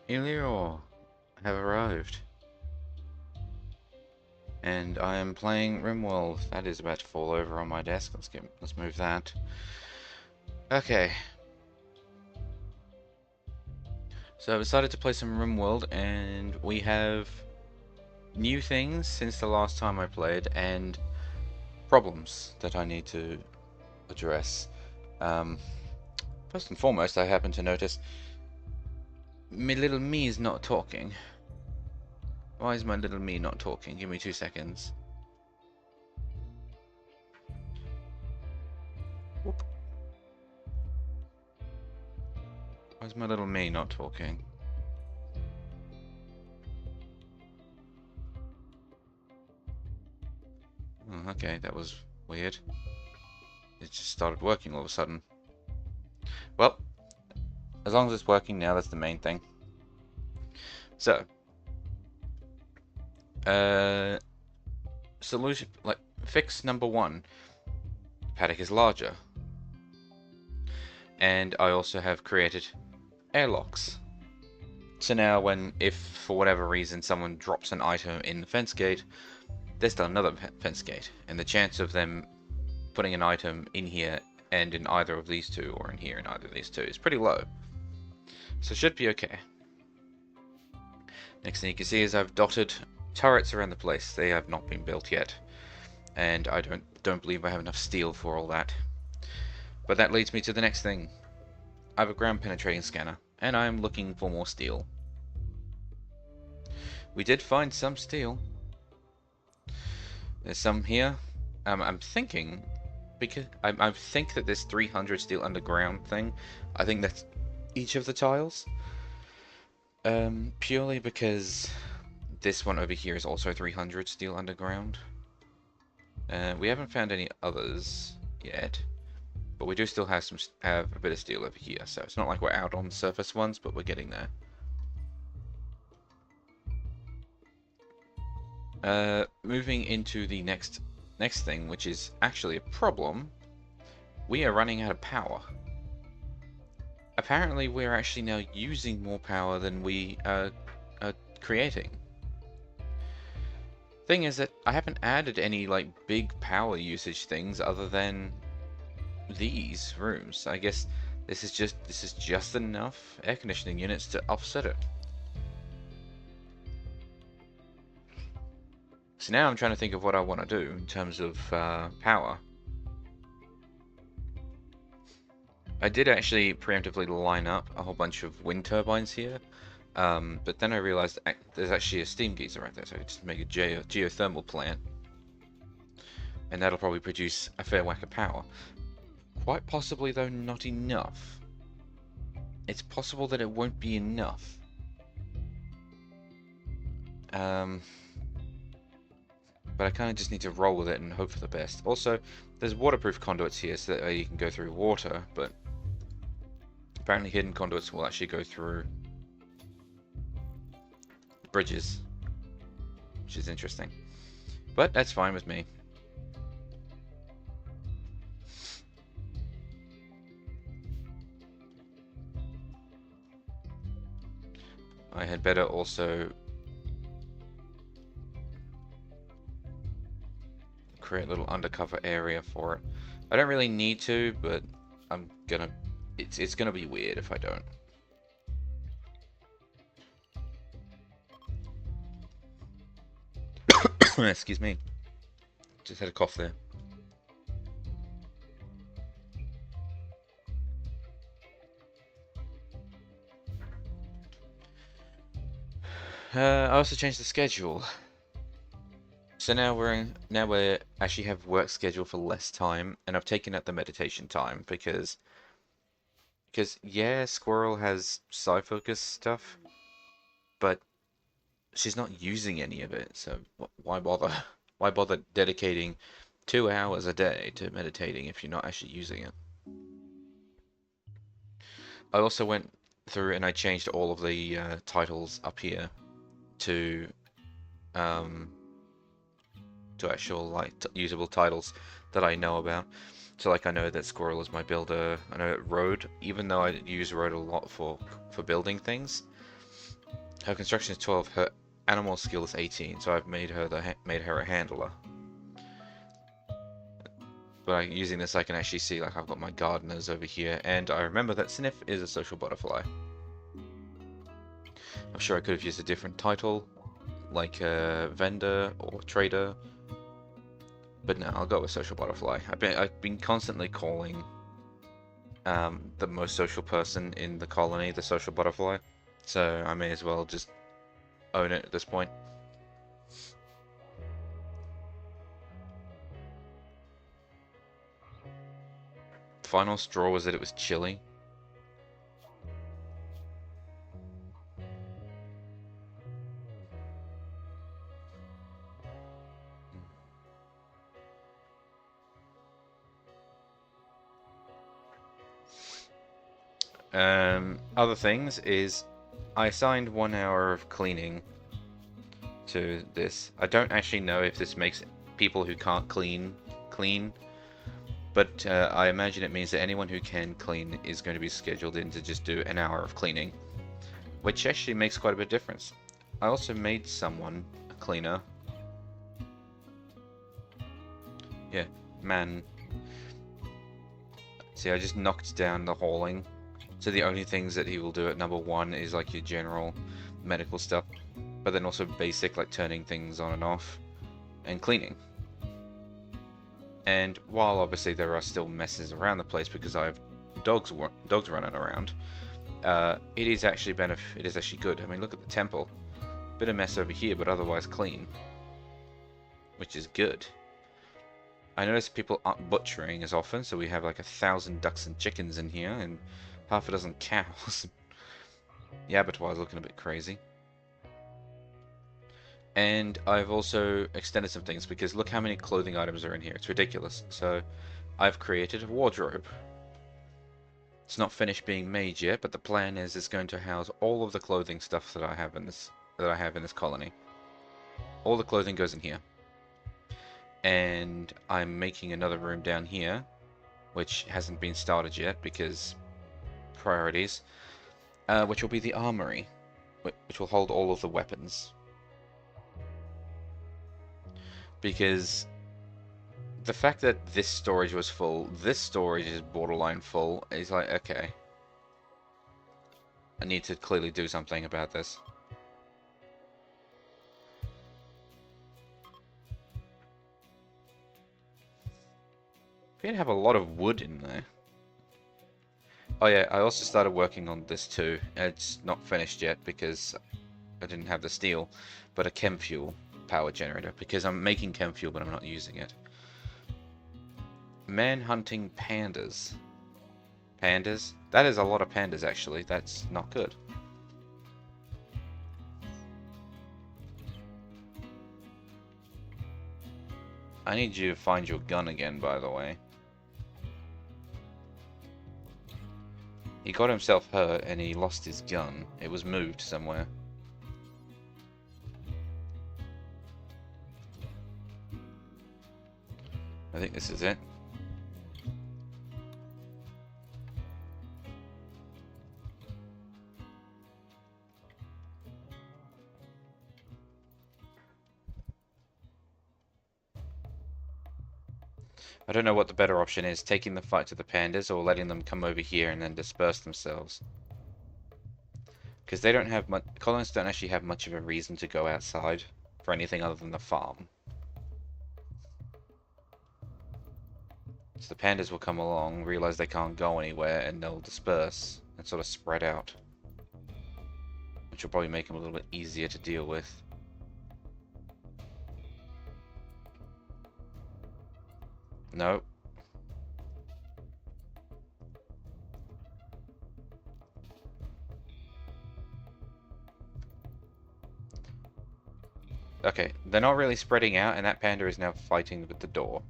Ilio have arrived, and I am playing RimWorld. That is about to fall over on my desk. Let's move that. Okay, so I decided to play some RimWorld, and we have new things since the last time I played, and problems that I need to address. Um, First and foremost, I happen to notice my little me is not talking. Why is my little me not talking? Give me 2 seconds. Whoop. Why is my little me not talking? Oh, okay, that was weird. It just started working all of a sudden. Well, as long as it's working now, that's the main thing. So, solution, fix number one. Paddock is larger. And I also have created airlocks. So now if for whatever reason someone drops an item in the fence gate, there's still another fence gate. And the chance of them putting an item in here and in either of these two, or in here in either of these two, is pretty low. So it should be okay. Next thing you can see is I've dotted turrets around the place. They have not been built yet. And I don't believe I have enough steel for all that. But that leads me to the next thing. I have a ground penetrating scanner, and I'm looking for more steel. We did find some steel. There's some here. I'm thinking, because I think that this 300 steel underground thing, I think that's each of the tiles. Purely because this one over here is also 300 steel underground. We haven't found any others yet, but we do still have a bit of steel over here, so it's not like we're out on the surface ones, but we're getting there. Moving into the next thing, which is actually a problem. We are running out of power. Apparently, we're actually now using more power than we are creating. Thing is that I haven't added any big power usage things other than these rooms. I guess this is just enough air conditioning units to offset it. So now I'm trying to think of what I want to do in terms of power. I did actually preemptively line up a whole bunch of wind turbines here, but then I realized there's actually a steam geyser right there, so I could just make a geothermal plant, and that'll probably produce a fair whack of power. Quite possibly, though, not enough. It's possible that it won't be enough. But I kind of just need to roll with it and hope for the best. Also, there's waterproof conduits here so that you can go through water, but apparently hidden conduits will actually go through bridges, which is interesting. But that's fine with me. I had better also create a little undercover area for it. I don't really need to, but it's gonna be weird if I don't. Excuse me. Just had a cough there. I also changed the schedule. So now we actually have work scheduled for less time, and I've taken out the meditation time because yeah, Squirrel has sci-focus stuff, but she's not using any of it, so why bother? Why bother dedicating 2 hours a day to meditating if you're not actually using it? I also went through and I changed all of the titles up here to actual usable titles that I know about. So I know that Squirrel is my builder. I know that Road, even though I use Road a lot for building things, Her construction is 12. Her animal skill is 18. So I've made her a handler. But using this, I can actually see like I've got my gardeners over here, and I remember that Sniff is a social butterfly. I'm sure I could have used a different title, like vendor or trader, but no, I'll go with social butterfly. I've been constantly calling the most social person in the colony the social butterfly, so I may as well just own it at this point. Final straw was that it was chilly. Other things is I assigned 1 hour of cleaning to this. I don't actually know if this makes people who can't clean, but I imagine it means that anyone who can clean is going to be scheduled in to just do an hour of cleaning, which actually makes quite a bit of difference. I also made someone a cleaner. Yeah, man. See, I just knocked down the hauling. So the only things that he will do at number 1 is like your general medical stuff, but then also basic like turning things on and off and cleaning. And while obviously there are still messes around the place because I have dogs running around, it is actually good. I mean, look at the temple. Bit of mess over here, but otherwise clean, which is good. I notice people aren't butchering as often, so we have like 1,000 ducks and chickens in here, and half a dozen cows. The abattoir is looking a bit crazy. And I've also extended some things because look how many clothing items are in here. It's ridiculous. So I've created a wardrobe. It's not finished being made yet, but the plan is it's going to house all of the clothing stuff that I have in this colony. All the clothing goes in here. And I'm making another room down here, which hasn't been started yet because priorities, which will be the armory, which will hold all of the weapons. Because the fact that this storage was full, this storage is borderline full, is like, okay, I need to clearly do something about this. We have a lot of wood in there. Oh yeah, I also started working on this too. It's not finished yet because I didn't have the steel, but a chem fuel power generator because I'm making chem fuel but I'm not using it. Man hunting pandas. Pandas? That is a lot of pandas actually. That's not good. I need you to find your gun again, by the way. He got himself hurt and he lost his gun. It was moved somewhere. I think this is it. I don't know what the better option is, taking the fight to the pandas or letting them come over here and then disperse themselves. Because they don't have much, colonists don't actually have much of a reason to go outside for anything other than the farm. So the pandas will come along, realize they can't go anywhere, and they'll disperse and sort of spread out. Which will probably make them a little bit easier to deal with. No. Okay, they're not really spreading out, and that panda is now fighting with the door.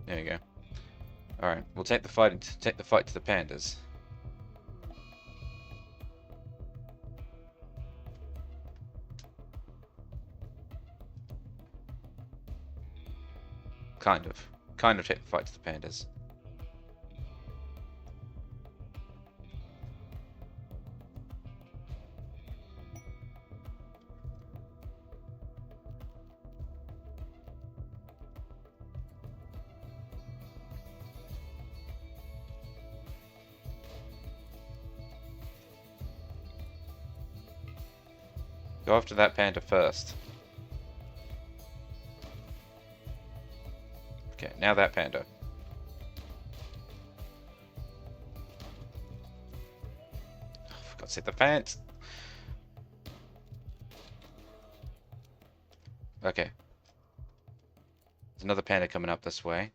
There you go. Alright, we'll take the fight to the pandas. Kind of. Kind of fights the pandas. Go after that panda first. Okay, now that panda. Oh, for God's sake, the pants! Okay. There's another panda coming up this way.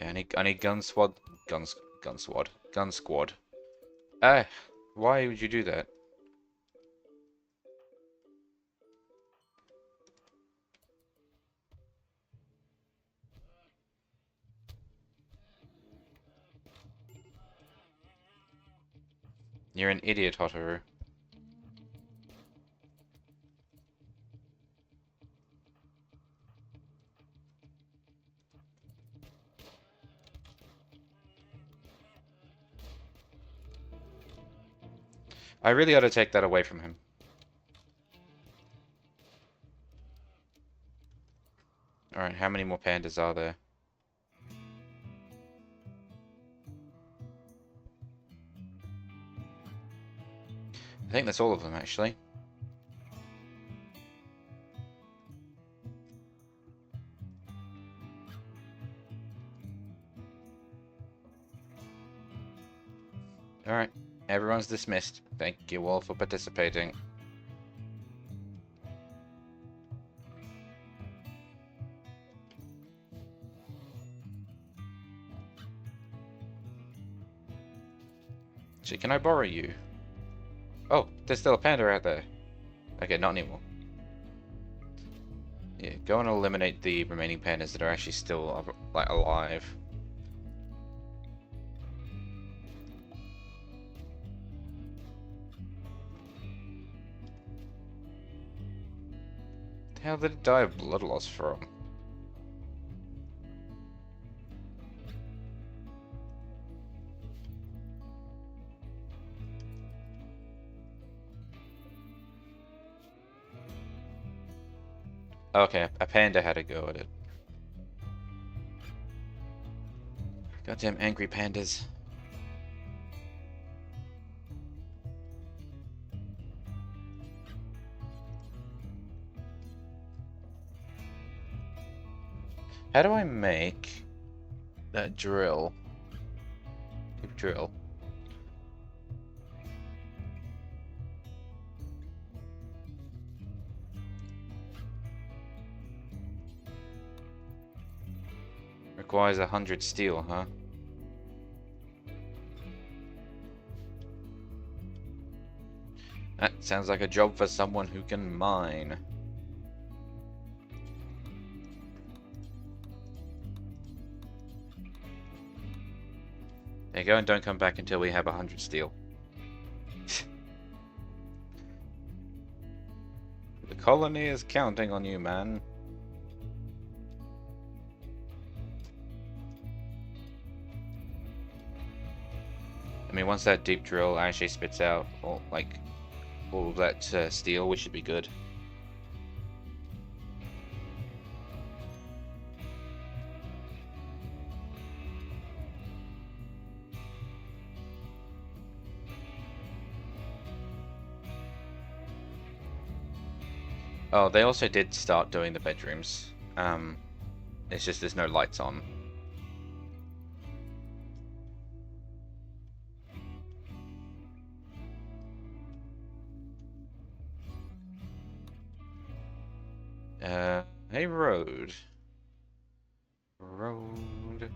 Yeah, I need gun squad. Gun squad. Ah, why would you do that? You're an idiot, Hotaru. I really ought to take that away from him. Alright, how many more pandas are there? I think that's all of them, actually. Alright, everyone's dismissed. Thank you all for participating. Actually, can I borrow you? Oh, there's still a panda out there. Okay, not anymore. Yeah, go and eliminate the remaining pandas that are actually still, like, alive. The hell did it die of blood loss from? Okay, a panda had a go at it. Goddamn angry pandas. How do I make that drill? Deep drill. Requires 100 steel, huh? That sounds like a job for someone who can mine. There you go, and don't come back until we have 100 steel. The colony is counting on you, man. I mean, once that deep drill actually spits out all of that steel, we should be good. Oh, they also did start doing the bedrooms. It's just there's no lights on. Hey, road. Road.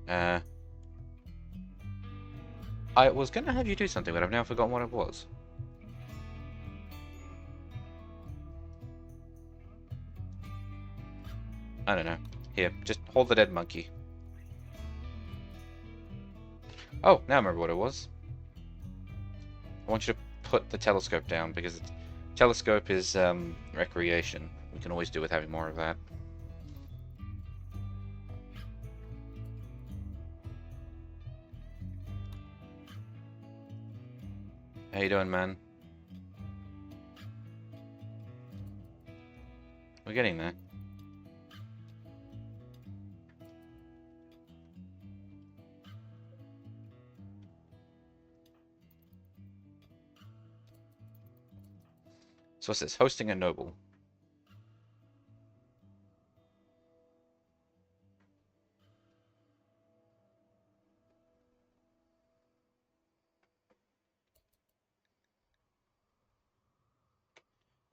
I was gonna have you do something, but I've now forgotten what it was. I don't know. Here, just hold the dead monkey. Oh, now I remember what it was. I want you to put the telescope down because telescope is recreation. We can always do with having more of that. How you doing, man? We're getting there. So what's this? Hosting a noble.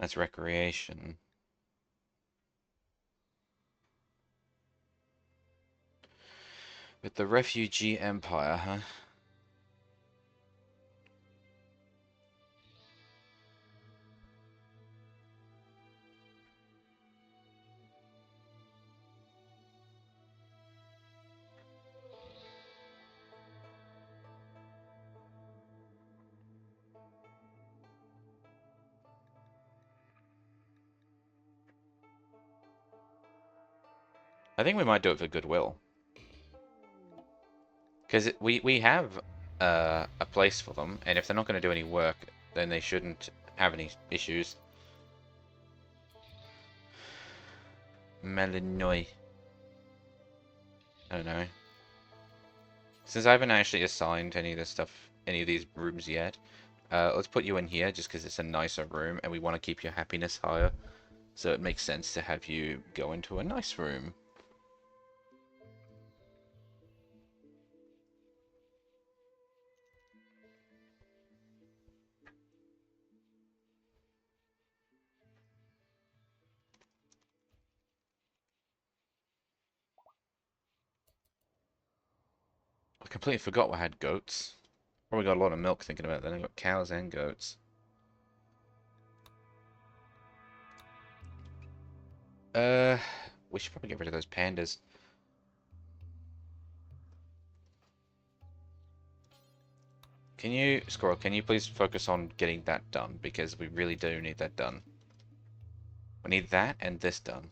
That's recreation. With the refugee empire, huh? I think we might do it for goodwill. Because we have a place for them, and if they're not going to do any work, then they shouldn't have any issues. Melanoy. I don't know. Since I haven't actually assigned any of this stuff, any of these rooms yet, let's put you in here just because it's a nicer room, and we want to keep your happiness higher. So it makes sense to have you go into a nice room. I completely forgot we had goats. Probably got a lot of milk thinking about that. I got cows and goats. Uh, we should probably get rid of those pandas. Can you, Squirrel, can you please focus on getting that done? Because we really do need that done. We need that and this done.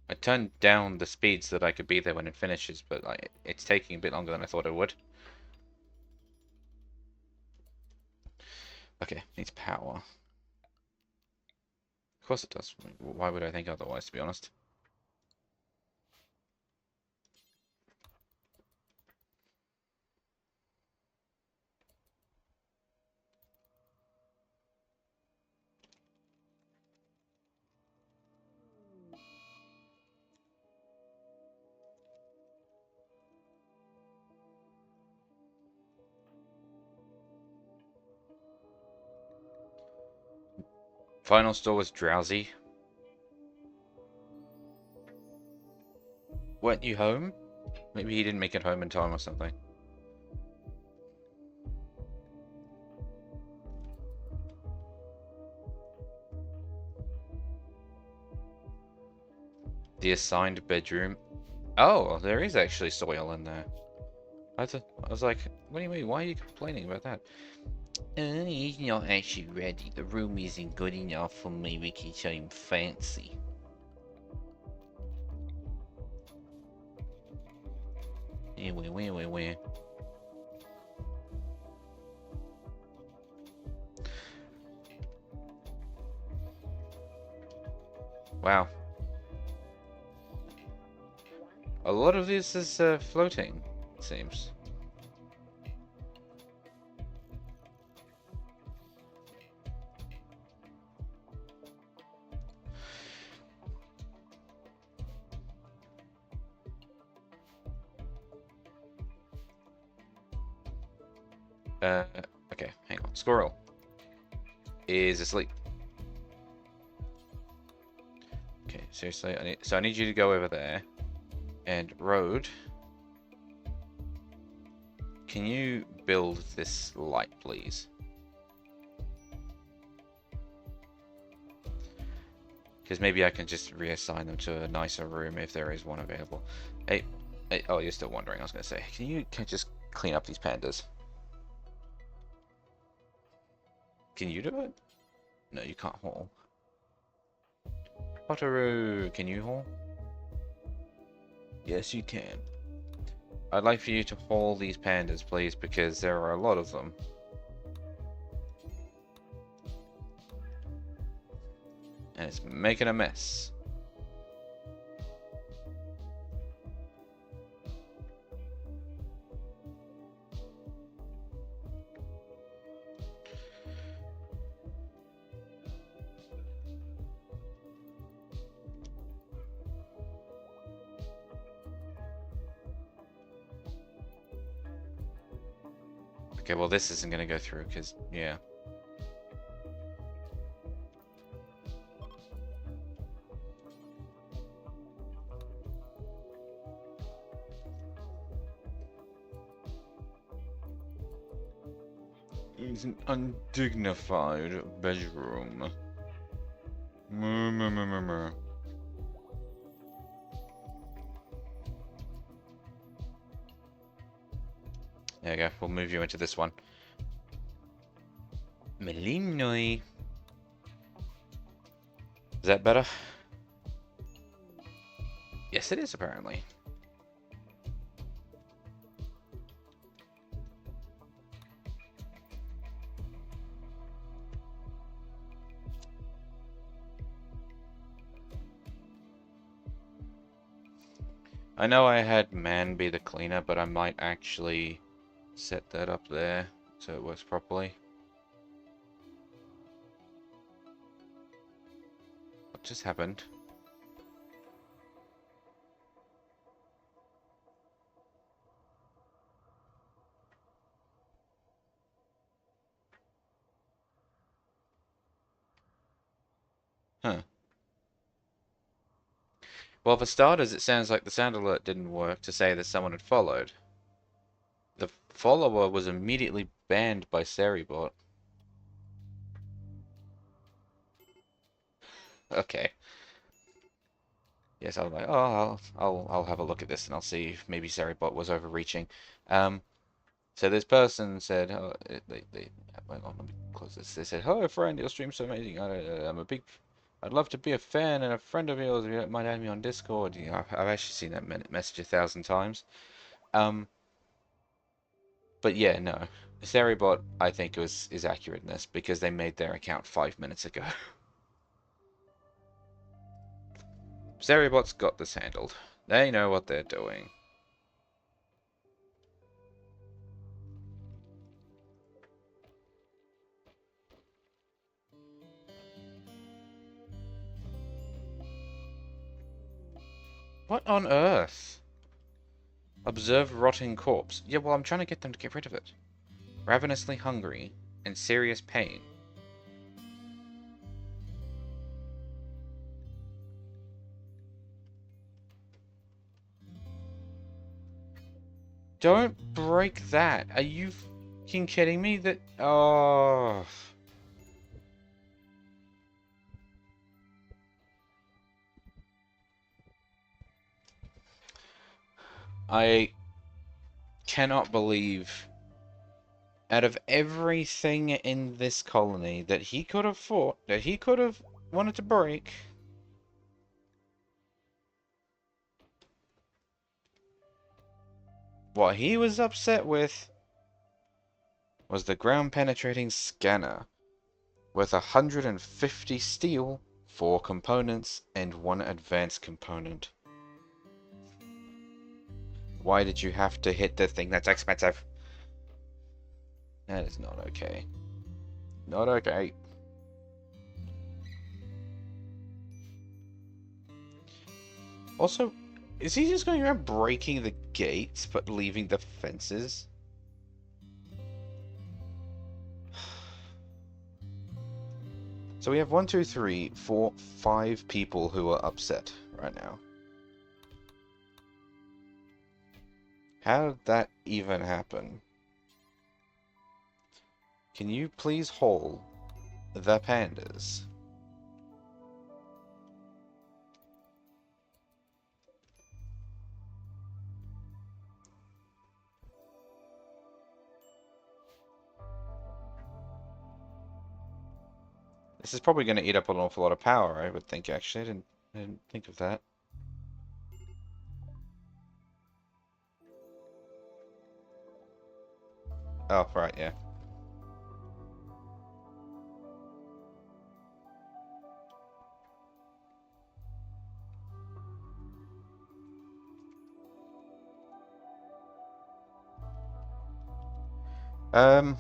I turned down the speed so that I could be there when it finishes, but like, it's taking a bit longer than I thought it would. Okay, needs power. Of course it does. Why would I think otherwise, to be honest? Final store was drowsy. Weren't you home? Maybe he didn't make it home in time or something. The assigned bedroom. Oh, there is actually soil in there. I was like, what do you mean? Why are you complaining about that? He's not actually ready. The room isn't good enough for me, Ricky, so I'm fancy. Where? Wow. A lot of this is floating, it seems. Uh, okay, hang on. Squirrel is asleep. Okay, seriously, I need you to go over there. And Road, can you build this light, please? Because maybe I can just reassign them to a nicer room if there is one available. Hey, oh, you're still wondering. I was going to say, can you just clean up these pandas? Can you do it? No, you can't haul. Potteroo, can you haul? Yes, you can. I'd like for you to haul these pandas, please, because there are a lot of them. And it's making a mess. Okay, well this isn't going to go through, because, yeah. It's an undignified bedroom. There you go, we'll move you into this one. Melinoi. Is that better? Yes, it is, apparently. I know I had man be the cleaner, but I might actually set that up there so it works properly. What just happened? Huh. Well, for starters, it sounds like the sound alert didn't work to say that someone had followed. The follower was immediately banned by Seribot. Okay. Yes, I was like, oh, I'll have a look at this and I'll see if maybe Seribot was overreaching. So this person said, oh, hang on, let me close this. They said, "Hello, friend, your stream's so amazing. I'd love to be a fan and a friend of yours. If you don't mind adding me on Discord." You know, I've actually seen that message 1,000 times. But yeah, no. Theribot, I think, is accurate in this because they made their account 5 minutes ago. Theribot's got this handled. They know what they're doing. What on earth? Observe rotting corpse. Yeah, well, I'm trying to get them to get rid of it. Ravenously hungry, in serious pain. Don't break that. Are you fucking kidding me? That... Oh... I cannot believe, out of everything in this colony that he could have fought, that he could have wanted to break, what he was upset with was the ground-penetrating scanner, with 150 steel, 4 components, and 1 advanced component. Why did you have to hit the thing that's expensive? That is not okay. Not okay. Also, is he just going around breaking the gates but leaving the fences? So we have 1, 2, 3, 4, 5 people who are upset right now. How did that even happen? Can you please haul the pandas? This is probably going to eat up an awful lot of power, I would think, actually. I didn't think of that. Oh, right, yeah. Um,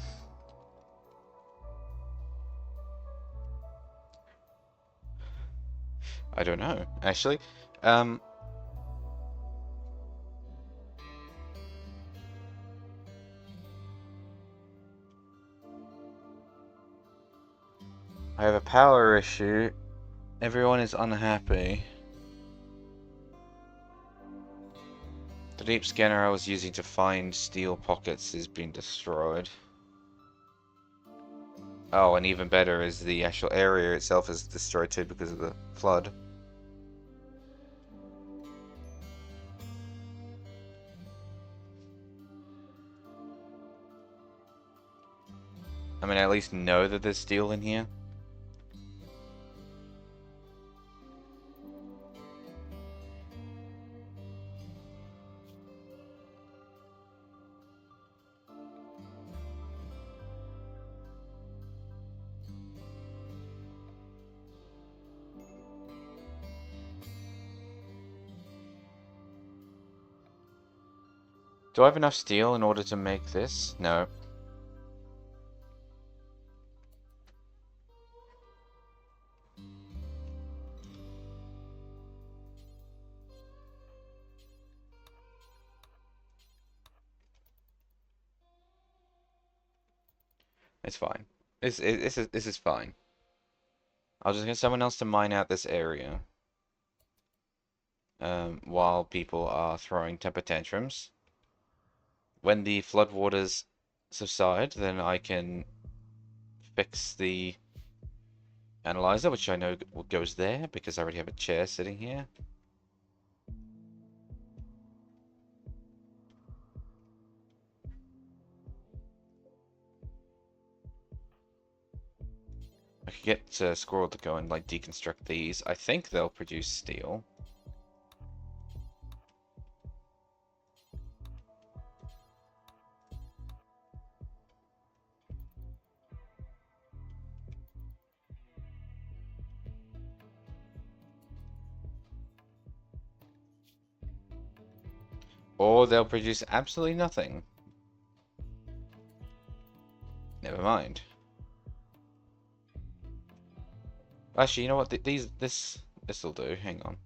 I don't know, actually. Um, I have a power issue. Everyone is unhappy. The deep scanner I was using to find steel pockets is being destroyed. Oh, and even better is the actual area itself is destroyed too because of the flood. I mean, I at least know that there's steel in here. Do I have enough steel in order to make this? No. It's fine. This is fine. I'll just get someone else to mine out this area. While people are throwing temper tantrums. When the floodwaters subside, then I can fix the analyzer, which I know goes there because I already have a chair sitting here. I could get Squirrel to go and like deconstruct these. I think they'll produce steel. Or they'll produce absolutely nothing. Never mind. Actually, you know what? This'll do. Hang on.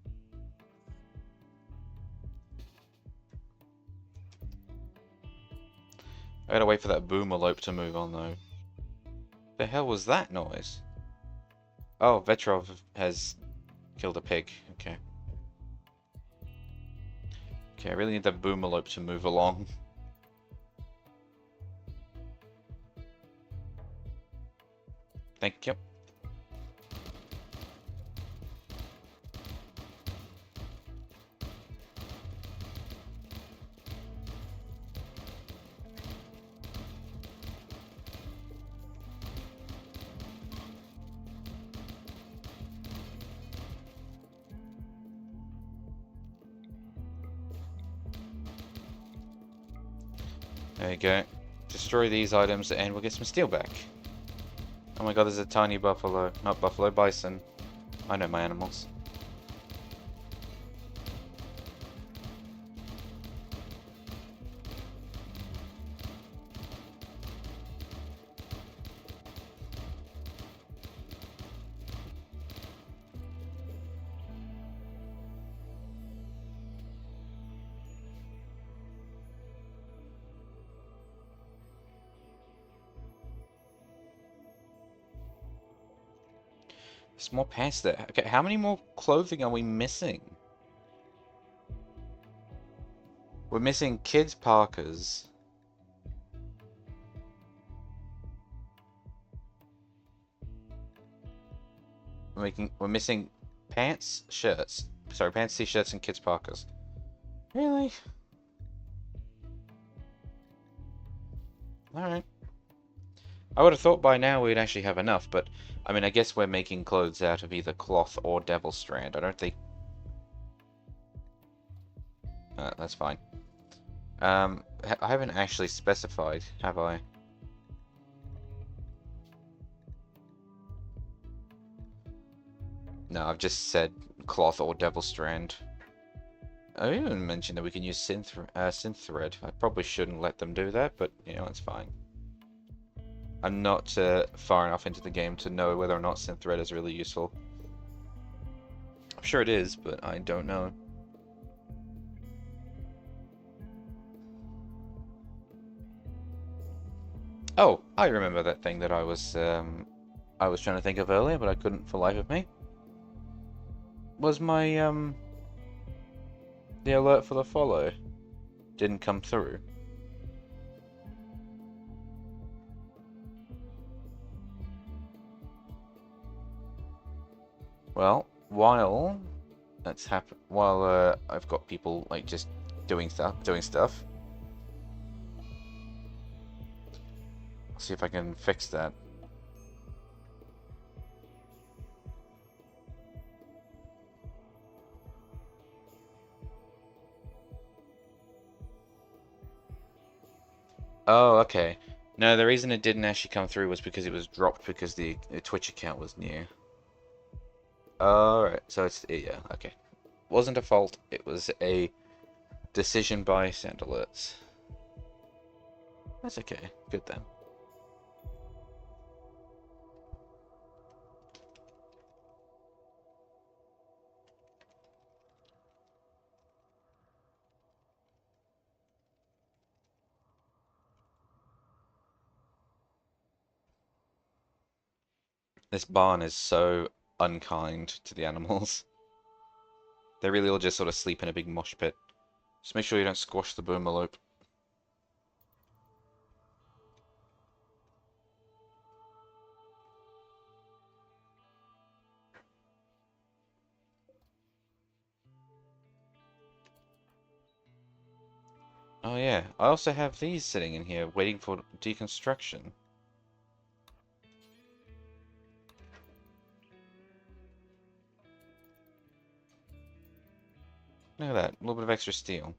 I gotta wait for that boomerlope to move on though. The hell was that noise? Oh, Vetrov has killed a pig. Okay. Okay, I really need that boomerlope to move along. Thank you. There you go. Destroy these items and we'll get some steel back. Oh my god, there's a tiny buffalo. Not buffalo, bison. I know my animals. There's more pants there. Okay, how many more clothing are we missing? We're missing kids' parkas. We're missing pants, shirts. Sorry, pants, t-shirts, and kids' parkas. Really? Alright. I would have thought by now we'd actually have enough, but I mean, I guess we're making clothes out of either cloth or devil strand. I don't think... that's fine. I haven't actually specified, have I? No, I've just said cloth or devil strand. I even mentioned that we can use synth thread. I probably shouldn't let them do that, but you know, it's fine. I'm not far enough into the game to know whether or not synth thread is really useful. I'm sure it is, but I don't know. Oh, I remember that thing that I was trying to think of earlier, but I couldn't for the life of me. Was my the alert for the follow didn't come through. Well, while that's while I've got people like just doing stuff. I'll see if I can fix that. Oh, okay. No, the reason it didn't actually come through was because it was dropped because the Twitch account was new. Alright, so it's, yeah, okay. Wasn't a fault, it was a decision by Send Alerts. That's okay, good then. This barn is so unkind to the animals. They really all just sort of sleep in a big mosh pit. Just make sure you don't squash the boomalope. Oh yeah, I also have these sitting in here waiting for deconstruction. Look at that, a little bit of extra steel.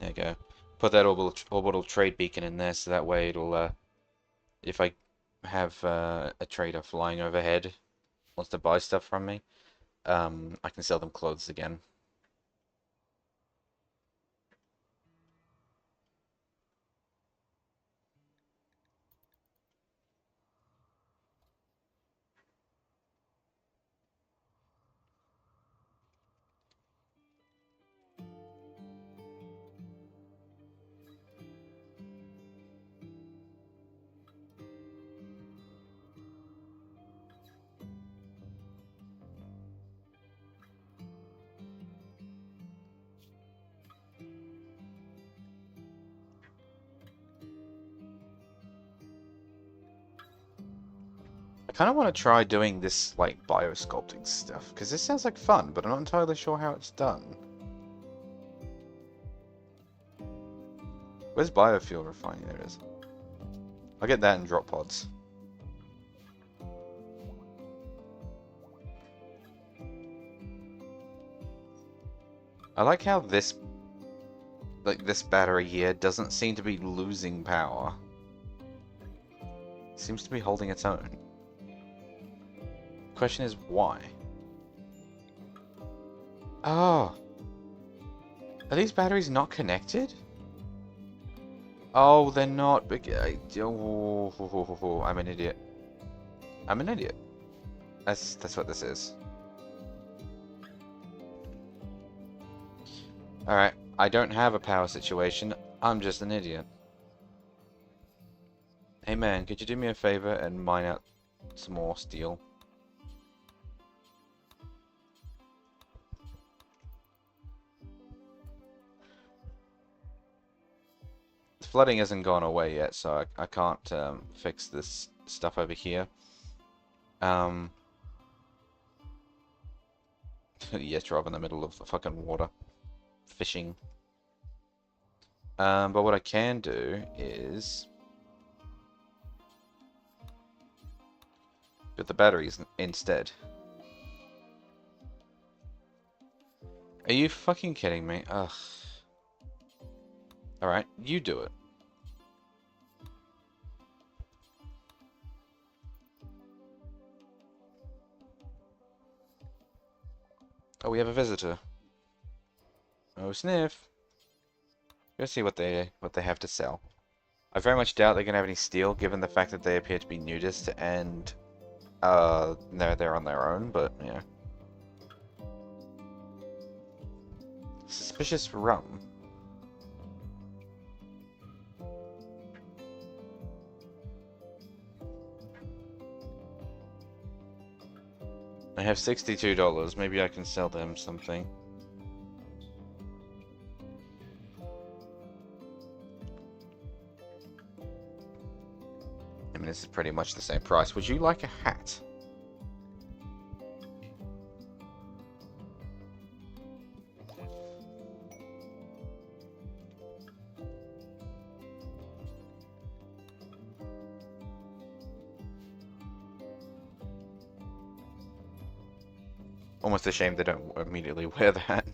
There you go. Put that orbital trade beacon in there so that way it'll, if I have a trader flying overhead, wants to buy stuff from me, I can sell them clothes again. I kind of want to try doing this, like, biosculpting stuff, because this sounds like fun, but I'm not entirely sure how it's done. Where's biofuel refining? There it is. I'll get that in drop pods. I like how this battery here doesn't seem to be losing power. It seems to be holding its own. Question is why? Oh, Are these batteries not connected? Oh, they're not. Oh, I'm an idiot. I'm an idiot. That's what this is. Alright, I don't have a power situation. I'm just an idiot. Hey man, could you do me a favor and mine out some more steel? The flooding hasn't gone away yet, so I can't fix this stuff over here. Yes, drop in the middle of the fucking water. Fishing. But what I can do is put the batteries instead. Are you fucking kidding me? Ugh. Alright, you do it. Oh, we have a visitor. Oh, sniff. Go see what they have to sell. I very much doubt they're gonna have any steel, given the fact that they appear to be nudists and they're on their own. But yeah. Suspicious rum. I have $62. Maybe I can sell them something. I mean, this is pretty much the same price. Would you like a hat? Almost a shame they don't immediately wear that.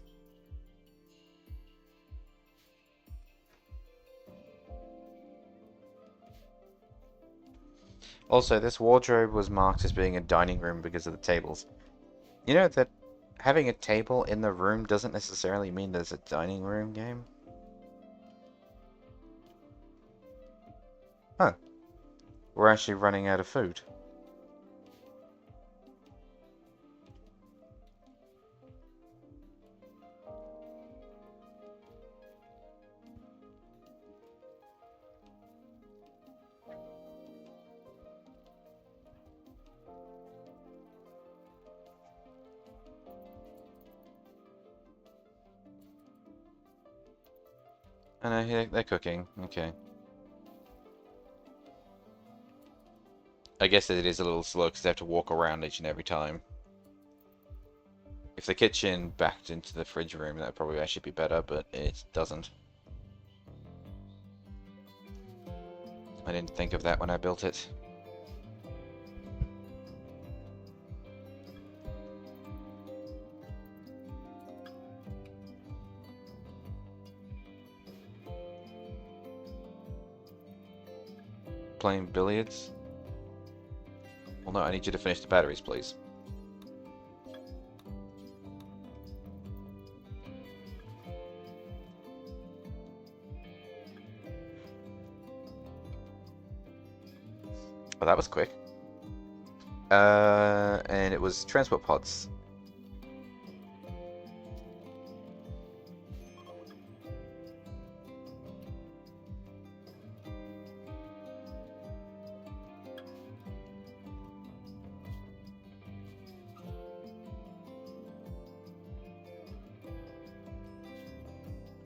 Also, this wardrobe was marked as being a dining room because of the tables. You know that having a table in the room doesn't necessarily mean there's a dining room game? Huh. We're actually running out of food. I know, they're cooking. Okay. I guess it is a little slow because they have to walk around each and every time. If the kitchen backed into the fridge room, that would probably actually be better, but it doesn't. I didn't think of that when I built it. Playing billiards? Well, no, I need you to finish the batteries, please. Oh, that was quick. And it was transport pods.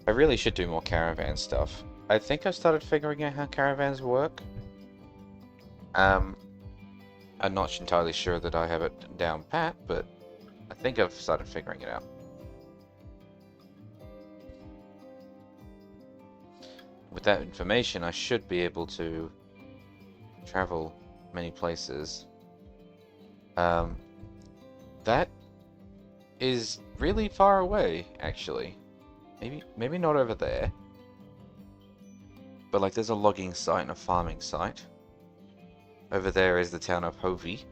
I really should do more caravan stuff. I think I've started figuring out how caravans work. I'm not entirely sure that I have it down pat, but I think I've started figuring it out. With that information, I should be able to travel many places. That is really far away, actually. Maybe not over there. But like there's a logging site and a farming site. Over there is the town of Hovey.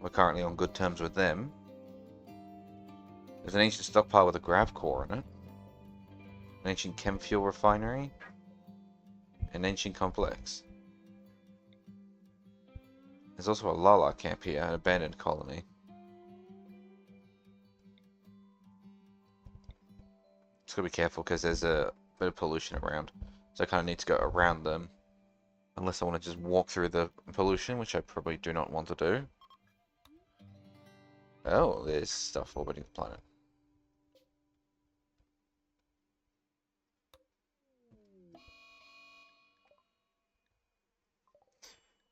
We're currently on good terms with them. There's an ancient stockpile with a grav core in it. an ancient chem fuel refinery, an ancient complex. There's also a Lala camp here, an abandoned colony. Just gotta be careful because there's a bit of pollution around. So I kind of need to go around them. Unless I want to just walk through the pollution, which I probably do not want to do. Oh, there's stuff orbiting the planet.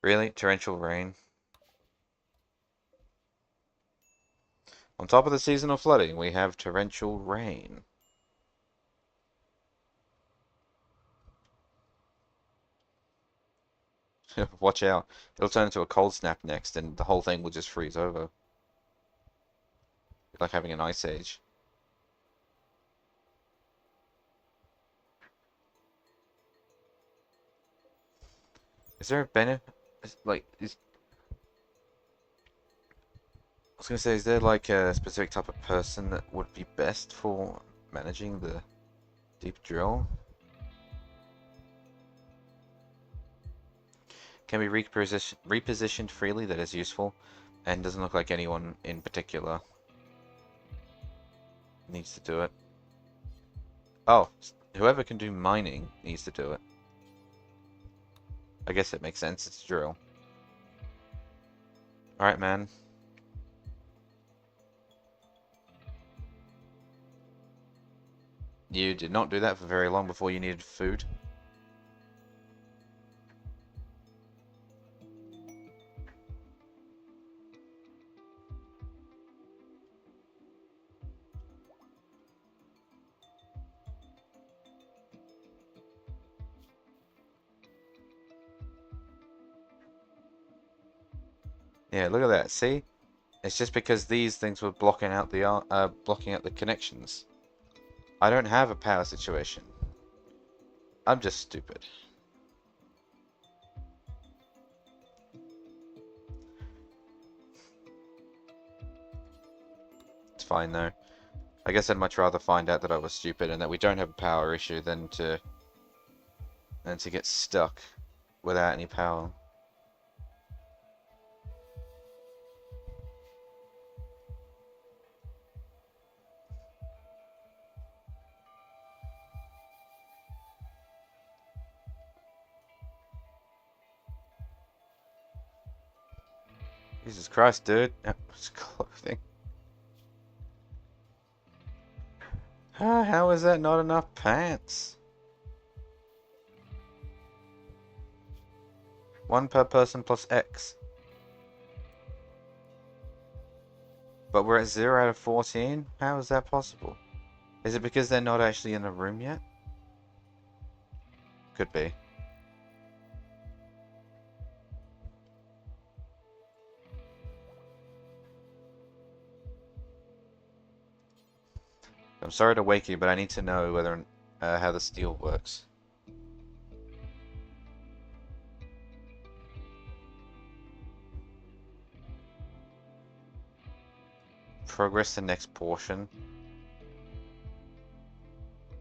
Really? Torrential rain? On top of the seasonal flooding, we have torrential rain. Watch out. It'll turn into a cold snap next, and the whole thing will just freeze over. Like having an ice age. Is there a benefit? Like, I was gonna say, is there like a specific type of person that would be best for managing the deep drill? Can be repositioned freely, that is useful, and doesn't look like anyone in particular needs to do it. Oh, whoever can do mining needs to do it. I guess it makes sense, it's a drill. Alright, man. You did not do that for very long before you needed food. Yeah, look at that. See? It's just because these things were blocking out the connections. I don't have a power situation. I'm just stupid. It's fine though. I guess I'd much rather find out that I was stupid and that we don't have a power issue than to get stuck without any power. Jesus Christ, dude. It's clothing. How is that not enough pants? One per person plus X. But we're at 0 out of 14? How is that possible? Is it because they're not actually in the room yet? Could be. I'm sorry to wake you, but I need to know whether how the steel works. Progress the next portion.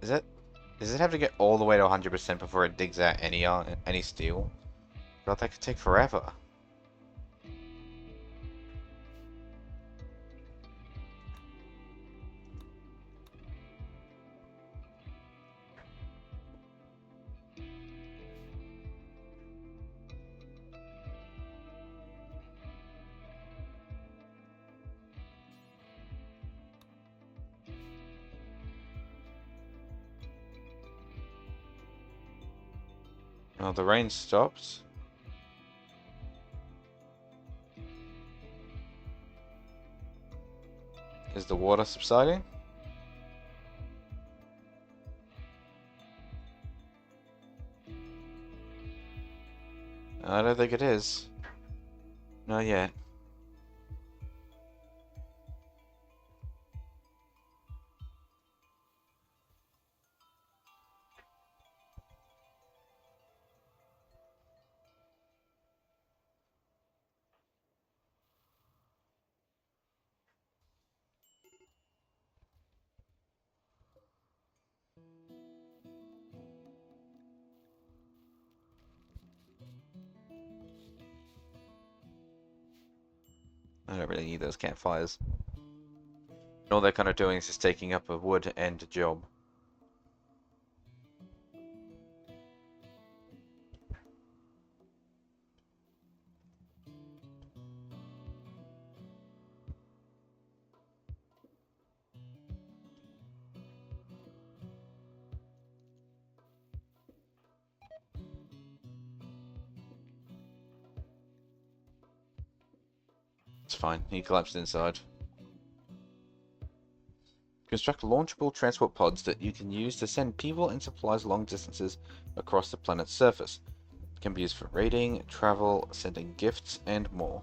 Is it? Does it have to get all the way to 100% before it digs out any steel? God, that could take forever. Oh, the rain stops. Is the water subsiding? I don't think it is. Not yet. I don't really need those campfires. And all they're kind of doing is just taking up a wood and job. It's fine. He collapsed inside. Construct launchable transport pods that you can use to send people and supplies long distances across the planet's surface. It can be used for raiding, travel, sending gifts, and more.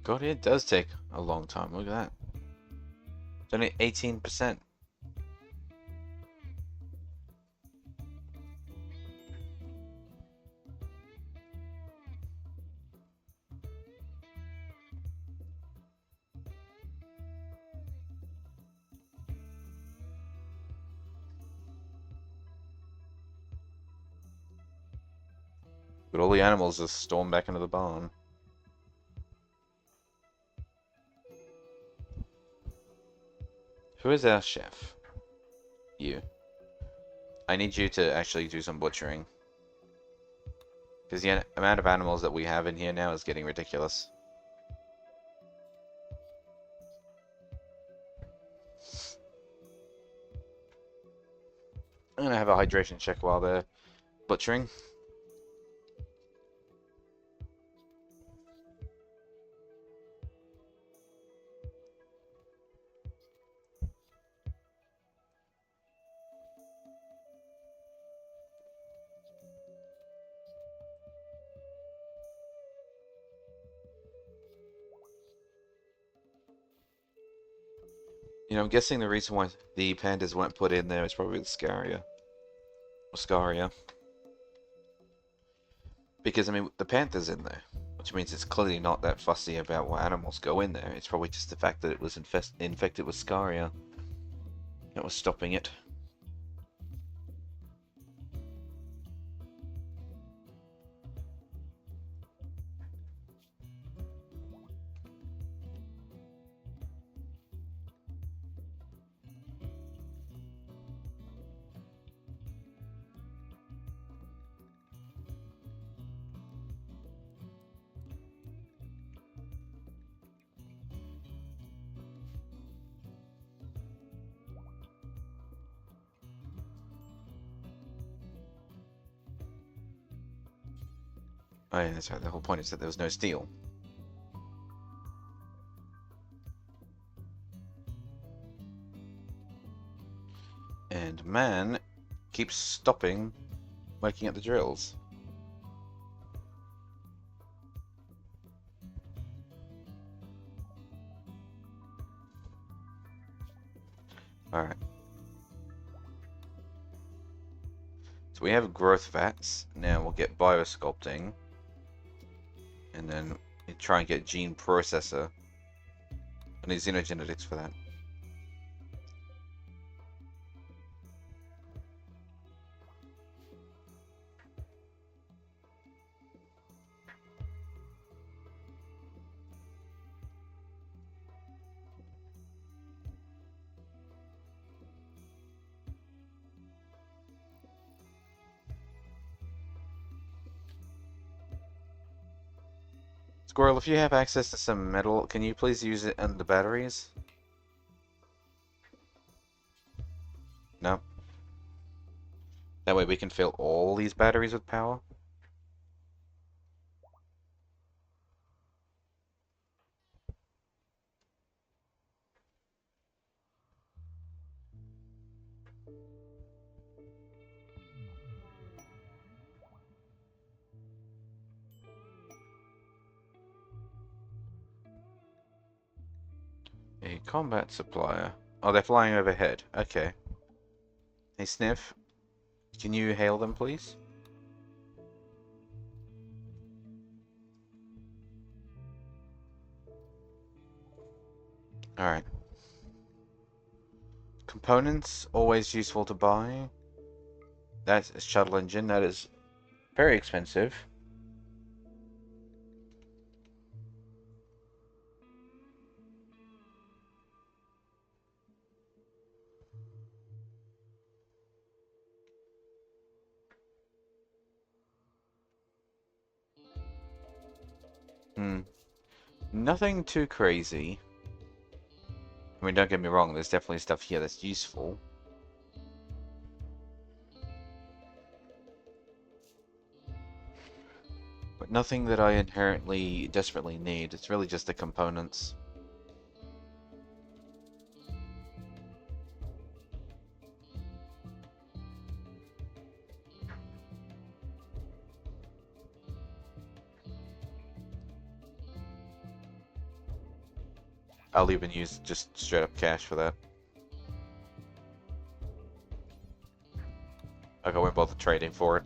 God, it does take a long time. Look at that. It's only 18%. But all the animals just storm back into the barn. Who is our chef? You. I need you to actually do some butchering. Because the amount of animals that we have in here now is getting ridiculous. I'm gonna have a hydration check while they're butchering. You know, I'm guessing the reason why the pandas weren't put in there is probably the Scaria. Or Scaria. Because, I mean, the panther's in there. Which means it's clearly not that fussy about what animals go in there. It's probably just the fact that it was infected with Scaria that was stopping it. Oh yeah, that's right. The whole point is that there was no steel. And man keeps stopping making up the drills. Alright. So we have growth vats. Now we'll get biosculpting. And then we try and get gene processor. I need xenogenetics for that. Squirrel, if you have access to some metal, can you please use it on the batteries? No? That way we can fill all these batteries with power? Combat supplier. Oh, they're flying overhead. Okay. Hey, Sniff. Can you hail them, please? Alright. Components, always useful to buy. That's a shuttle engine. That is very expensive. Nothing too crazy. I mean, don't get me wrong, there's definitely stuff here that's useful. But nothing that I inherently desperately need. It's really just the components. I'll even use just straight up cash for that. I won't bother trading for it.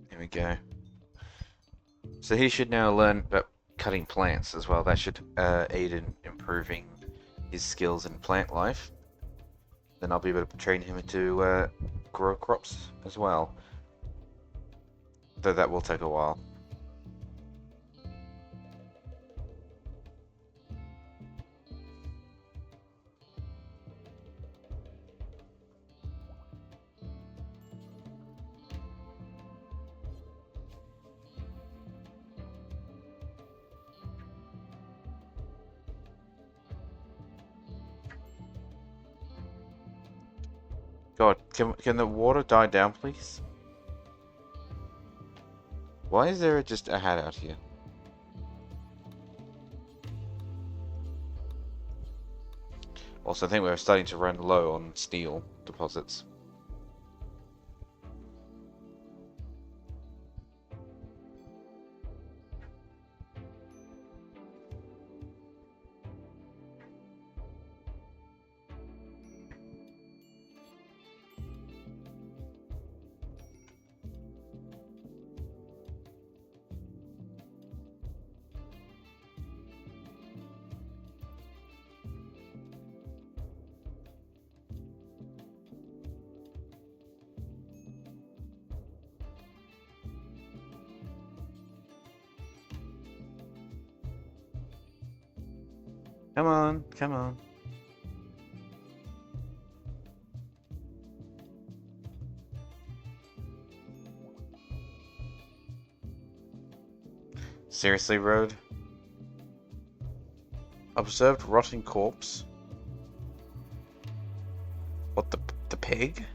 Here we go. So he should now learn about cutting plants as well. That should aid in improving his skills in plant life. Then I'll be able to train him to grow crops as well. Though that will take a while. God, can the water die down, please? Why is there just a hat out here? Also, I think we're starting to run low on steel deposits. Come on, come on. Seriously, road? Observed rotting corpse. What, the pig?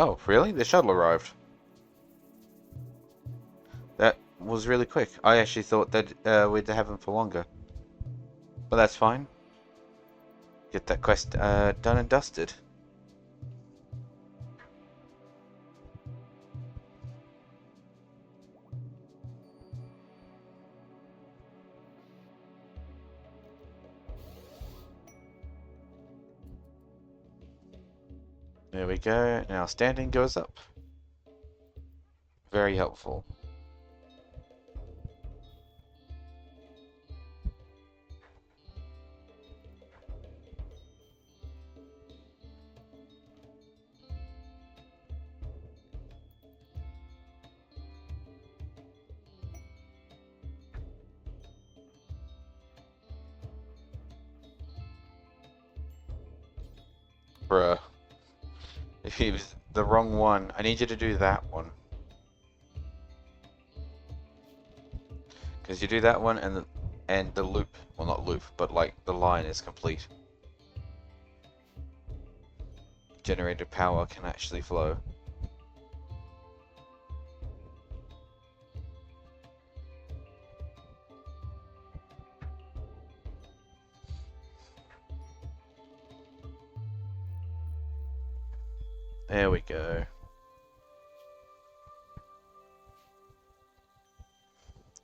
Oh, really? The shuttle arrived. That was really quick. I actually thought that we'd have him for longer. But that's fine. Get that quest done and dusted. There we go. Now standing goes up. Very helpful. Bruh. If it was the wrong one, I need you to do that one. Because you do that one and the loop, well not loop, but like the line is complete. Generated power can actually flow. There we go.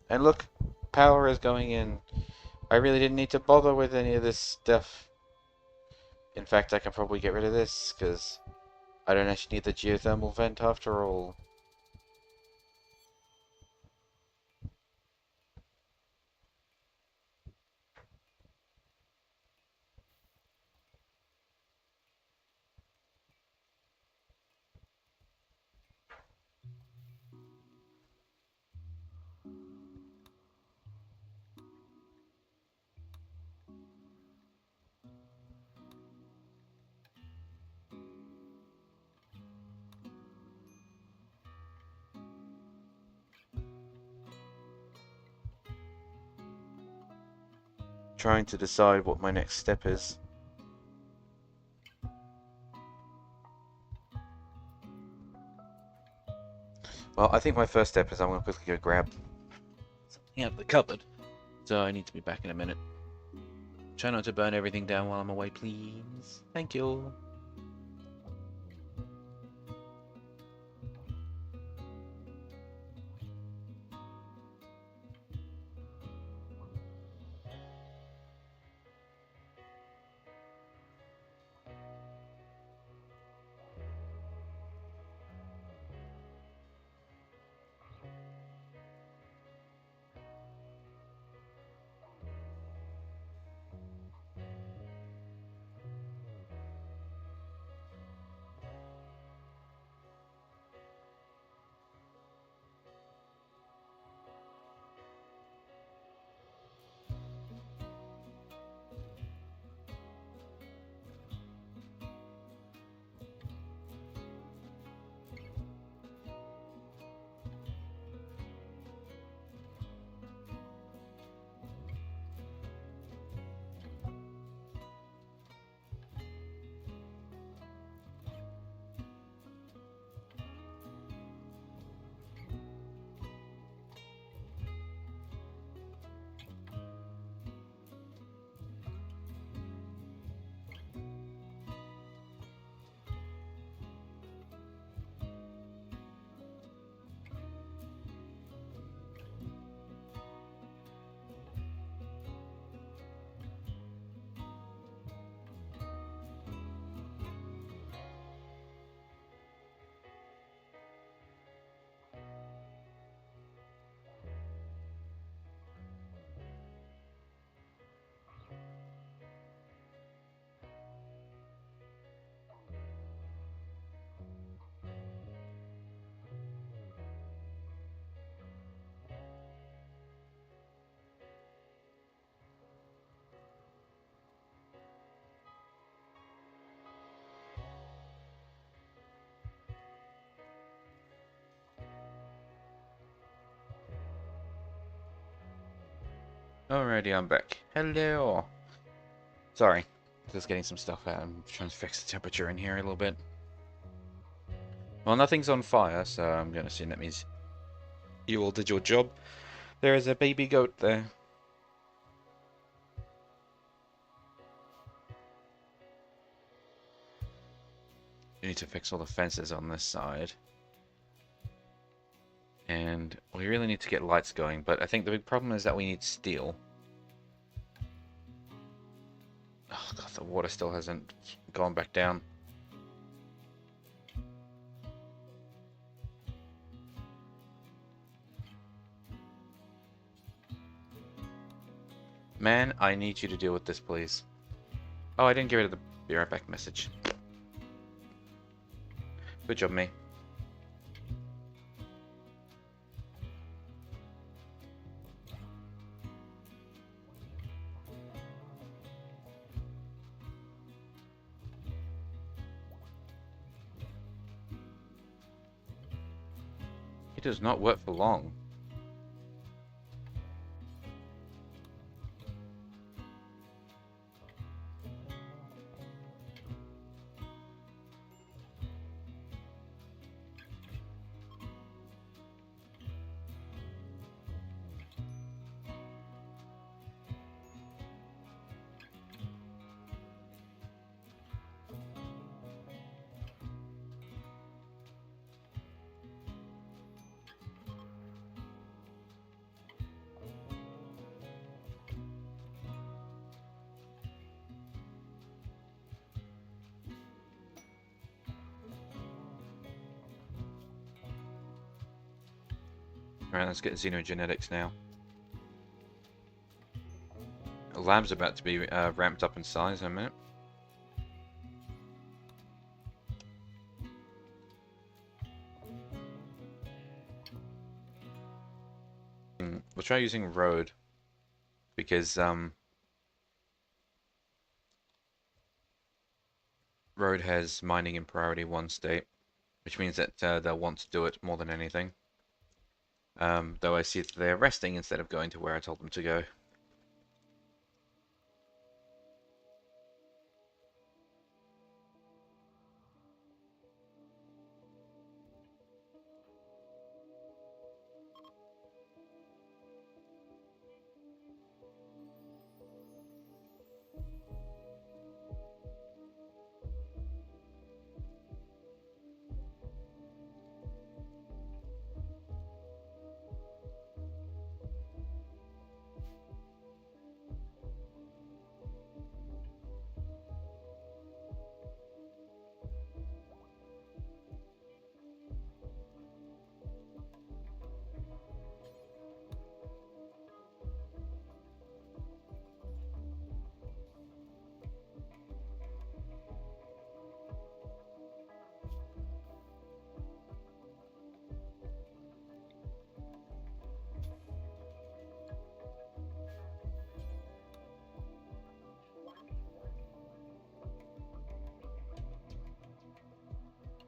And look, power is going in. I really didn't need to bother with any of this stuff. In fact, I can probably get rid of this, because I don't actually need the geothermal vent after all. Trying to decide what my next step is. Well, I think my first step is I'm going to quickly go grab something out of the cupboard. So I need to be back in a minute. Try not to burn everything down while I'm away, please. Thank you. Alrighty, I'm back. Hello. Sorry, just getting some stuff out. I'm trying to fix the temperature in here a little bit. Well, nothing's on fire, so I'm going to assume that means you all did your job. There is a baby goat there. You need to fix all the fences on this side. And we really need to get lights going, but I think the big problem is that we need steel. Oh god, the water still hasn't gone back down. Man, I need you to deal with this, please. Oh, I didn't get rid of the be right back message. Good job, me. does not work for long. Alright, let's get xenogenetics now. The lab's about to be ramped up in size in a minute. We'll try using road because road has mining in priority 1 state, which means that they'll want to do it more than anything. Though I see that they're resting instead of going to where I told them to go.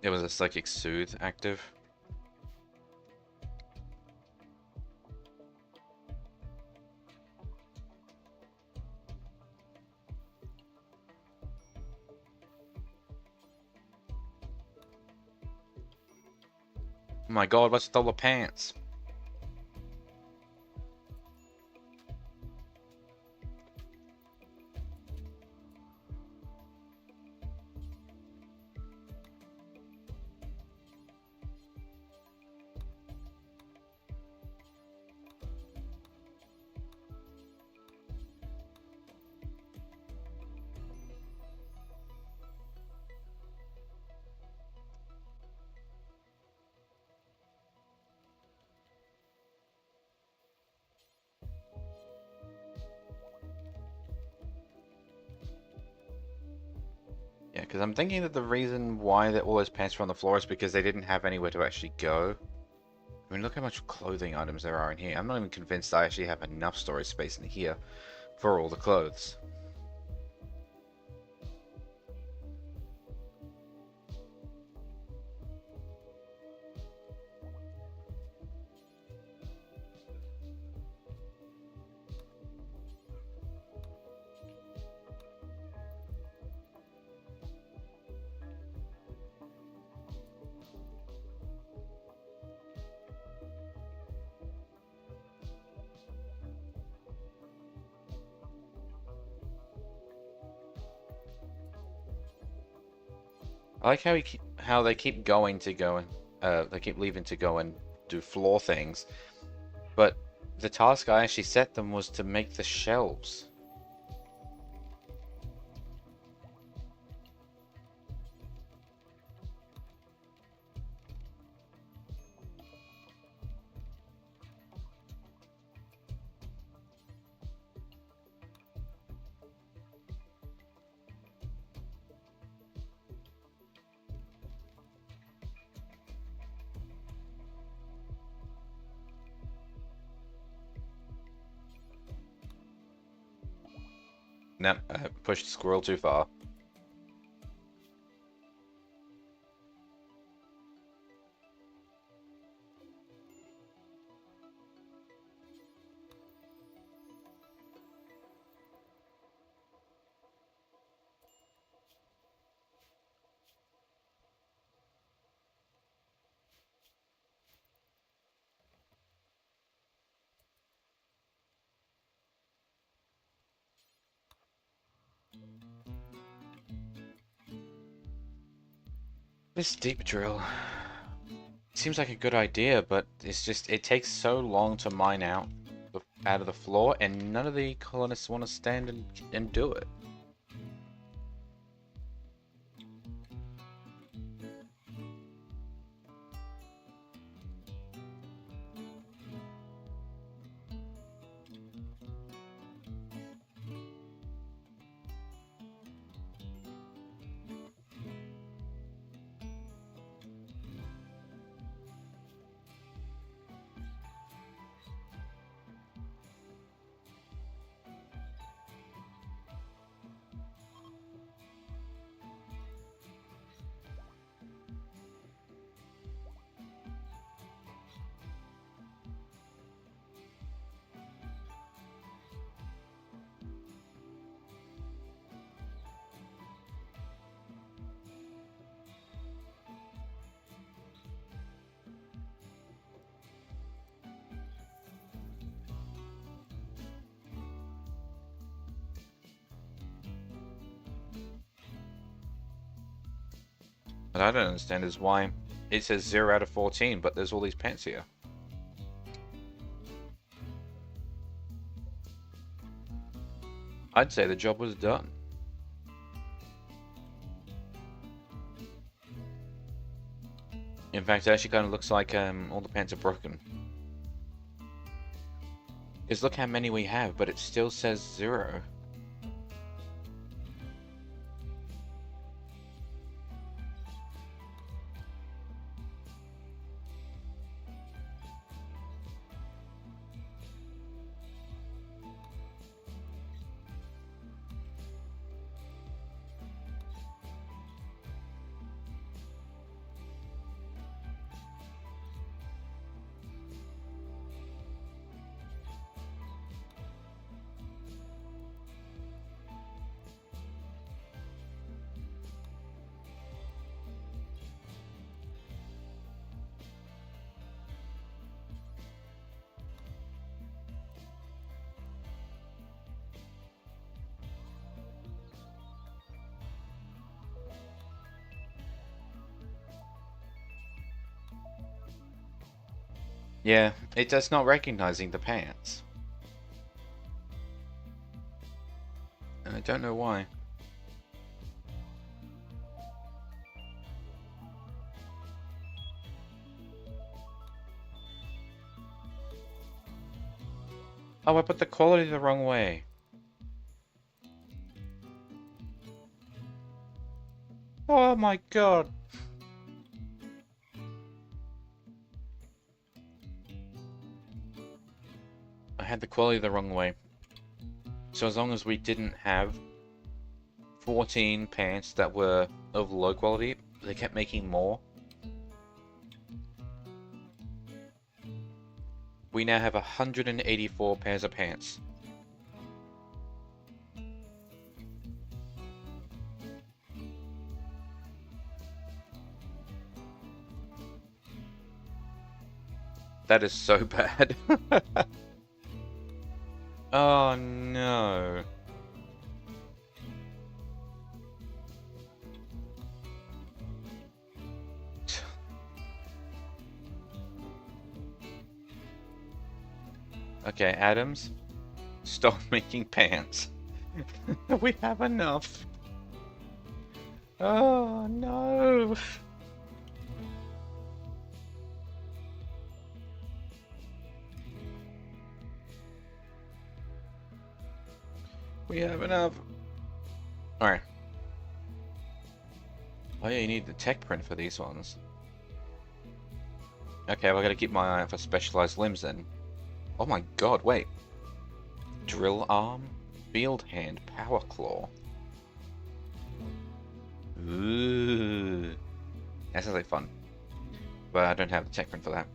There was a psychic soothe active. Oh my god, what's with all the pants? Yeah, because I'm thinking that the reason why all those pants were on the floor is because they didn't have anywhere to actually go. I mean, look how much clothing items there are in here. I'm not even convinced I actually have enough storage space in here for all the clothes. I like how they keep going to go and they keep leaving to go and do floor things, but the task I actually set them was to make the shelves. No, I pushed the squirrel too far. This deep drill seems like a good idea, but it's just it takes so long to mine out of the floor, and none of the colonists want to stand and do it. What I don't understand is why it says 0 out of 14, but there's all these pants here. I'd say the job was done. In fact, it actually kind of looks like all the pants are broken. Because look how many we have, but it still says 0. Yeah, it does not recognizing the pants. And I don't know why. Oh, I put the quality the wrong way. Oh my god. I had the quality the wrong way. So as long as we didn't have 14 pants that were of low quality, they kept making more. We now have 184 pairs of pants. That is so bad. Oh no. Okay, Adams, stop making pants. We have enough. Oh no. We have enough. Alright. Oh yeah, you need the tech print for these ones. Okay, well, I gotta keep my eye out for specialized limbs then. Oh my god, wait. Drill arm, field hand, power claw. Ooh. That sounds like fun. But I don't have the tech print for that.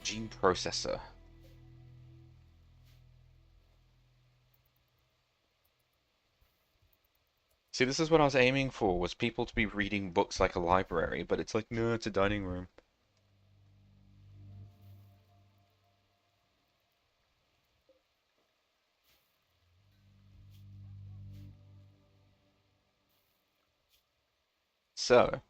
Gene processor. See, this is what I was aiming for, was people to be reading books like a library, but it's like, no, it's a dining room. So,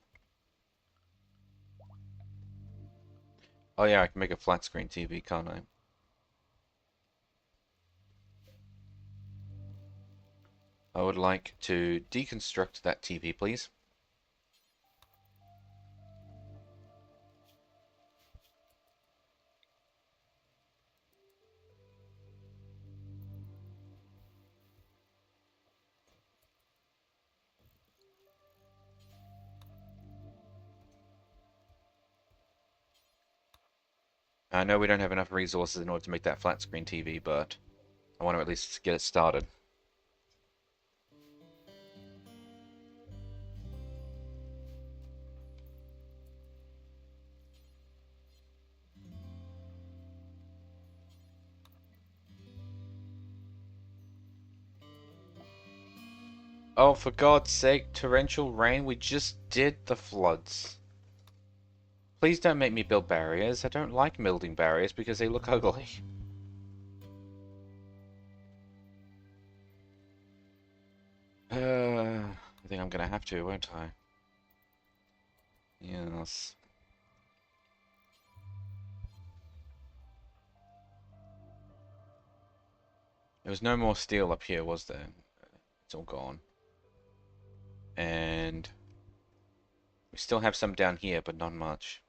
oh yeah, I can make a flat screen TV, can't I? I would like to deconstruct that TV, please. I know we don't have enough resources in order to make that flat screen TV, but I want to at least get it started. Oh, for God's sake, torrential rain, we just did the floods. Please don't make me build barriers. I don't like building barriers because they look ugly. I think I'm gonna have to, won't I? Yes. There was no more steel up here, was there? It's all gone. And we still have some down here, but not much.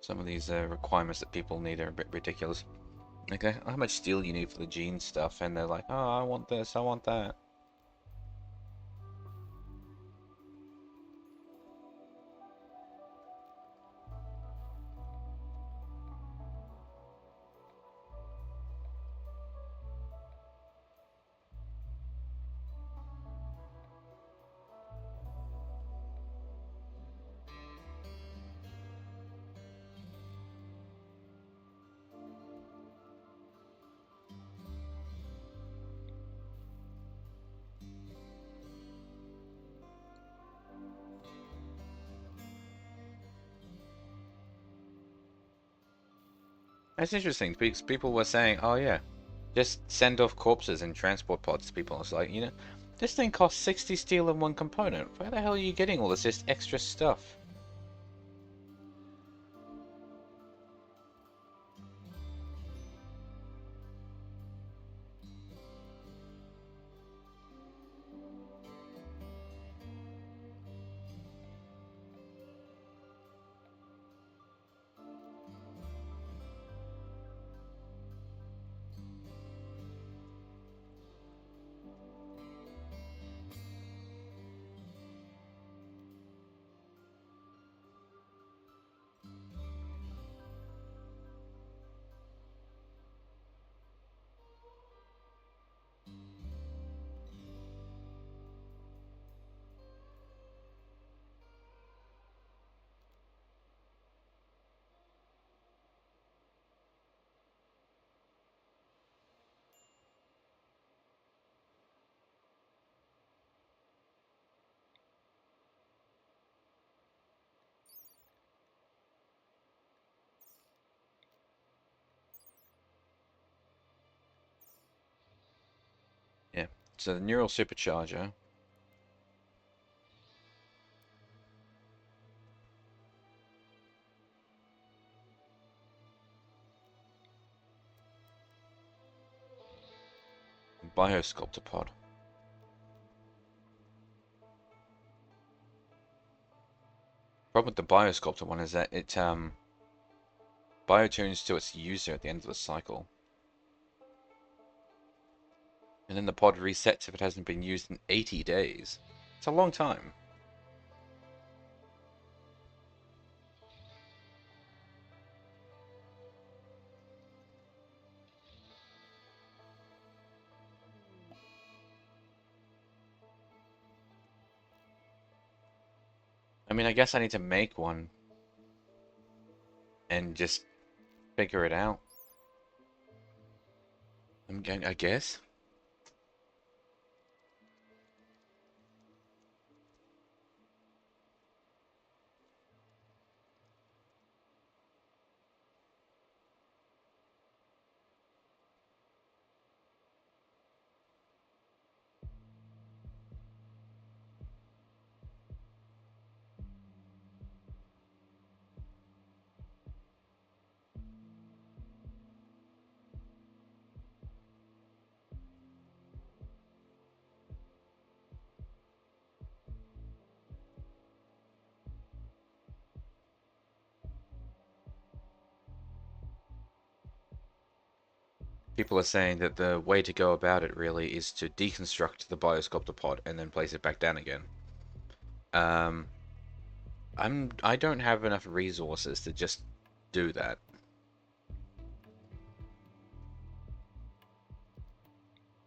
Some of these requirements that people need are a bit ridiculous. Okay, how much steel you need for the gene stuff, and they're like, oh, I want this, I want that. That's interesting because people were saying, oh yeah, just send off corpses in transport pods to people. It's like, this thing costs 60 steel in one component. Where the hell are you getting all this just extra stuff? So the neural supercharger. Biosculptor pod. Problem with the biosculptor one is that it biotunes to its user at the end of the cycle. And then the pod resets if it hasn't been used in 80 days. It's a long time. I mean, I guess I need to make one and just figure it out. I guess. People are saying that the way to go about it really is to deconstruct the biosculptor pod and then place it back down again. I don't have enough resources to just do that.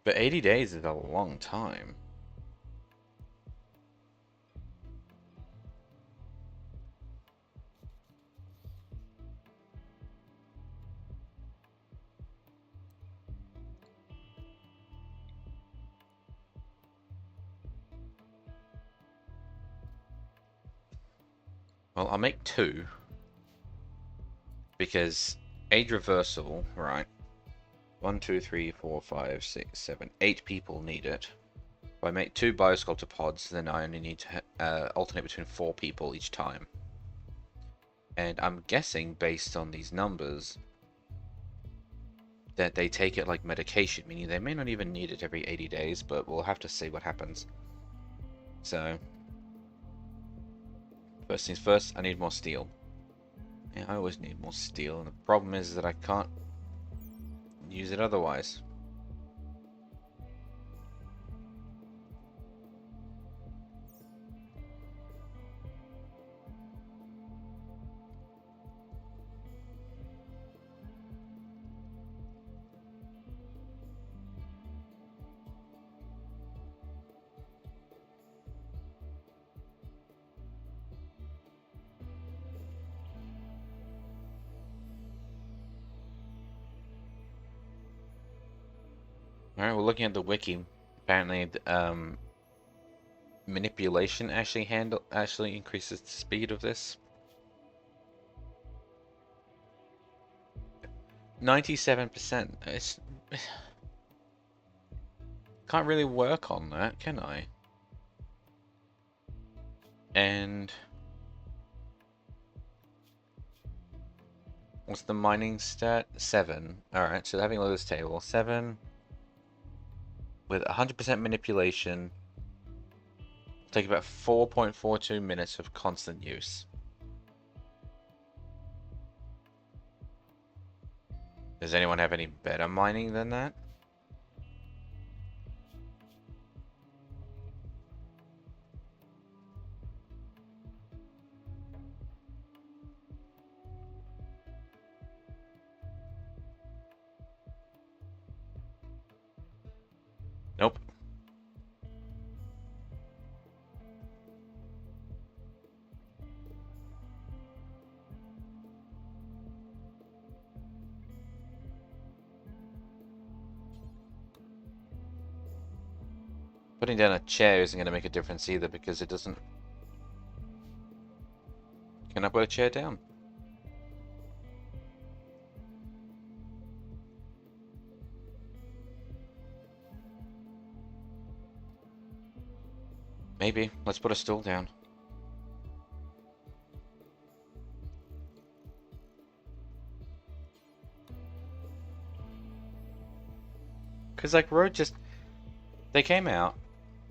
But 80 days is a long time. Well, I'll make two. Because age reversal, right? 1, 2, 3, 4, 5, 6, 7, 8 people need it. If I make two biosculptor pods, then I only need to alternate between 4 people each time. And I'm guessing, based on these numbers, that they take it like medication, meaning they may not even need it every 80 days, but we'll have to see what happens. So, first things first, I need more steel. Yeah, I always need more steel, and the problem is that I can't use it otherwise. Alright, we're looking at the wiki. Apparently, manipulation actually increases the speed of this. 97%. It's can't really work on that, can I? And what's the mining stat? 7. Alright, so having a look at this table. 7 with 100% manipulation. Take about 4.42 minutes of constant use. Does anyone have any better mining than that? Nope. Putting down a chair isn't going to make a difference either because it doesn't... Can I put a chair down? Maybe. Let's put a stool down. Because, like, Road just... They came out,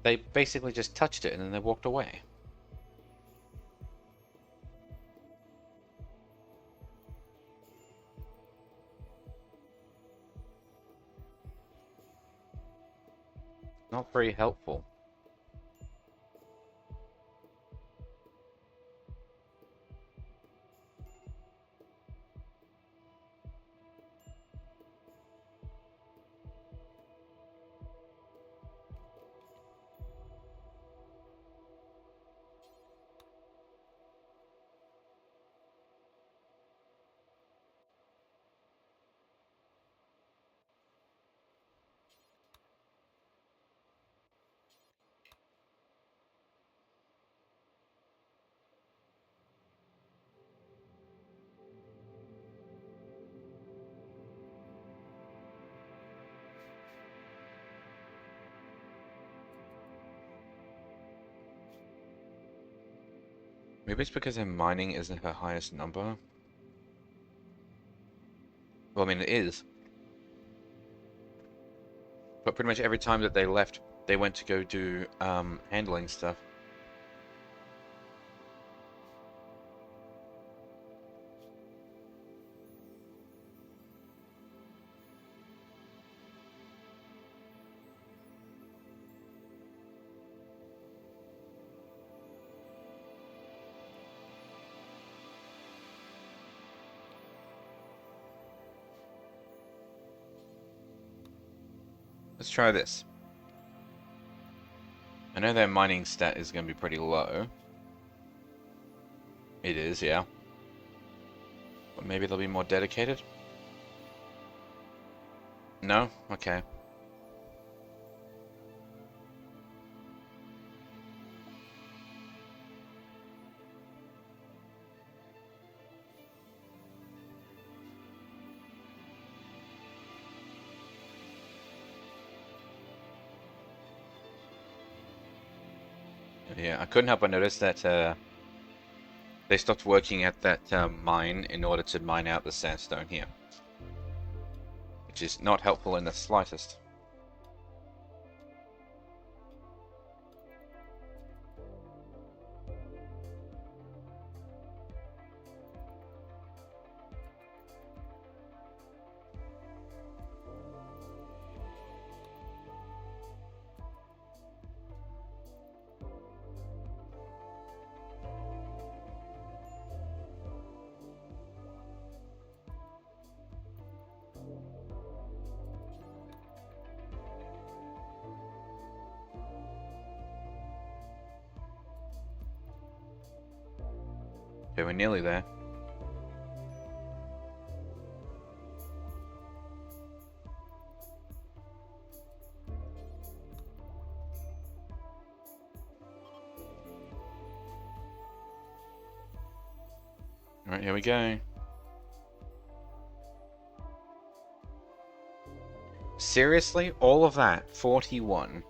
they basically just touched it, and then they walked away. Not very helpful. Maybe it's because her mining isn't her highest number. Well, I mean, it is. But pretty much every time that they left, they went to go do handling stuff. Let's try this. I know their mining stat is going to be pretty low. It is, yeah. But maybe they'll be more dedicated? No? Okay. Yeah, I couldn't help but notice that they stopped working at that mine in order to mine out the sandstone here. Which is not helpful in the slightest. Okay, we're nearly there. Alright, here we go. Seriously? All of that? 41?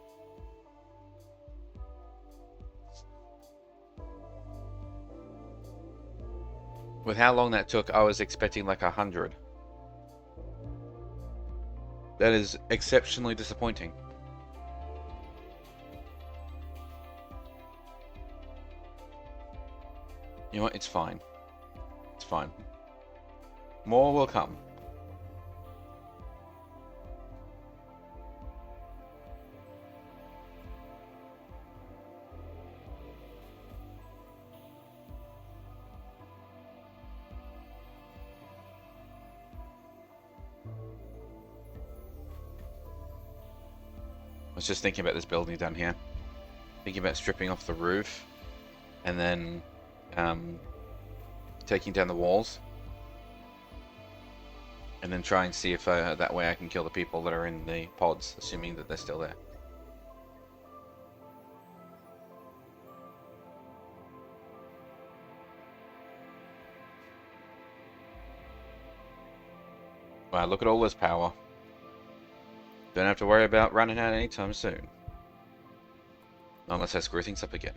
With how long that took, I was expecting like 100. That is exceptionally disappointing. You know what? It's fine. It's fine. More will come. I was just thinking about this building down here. Thinking about stripping off the roof and then taking down the walls. And then try and see if that way I can kill the people that are in the pods, assuming that they're still there. Wow, look at all this power. Don't have to worry about running out anytime soon. Unless I screw things up again.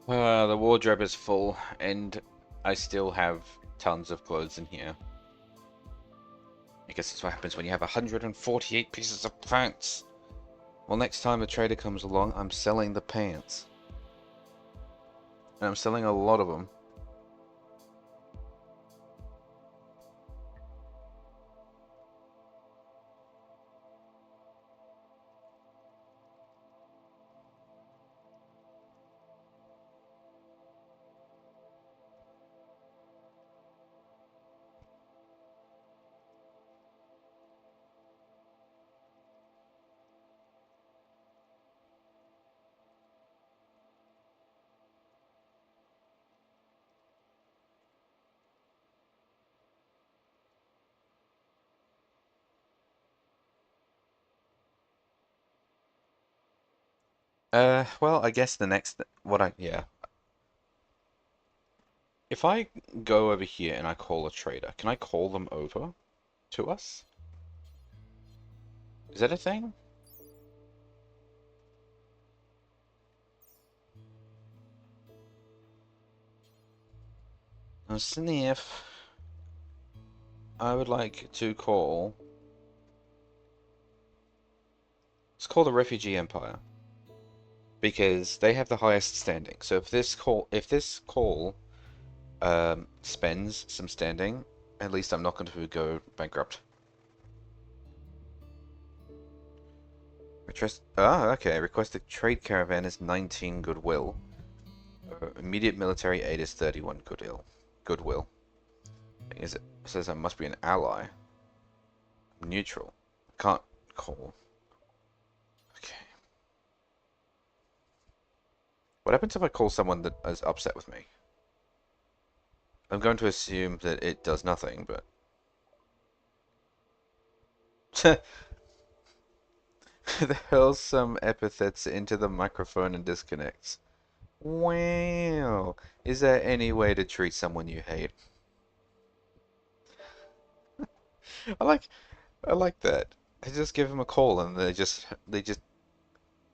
The wardrobe is full, and I still have tons of clothes in here. I guess that's what happens when you have 148 pieces of pants. Well, next time a trader comes along, I'm selling the pants. And I'm selling a lot of them. Well, I guess the next, yeah. If I go over here and I call a trader, can I call them over to us? Is that a thing? Now, Sniff, I would like to call. Let's call the Refugee Empire because they have the highest standing. So if this call spends some standing, at least I'm not going to go bankrupt. Okay. Requested trade caravan is 19 goodwill. Immediate military aid is 31 goodwill. It says I must be an ally. Neutral. Can't call. Okay. What happens if I call someone that is upset with me? I'm going to assume that it does nothing, but... hurls some epithets into the microphone and disconnects. Wow. Is there any way to treat someone you hate? I like I like that. I just give them a call and they just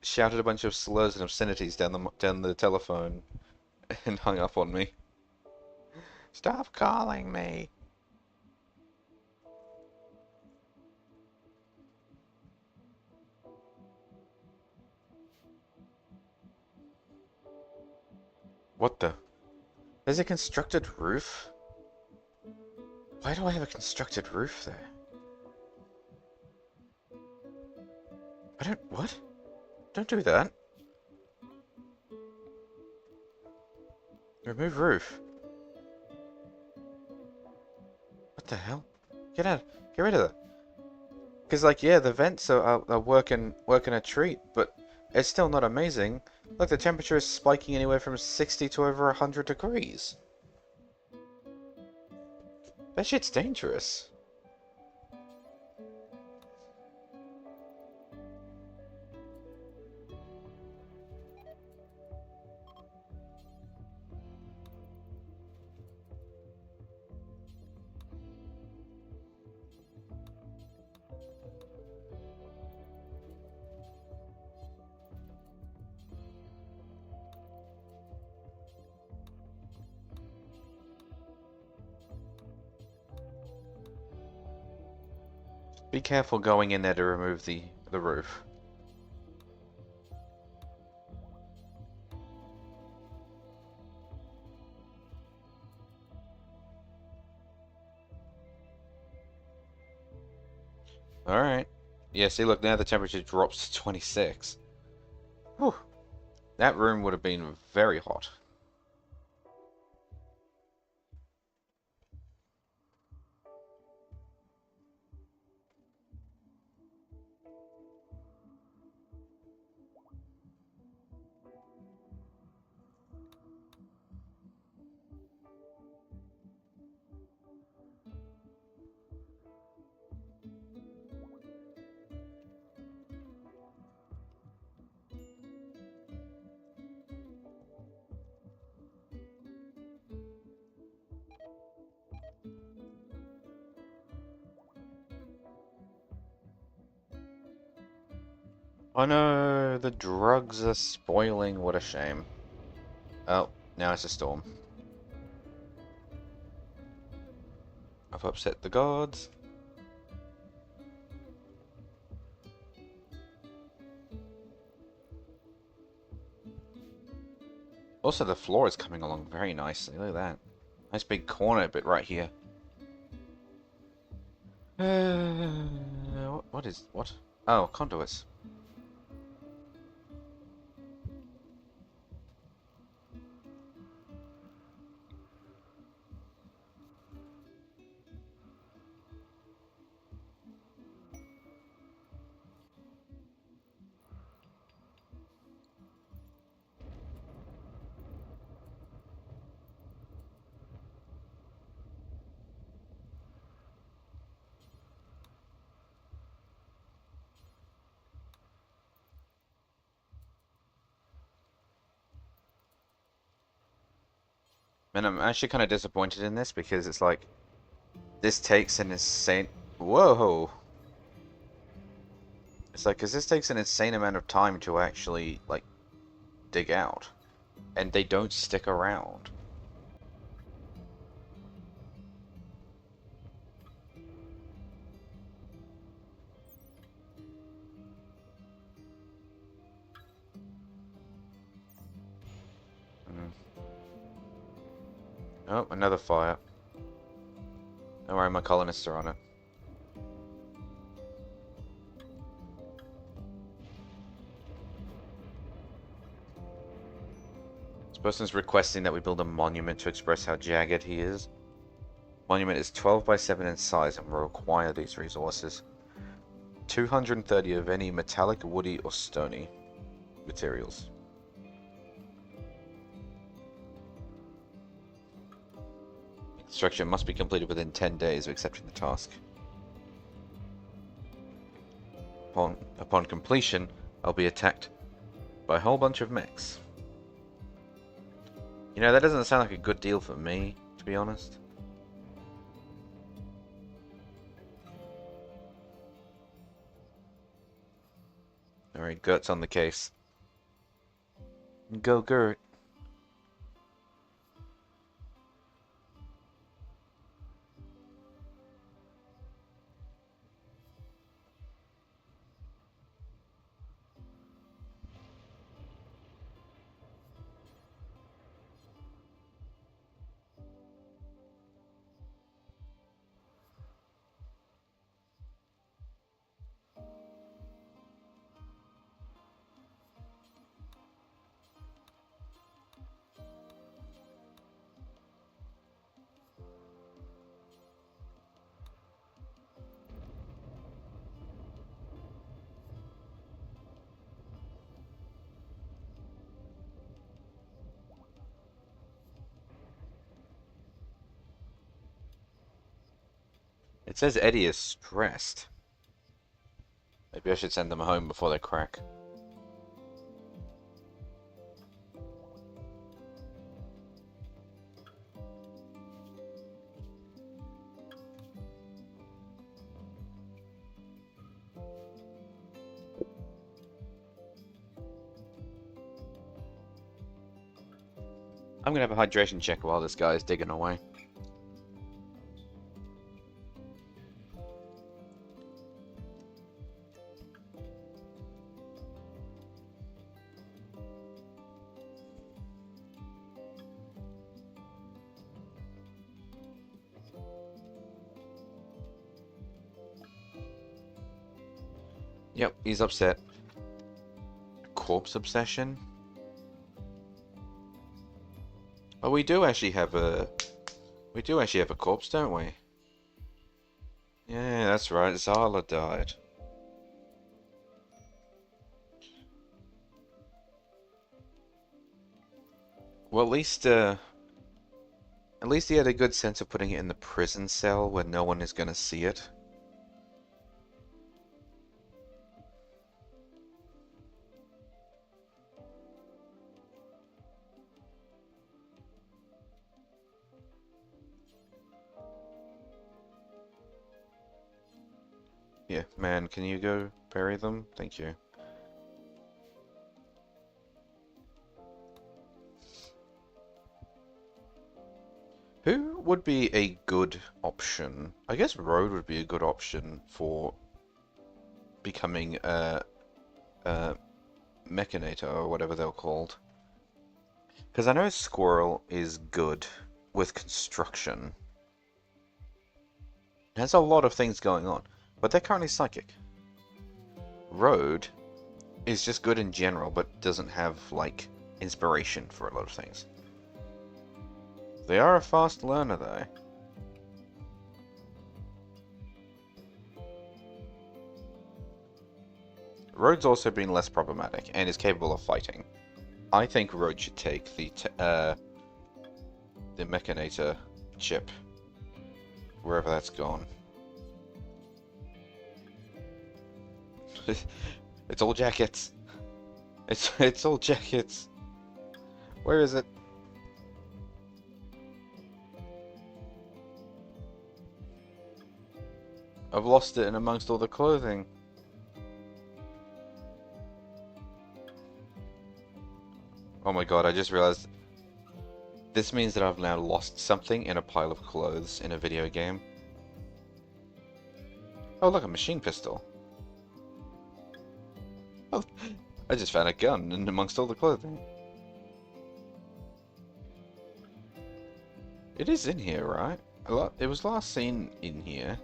shouted a bunch of slurs and obscenities down the telephone and hung up on me. Stop calling me. What the? There's a constructed roof? Why do I have a constructed roof there? What? Don't do that. Remove roof. What the hell? Get out. Get rid of that. Because, like, yeah, the vents are working a treat, but it's still not amazing. Look, the temperature is spiking anywhere from 60 to over 100 degrees. That shit's dangerous. Be careful going in there to remove the roof. Alright. Yeah, see, look, now the temperature drops to 26. Whew. That room would have been very hot. Oh no, the drugs are spoiling. What a shame. Oh, now it's a storm. I've upset the gods. Also, the floor is coming along very nicely. Look at that. Nice big corner bit right here. What is... what? Oh, conduits. And I'm actually kind of disappointed in this because it's like... this takes an insane... Whoa! It's like, because this takes an insane amount of time to actually, like, dig out. And they don't stick around. Mm. Oh, another fire. Don't worry, my colonists are on it. This person's requesting that we build a monument to express how jagged he is. Monument is 12 by 7 in size and will require these resources. 230 of any metallic, woody, or stony materials. Construction must be completed within 10 days of accepting the task. Upon completion, I'll be attacked by a whole bunch of mechs. You know, that doesn't sound like a good deal for me, to be honest. Alright, Gert's on the case. Go, Gert. It says Eddie is stressed. Maybe I should send them home before they crack. I'm gonna have a hydration check while this guy is digging away. Yep, he's upset. Corpse obsession? Oh, we do actually have a... we do actually have a corpse, don't we? Yeah, that's right, Zala died. Well, at least he had a good sense of putting it in the prison cell where no one is gonna see it. Yeah, man, can you go bury them? Thank you. would be a good option? I guess road would be a good option for becoming a mechanator or whatever they're called. Because I know squirrel is good with construction. It has a lot of things going on, but they're currently psychic. Road is just good in general, but doesn't have, like, inspiration for a lot of things. They are a fast learner, though. Road's also been less problematic, and is capable of fighting. I think Road should take the Mechanator chip, wherever that's gone. It's all jackets. It's all jackets. Where is it? I've lost it in amongst all the clothing. Oh my god, I just realized this means that I've now lost something in a pile of clothes in a video game. Oh look, a machine pistol. Oh, I just found a gun in amongst all the clothing. It is in here, right? It was last seen in here.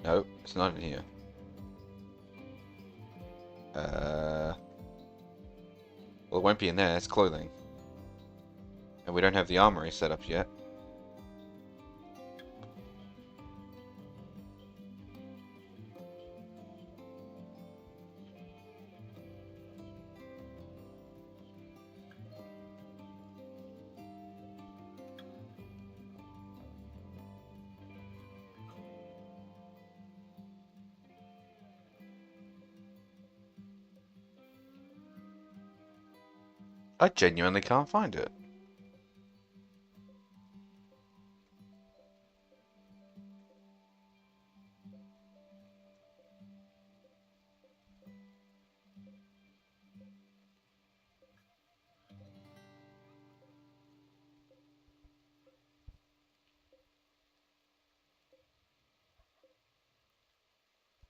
No, it's not in here. Well, it won't be in there, it's clothing. And we don't have the armory set up yet. I genuinely can't find it.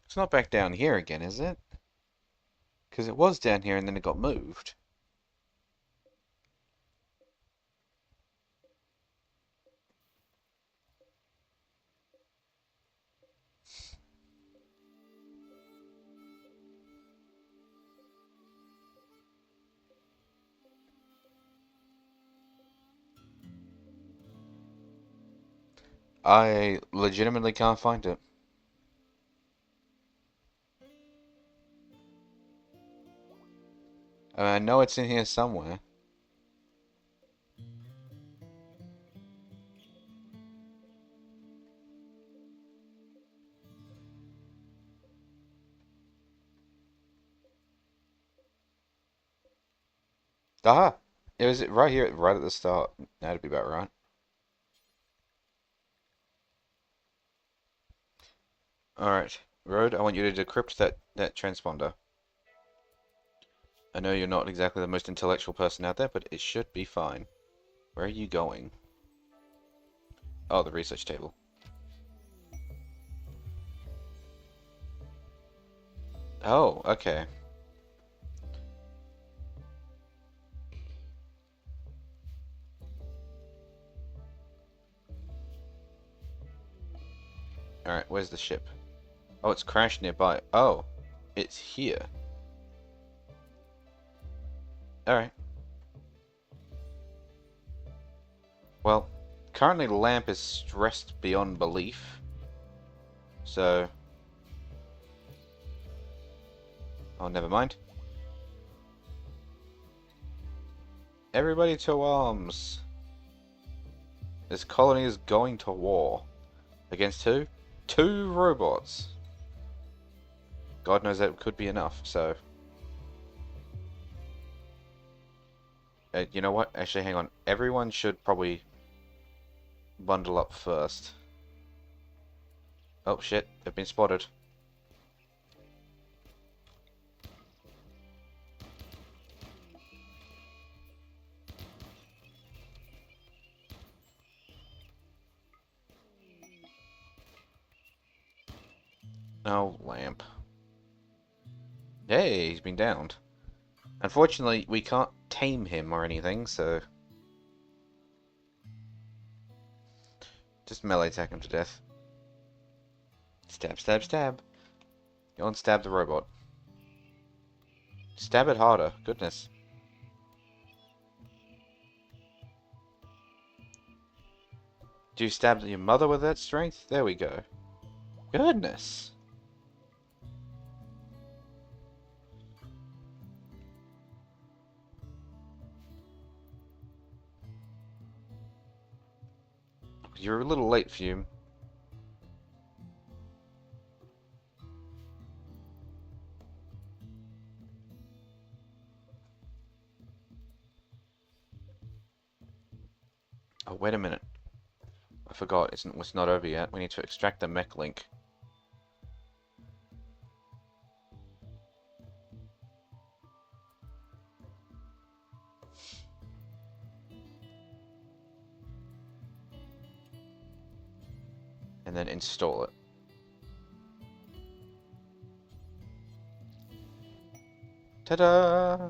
It's not back down here again, is it? Because it was down here and then it got moved. I legitimately can't find it. I know it's in here somewhere. Aha! It was right here, right at the start. That'd be about right. Alright, Road, I want you to decrypt that transponder. I know you're not exactly the most intellectual person out there, but it should be fine. Where are you going? Oh, the research table. Oh, okay. Alright, where's the ship? Oh, it's crashed nearby. Oh, it's here. Alright. Well, currently the lamp is stressed beyond belief. So... oh, never mind. Everybody to arms. This colony is going to war. Against who? 2 robots. God knows that could be enough, so... you know what? Actually, hang on. Everyone should probably bundle up first. Oh shit, they've been spotted. Oh, lamp. Hey, he's been downed. Unfortunately, we can't tame him or anything, so... Just melee attack him to death. Stab, stab, stab. Go and stab the robot. Stab it harder. Goodness. Do you stab your mother with that strength? There we go. Goodness. You're a little late, Fume. Oh, wait a minute. I forgot, it's not over yet. We need to extract the mech link. And then install it. Ta-da!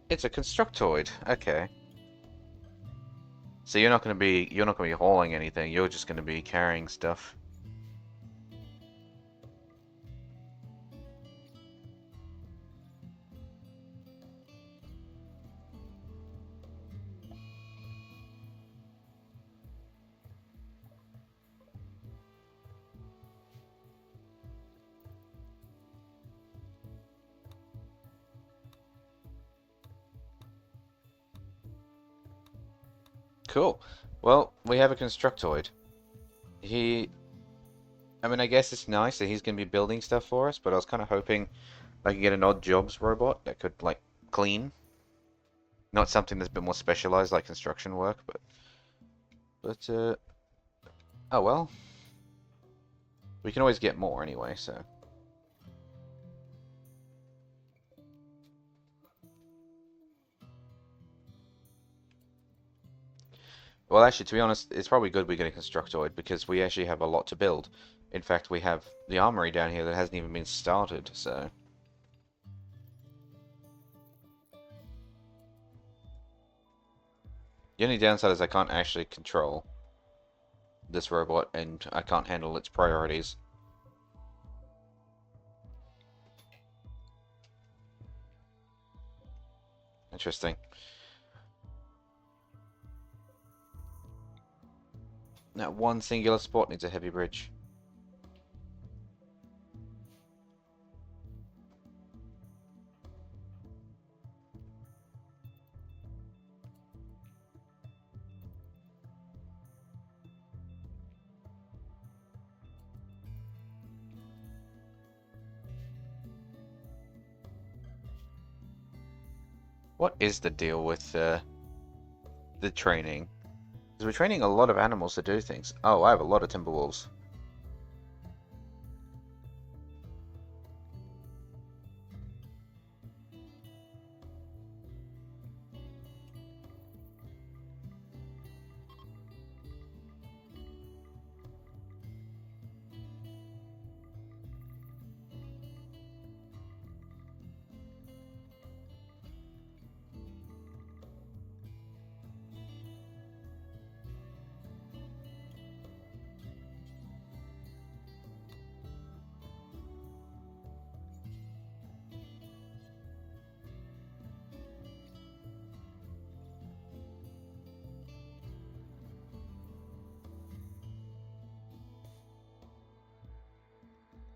It's a constructoid. Okay. So you're not gonna be hauling anything. You're just gonna be carrying stuff. Cool. Well, we have a constructoid. I mean, I guess it's nice that he's going to be building stuff for us, but I was kind of hoping I could get an odd jobs robot that could, like, clean. Not something that's a bit more specialized, like construction work, but, oh well. We can always get more anyway, so. Well, actually, to be honest, it's probably good we get a constructoid, because we actually have a lot to build. In fact, we have the armory down here that hasn't even been started, so... The only downside is I can't actually control this robot, and I can't handle its priorities. Interesting. That one singular spot needs a heavy bridge. What is the deal with the training? Because we're training a lot of animals to do things. Oh, I have a lot of timberwolves.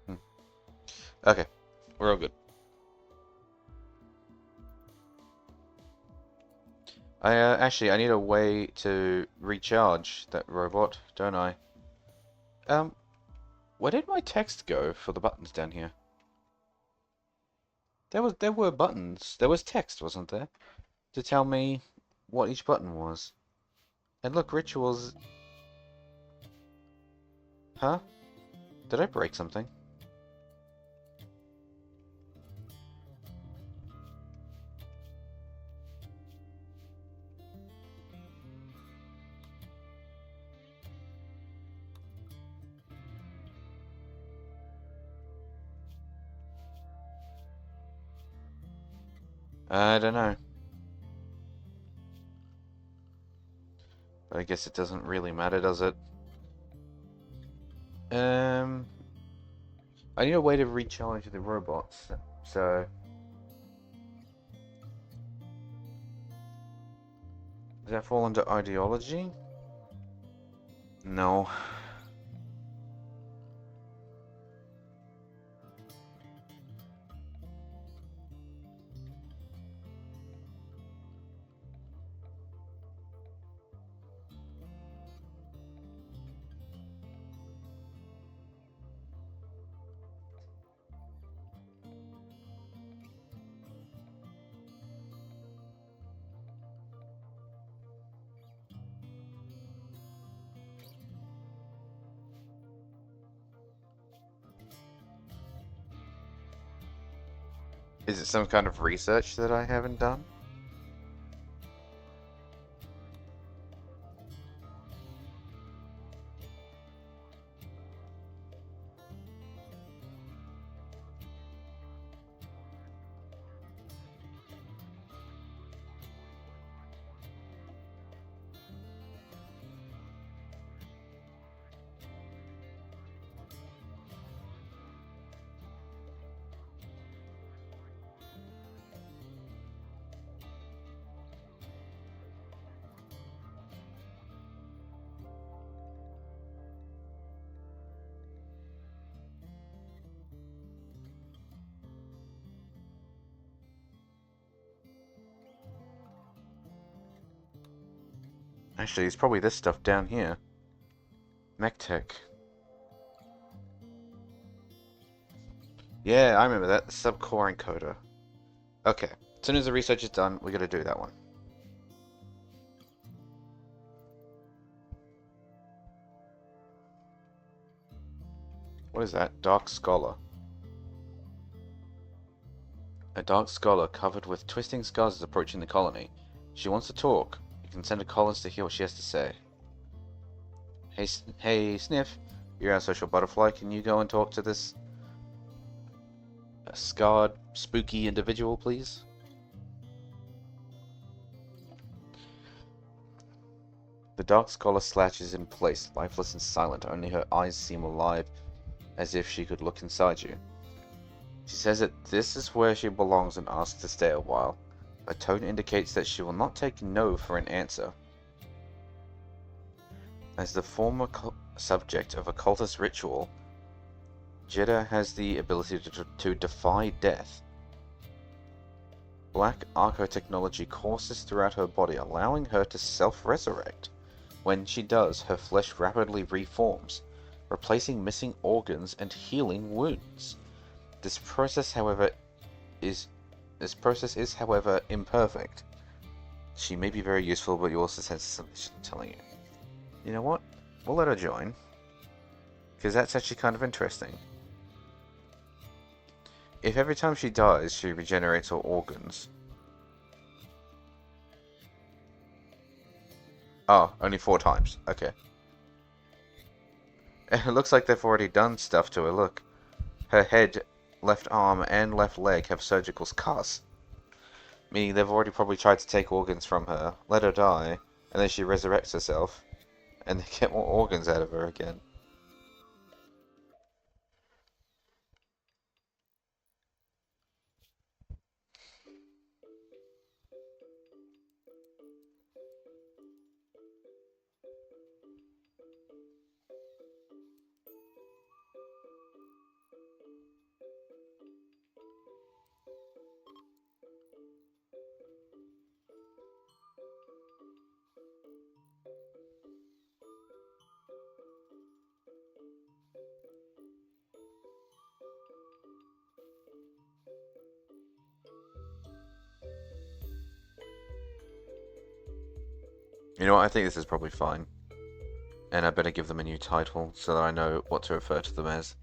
Hmm. Okay, we're all good. Actually, I need a way to recharge that robot, don't I? Um, where did my text go for the buttons down here? There were buttons. There was text, wasn't there? To tell me what each button was. And look, rituals. Huh? Did I break something? I don't know. But I guess it doesn't really matter, does it? I need a way to recharge the robots. So, does that fall under ideology? No. Is it some kind of research that I haven't done? Actually, it's probably this stuff down here. MechTech. Yeah, I remember that. The subcore encoder. Okay. As soon as the research is done, we gotta do that one. What is that? Dark Scholar. A dark scholar covered with twisting scars is approaching the colony. She wants to talk. You can send a Collins to hear what she has to say. Hey, Sniff. You're our social butterfly. Can you go and talk to this scarred, spooky individual, please? The dark scholar slouches in place, lifeless and silent. Only her eyes seem alive, as if she could look inside you. She says that this is where she belongs and asks to stay a while. Her tone indicates that she will not take no for an answer. As the former subject of a cultist ritual, Jeddah has the ability to defy death. Black archotechnology courses throughout her body, allowing her to self-resurrect. When she does, her flesh rapidly reforms, replacing missing organs and healing wounds. This process, however, is imperfect. She may be very useful, but you also sense something she's telling you. You know what? We'll let her join, because that's actually kind of interesting. If every time she dies, she regenerates her organs. Oh, only 4 times. Okay. It looks like they've already done stuff to her. Look. Her head, left arm, and left leg have surgical scars. Meaning they've already probably tried to take organs from her, let her die, and then she resurrects herself, and they get more organs out of her again. You know what, I think this is probably fine. And I better give them a new title, so that I know what to refer to them as.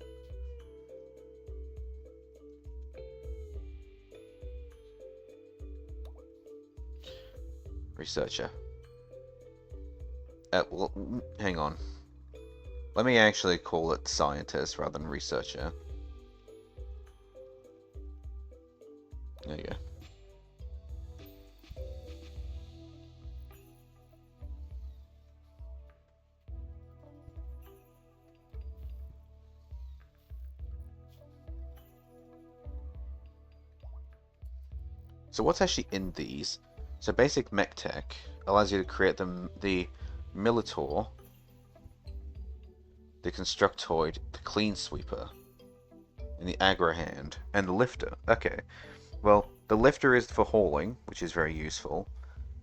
Researcher. Well, hang on. Let me actually call it scientist rather than researcher. There you go. So what's actually in these? So basic mech tech allows you to create the Militor, the Constructoid, the Clean Sweeper, and the Aggro Hand, and the Lifter. Okay, well, the Lifter is for hauling, which is very useful.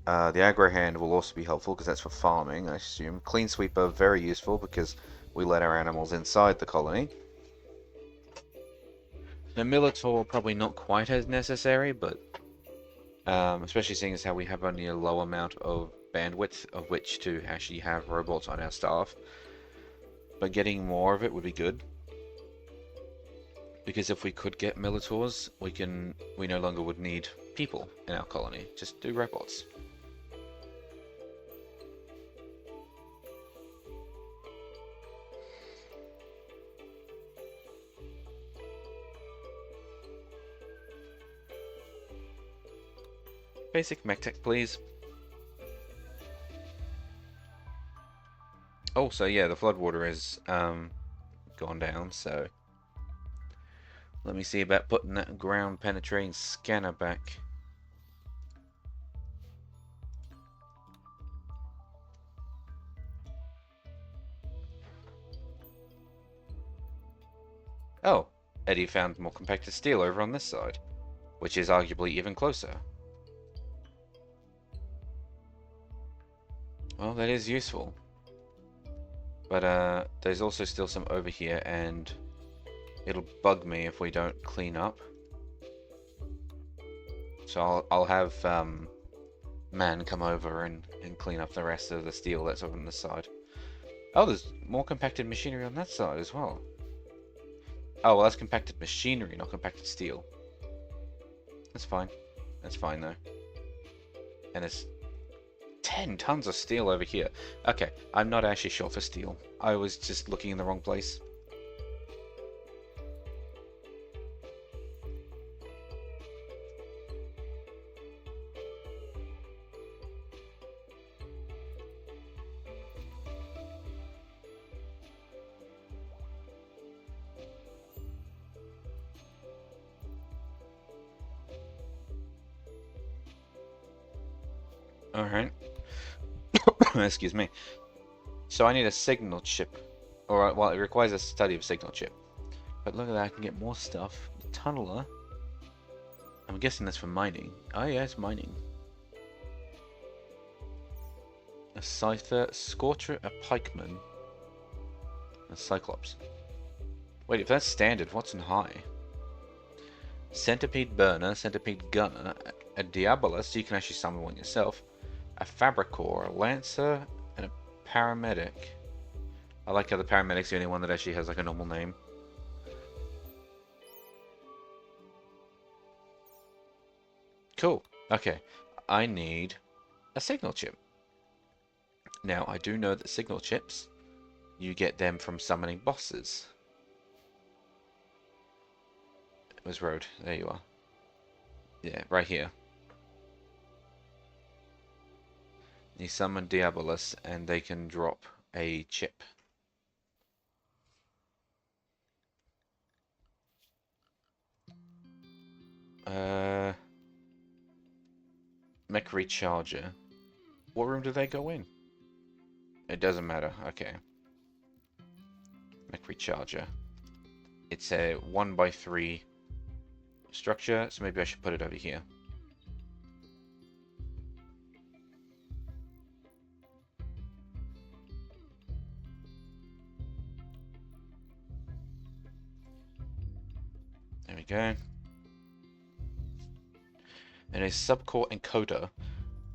The Aggro Hand will also be helpful because that's for farming, I assume. Clean Sweeper, very useful because we let our animals inside the colony. The Militor, probably not quite as necessary, but especially seeing as how we have only a low amount of bandwidth of which to actually have robots on our staff. But getting more of it would be good. Because if we could get Militors, we no longer would need people in our colony. Just do robots. Basic mech tech, please. Oh, so yeah, the floodwater has gone down, so let me see about putting that ground penetrating scanner back. Oh, Eddie found more compacted steel over on this side, which is arguably even closer. Well, that is useful. But there's also still some over here, and it'll bug me if we don't clean up. So I'll have Man come over and clean up the rest of the steel that's over on this side. Oh, there's more compacted machinery on that side as well. Oh, well, that's compacted machinery, not compacted steel. That's fine. That's fine, though. And it's 10 tons of steel over here. Okay, I'm not actually short for steel. I was just looking in the wrong place. Alright. Excuse me. So I need a signal chip. Or, well, it requires a study of signal chip. But look at that, I can get more stuff. The tunneler. I'm guessing that's for mining. Oh yeah, it's mining. A Scyther, a Scorcher, a Pikeman. A Cyclops. Wait, if that's standard, what's in high? Centipede Burner, Centipede Gunner, a Diabolus, so you can actually summon one yourself. A Fabricor, a Lancer, and a Paramedic. I like how the Paramedic's the only one that actually has like a normal name. Cool. Okay. I need a signal chip. Now, I do know that signal chips, you get them from summoning bosses. Where's Road? There you are. Yeah, right here. You summon Diabolus and they can drop a chip. Mech Recharger. What room do they go in? It doesn't matter. Okay. Mech Recharger. It's a 1x3 structure, so maybe I should put it over here. There we go. And a subcore encoder,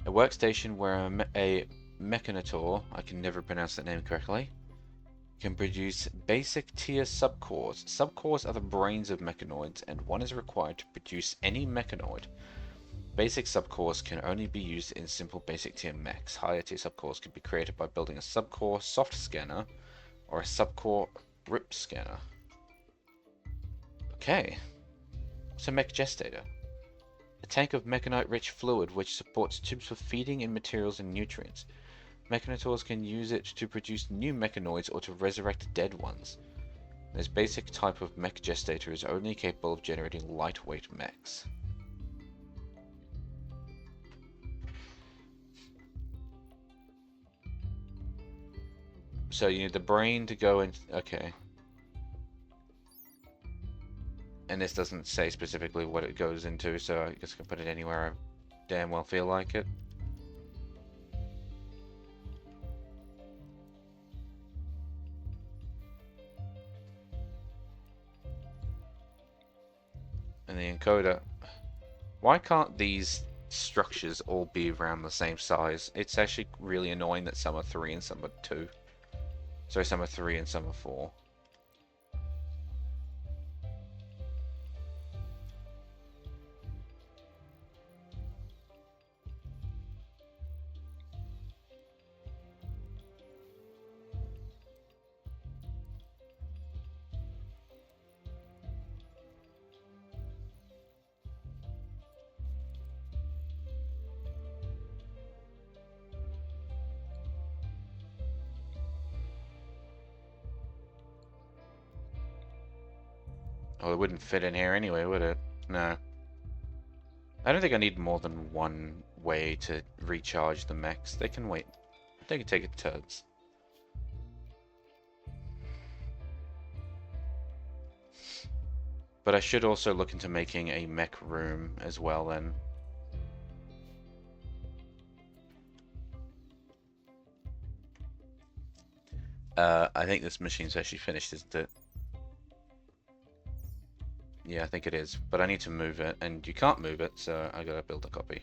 a workstation where a Mechanator, I can never pronounce that name correctly, can produce basic tier subcores. Subcores are the brains of mechanoids, and one is required to produce any mechanoid. Basic subcores can only be used in simple basic tier mechs. Higher tier subcores can be created by building a subcore soft scanner or a subcore rip scanner. Okay. So mech gestator. A tank of mechanite-rich fluid which supports tubes for feeding in materials and nutrients. Mechanators can use it to produce new mechanoids or to resurrect dead ones. This basic type of mech gestator is only capable of generating lightweight mechs. So you need the brain to go in. Okay. And this doesn't say specifically what it goes into, so I guess I can put it anywhere I damn well feel like it. And the encoder. Why can't these structures all be around the same size? It's actually really annoying that some are 3 and some are 2. So some are 3 and some are 4. Oh, it wouldn't fit in here anyway, would it? No. I don't think I need more than one way to recharge the mechs. They can wait. They can take it turns. But I should also look into making a mech room as well then. I think this machine's actually finished, isn't it? Yeah, I think it is. But I need to move it, and you can't move it, so I gotta build a copy.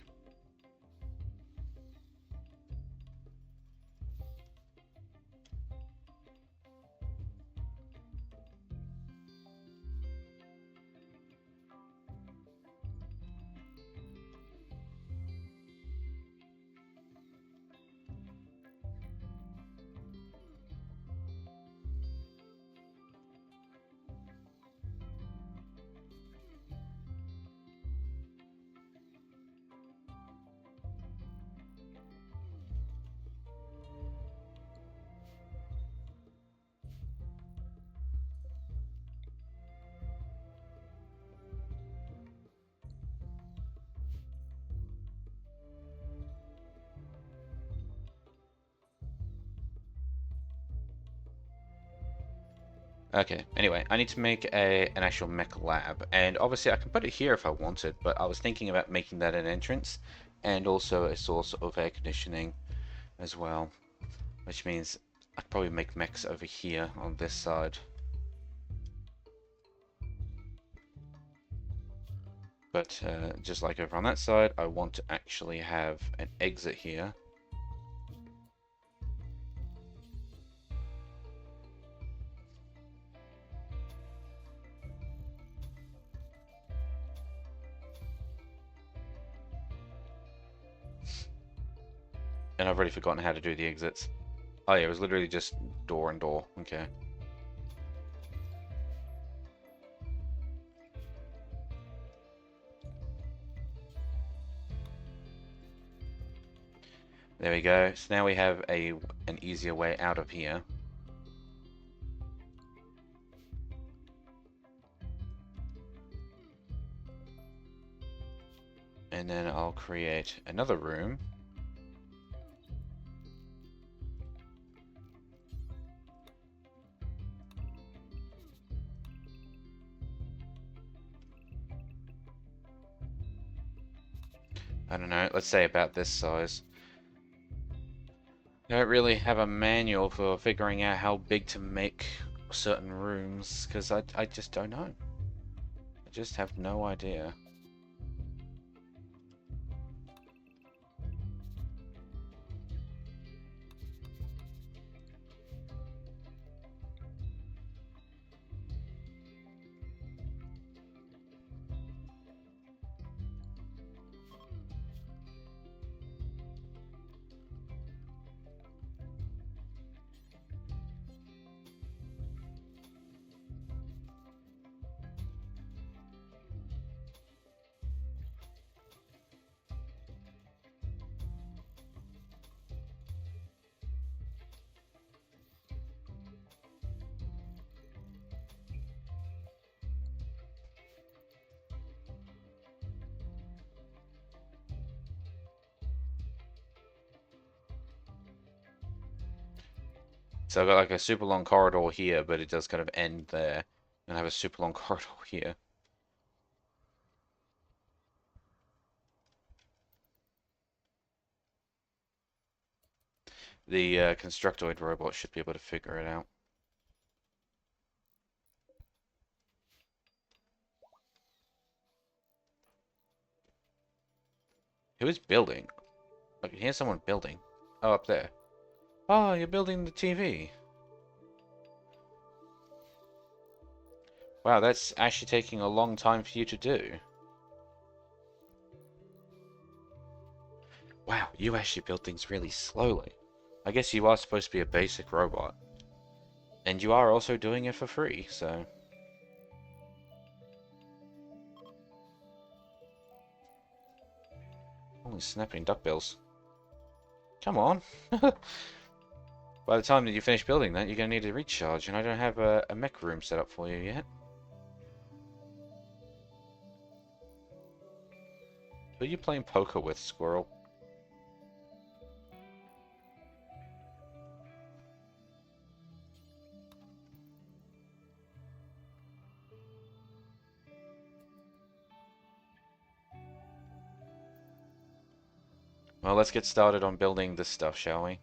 Okay, anyway, I need to make an actual mech lab, and obviously I can put it here if I wanted, but I was thinking about making that an entrance, and also a source of air conditioning as well, which means I'd probably make mechs over here on this side. But just like over on that side, I want to actually have an exit here. And I've already forgotten how to do the exits. Oh yeah, it was literally just door and door. Okay. There we go. So now we have an easier way out of here. And then I'll create another room. I don't know, let's say about this size. I don't really have a manual for figuring out how big to make certain rooms, because I just don't know. I just have no idea. So I've got like a super long corridor here, but it does kind of end there. And I have a super long corridor here. The Constructoid robot should be able to figure it out. Who is building? I can hear someone building. Oh, up there. Oh, you're building the TV. Wow, that's actually taking a long time for you to do. Wow, you actually build things really slowly. I guess you are supposed to be a basic robot. And you are also doing it for free, so... Holy snapping duckbills. Come on! By the time that you finish building that, you're going to need a recharge, and I don't have a mech room set up for you yet. Who are you playing poker with, Squirrel? Well, let's get started on building this stuff, shall we?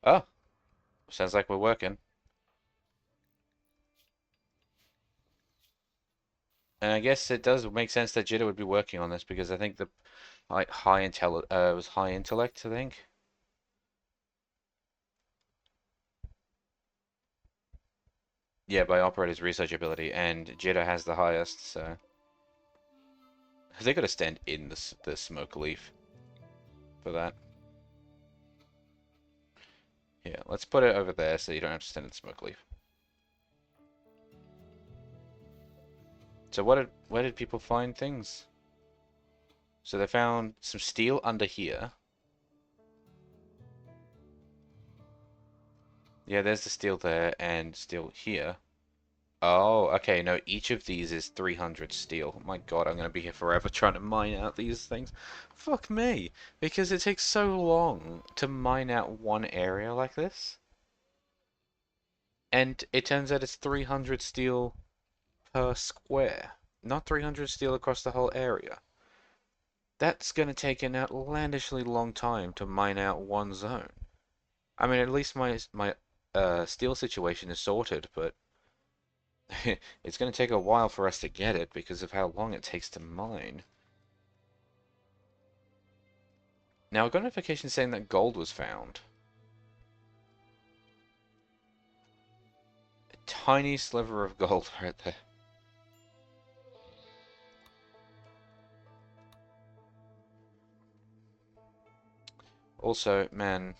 Oh, sounds like we're working. And I guess it does make sense that Jitter would be working on this because I think the was high intellect, I think. Yeah, by operator's research ability, and Jitter has the highest, so they got to stand in the smoke leaf for that. Yeah, let's put it over there so you don't have to stand in the smoke leaf. So where did people find things? So they found some steel under here. Yeah, there's the steel there and steel here. Oh, okay, no, each of these is 300 steel. My God, I'm gonna be here forever trying to mine out these things. Fuck me, because it takes so long to mine out one area like this. And it turns out it's 300 steel per square, not 300 steel across the whole area. That's gonna take an outlandishly long time to mine out one zone. I mean, at least my steel situation is sorted, but it's going to take a while for us to get it because of how long it takes to mine. Now, I got a notification saying that gold was found. A tiny sliver of gold right there. Also, man,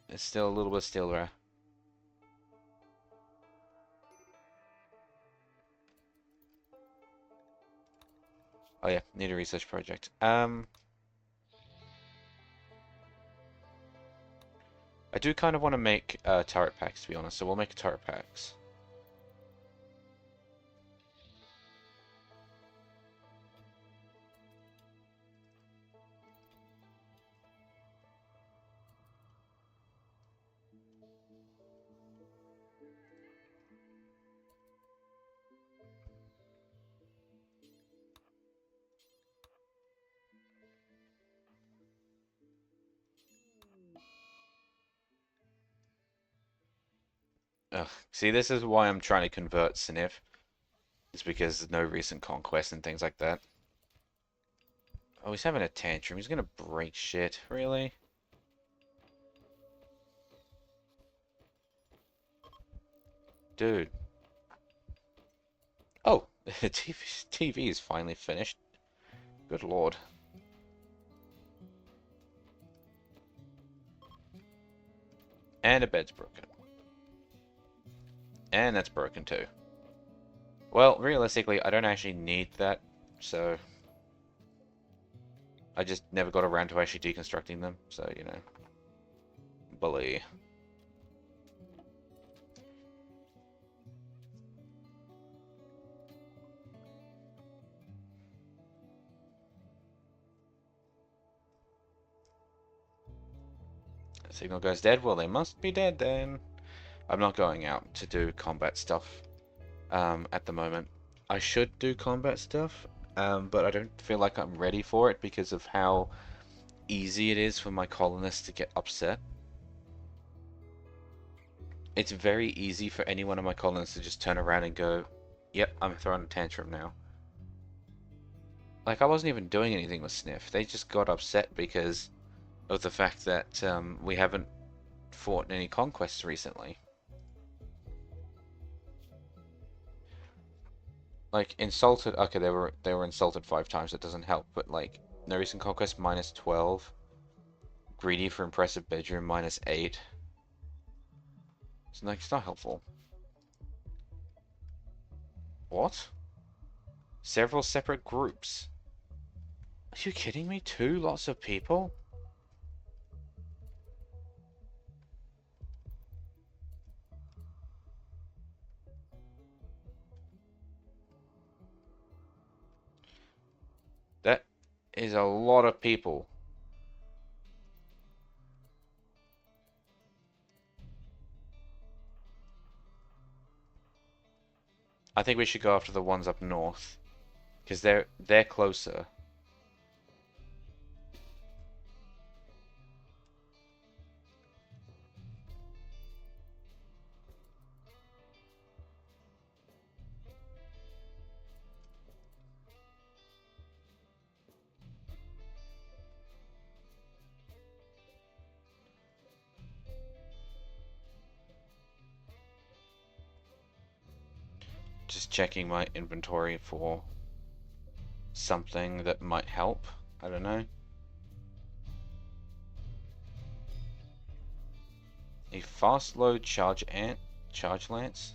it's still a little bit steel rare. Oh yeah, need a research project. I do kind of want to make turret packs, to be honest, so we'll make turret packs. Ugh. See, this is why I'm trying to convert Sinif. It's because there's no recent conquest and things like that. Oh, he's having a tantrum. He's gonna break shit. Really? Dude. Oh, the TV is finally finished. Good lord. And a bed's broken. And that's broken too. Well, realistically, I don't actually need that, so... I just never got around to actually deconstructing them, so, you know. Bully. Signal goes dead. Well, they must be dead then. I'm not going out to do combat stuff at the moment. I should do combat stuff, but I don't feel like I'm ready for it because of how easy it is for my colonists to get upset. It's very easy for any one of my colonists to just turn around and go, yep, I'm throwing a tantrum now. Like, I wasn't even doing anything with Sniff. They just got upset because of the fact that we haven't fought any conquests recently. Like, insulted, okay, they were insulted 5 times, that doesn't help, but like, no recent conquest -12, greedy for impressive bedroom -8. It's like, it's not helpful. What? Several separate groups. Are you kidding me? 2 lots of people? That is a lot of people. I think we should go after the ones up north, because they're closer. Just checking my inventory for something that might help. I don't know. A fast load charge lance.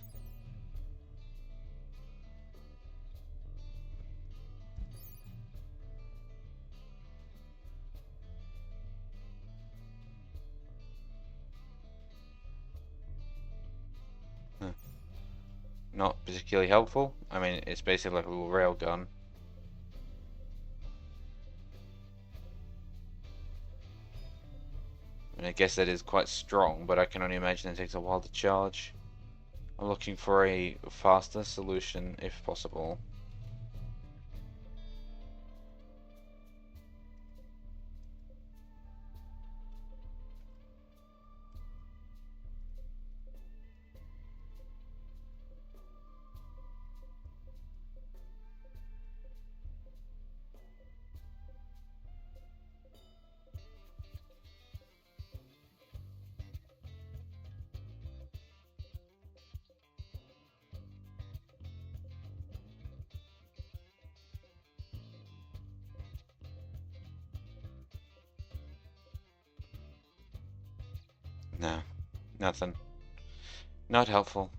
Huh. Not particularly helpful. I mean, it's basically like a little rail gun. I mean, I guess that is quite strong, but I can only imagine it takes a while to charge. I'm looking for a faster solution if possible. No, nothing. Not helpful.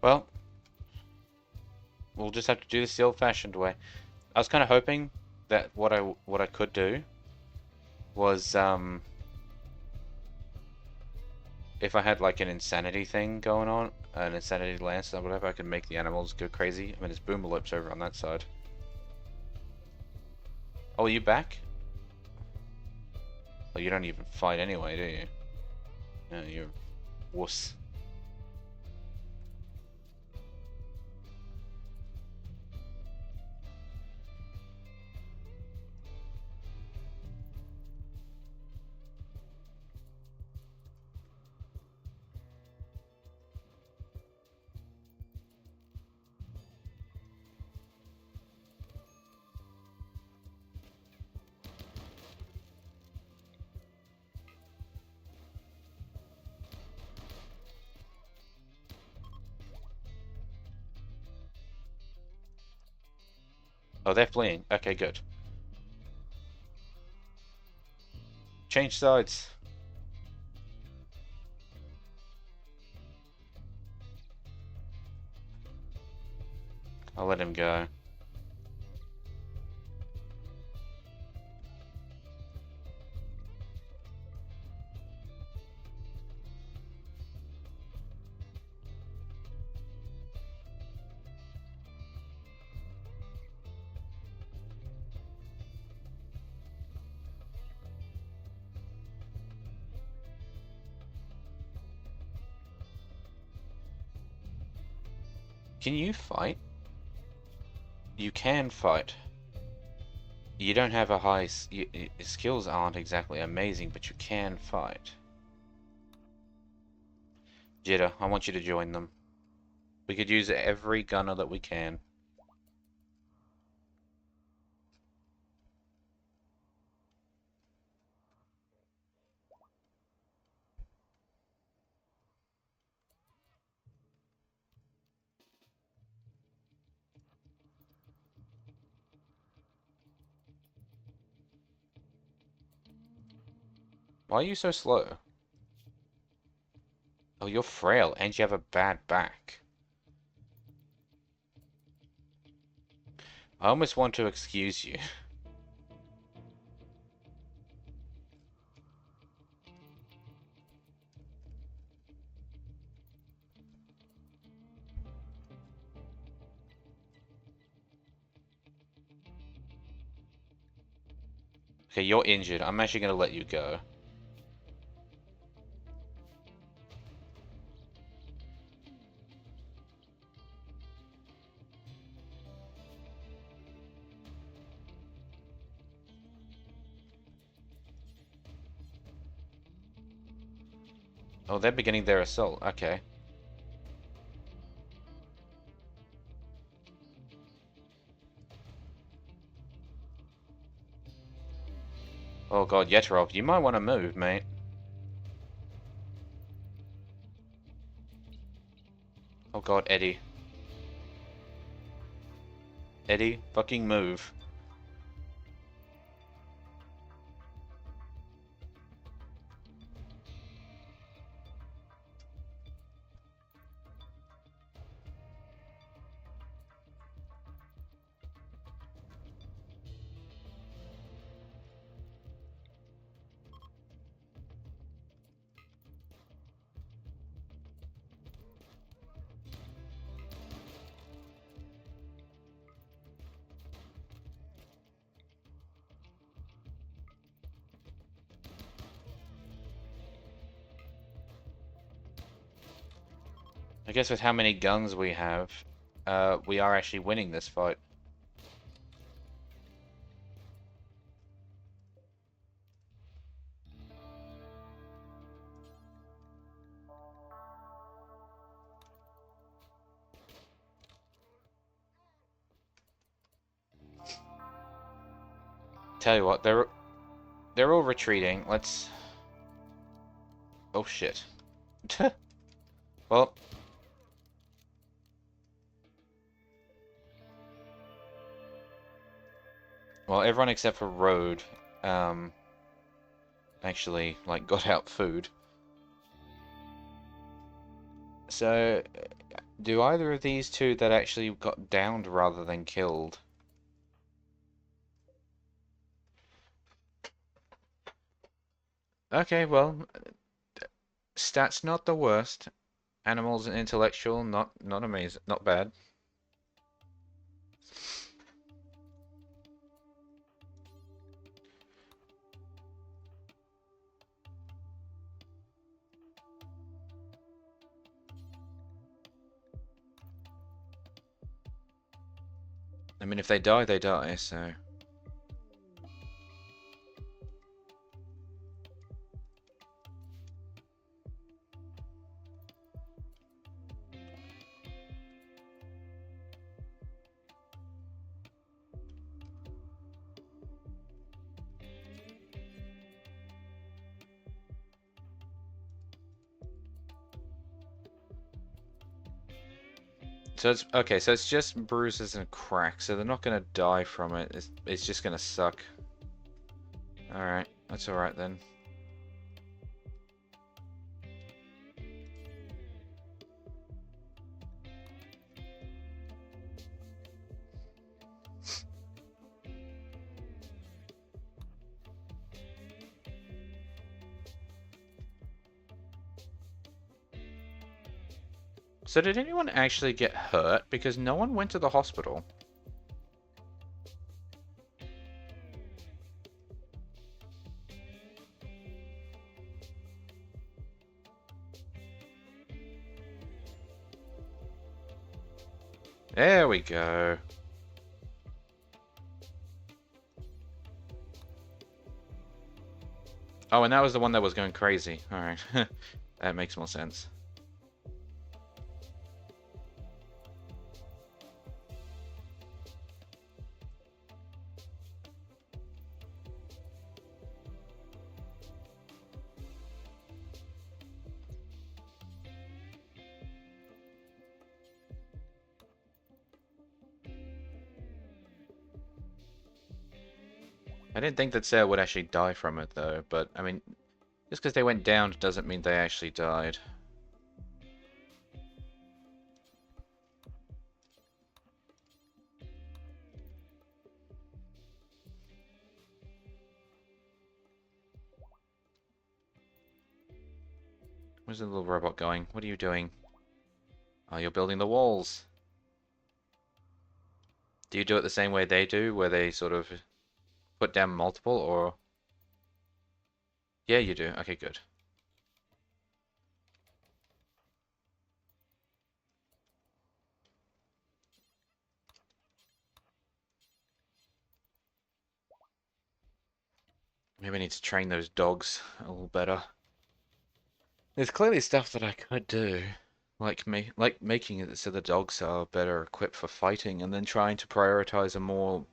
Well, we'll just have to do this the old-fashioned way. I was kind of hoping that what I could do was if I had like an insanity thing going on, an insanity lance or whatever, I could make the animals go crazy. I mean, there's boomalopes over on that side. Oh, are you back? Oh, you don't even fight anyway, do you? No, you're wuss. Oh, they're fleeing. Okay, good. Change sides. I'll let him go. Can you fight? You can fight. You don't have a high... skills aren't exactly amazing, but you can fight. Jitter, I want you to join them. We could use every gunner that we can. Why are you so slow? Oh, you're frail, and you have a bad back. I almost want to excuse you. Okay, you're injured. I'm actually going to let you go. Oh, they're beginning their assault. Okay. Oh god, Yeterov, you might want to move, mate. Oh god, Eddie. Eddie, fucking move. I guess with how many guns we have, we are actually winning this fight. Tell you what, they're all retreating. Let's... Oh shit. Well... Well, everyone except for Road, actually, like, got out food. So, do either of these two that actually got downed rather than killed? Okay, well, stats not the worst. Animals and intellectual, not amazing, not bad. I mean, if they die, they die, so... So it's okay, so it's just bruises and cracks, so they're not gonna die from it. It's just gonna suck. Alright, that's alright then. So did anyone actually get hurt? Because no one went to the hospital. There we go. Oh, and that was the one that was going crazy. Alright. That makes more sense. I didn't think that Sarah would actually die from it, though, but, I mean, just because they went down doesn't mean they actually died. Where's the little robot going? What are you doing? Oh, you're building the walls. Do you do it the same way they do, where they sort of put down multiple, or... Yeah, you do. Okay, good. Maybe I need to train those dogs a little better. There's clearly stuff that I could do, like making it so the dogs are better equipped for fighting, and then trying to prioritize a more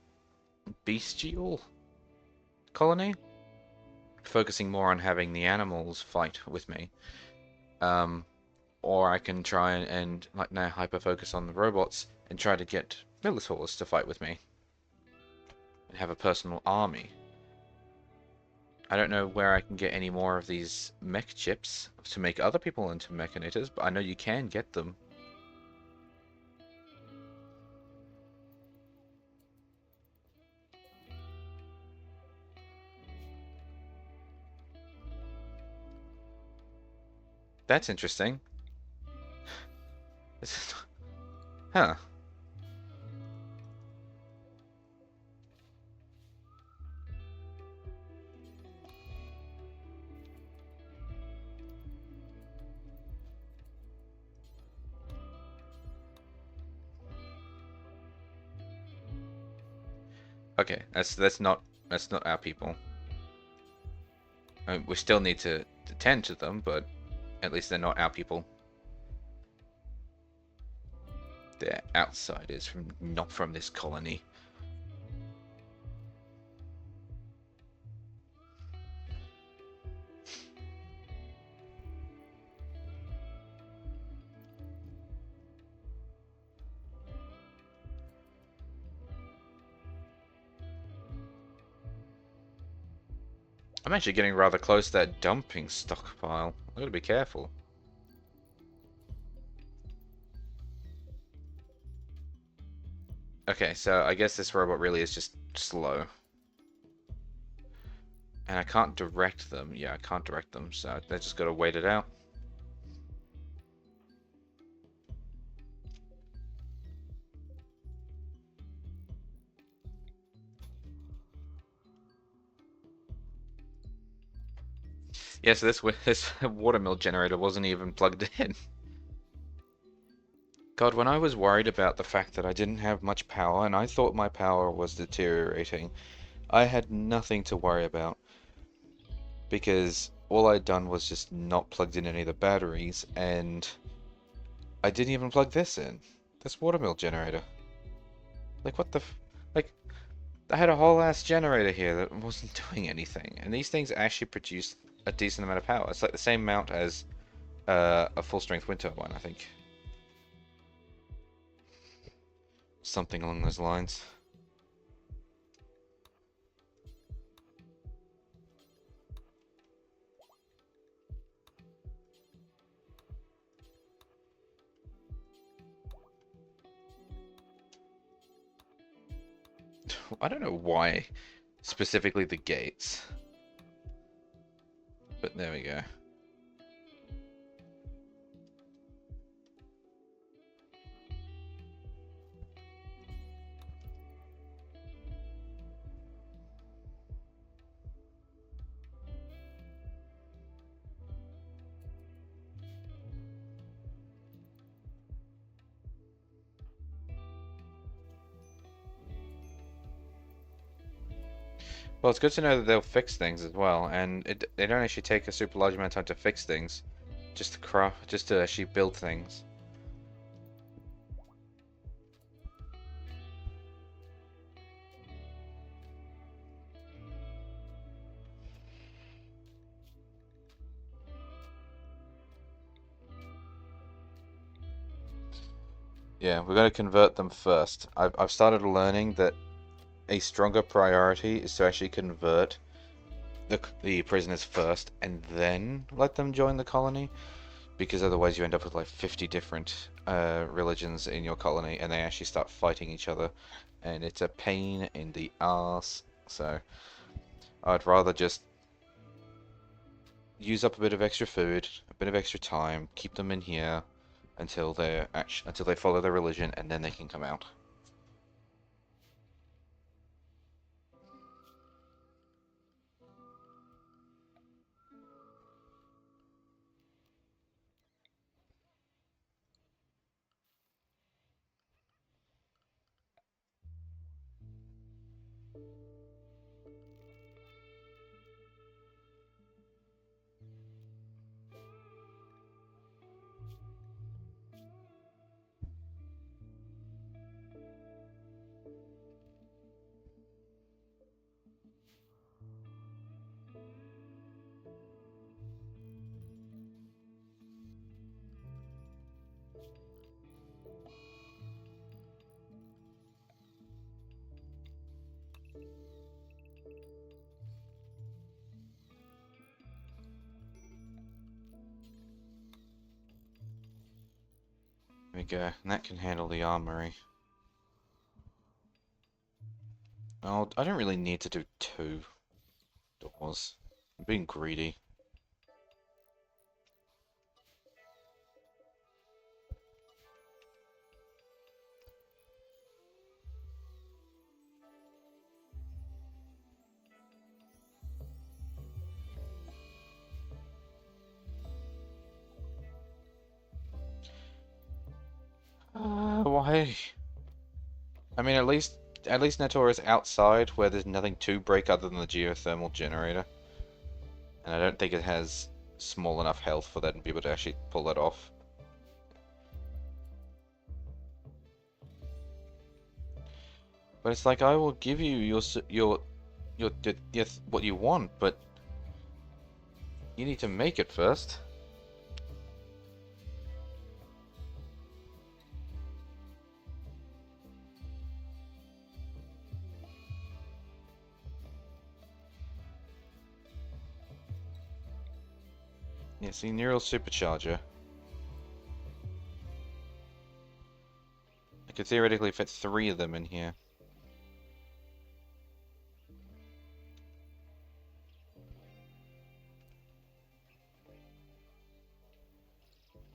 bestial colony, focusing more on having the animals fight with me. Um, or I can try and like now hyper focus on the robots and try to get Militaurs to fight with me and have a personal army. I don't know where I can get any more of these mech chips to make other people into mechanators, but I know you can get them. That's interesting. Huh. Okay, that's not our people. I mean, we still need to tend to them, but at least they're not our people. They're outsiders from not from this colony. I'm actually getting rather close to that dumping stockpile. I gotta be careful. Okay, so I guess this robot really is just slow. And I can't direct them. Yeah, I can't direct them, so they just gotta wait it out. Yeah, so this watermill generator wasn't even plugged in. God, when I was worried about the fact that I didn't have much power and I thought my power was deteriorating, I had nothing to worry about because all I'd done was just not plugged in any of the batteries and I didn't even plug this in. This watermill generator. Like what the like I had a whole ass generator here that wasn't doing anything and these things actually produce a decent amount of power. It's like the same amount as a full strength wind turbine, I think. something along those lines. I don't know why specifically the gates, but there we go. Well, it's good to know that they'll fix things as well, and they don't actually take a super large amount of time to fix things, just to craft, just to actually build things. Yeah, we're going to convert them first. I've started learning that a stronger priority is to actually convert the prisoners first, and then let them join the colony, because otherwise you end up with like 50 different religions in your colony, and they actually start fighting each other, and it's a pain in the ass. So I'd rather just use up a bit of extra food, a bit of extra time, keep them in here until until they follow their religion, and then they can come out. There we go, and that can handle the armory. Oh, I don't really need to do 2 doors. I'm being greedy. Why? I mean, at least Nator is outside where there's nothing to break other than the geothermal generator. And I don't think it has small enough health for that to be able to actually pull that off. But it's like, I will give you your what you want, but you need to make it first. Yeah, see, neural supercharger. I could theoretically fit 3 of them in here.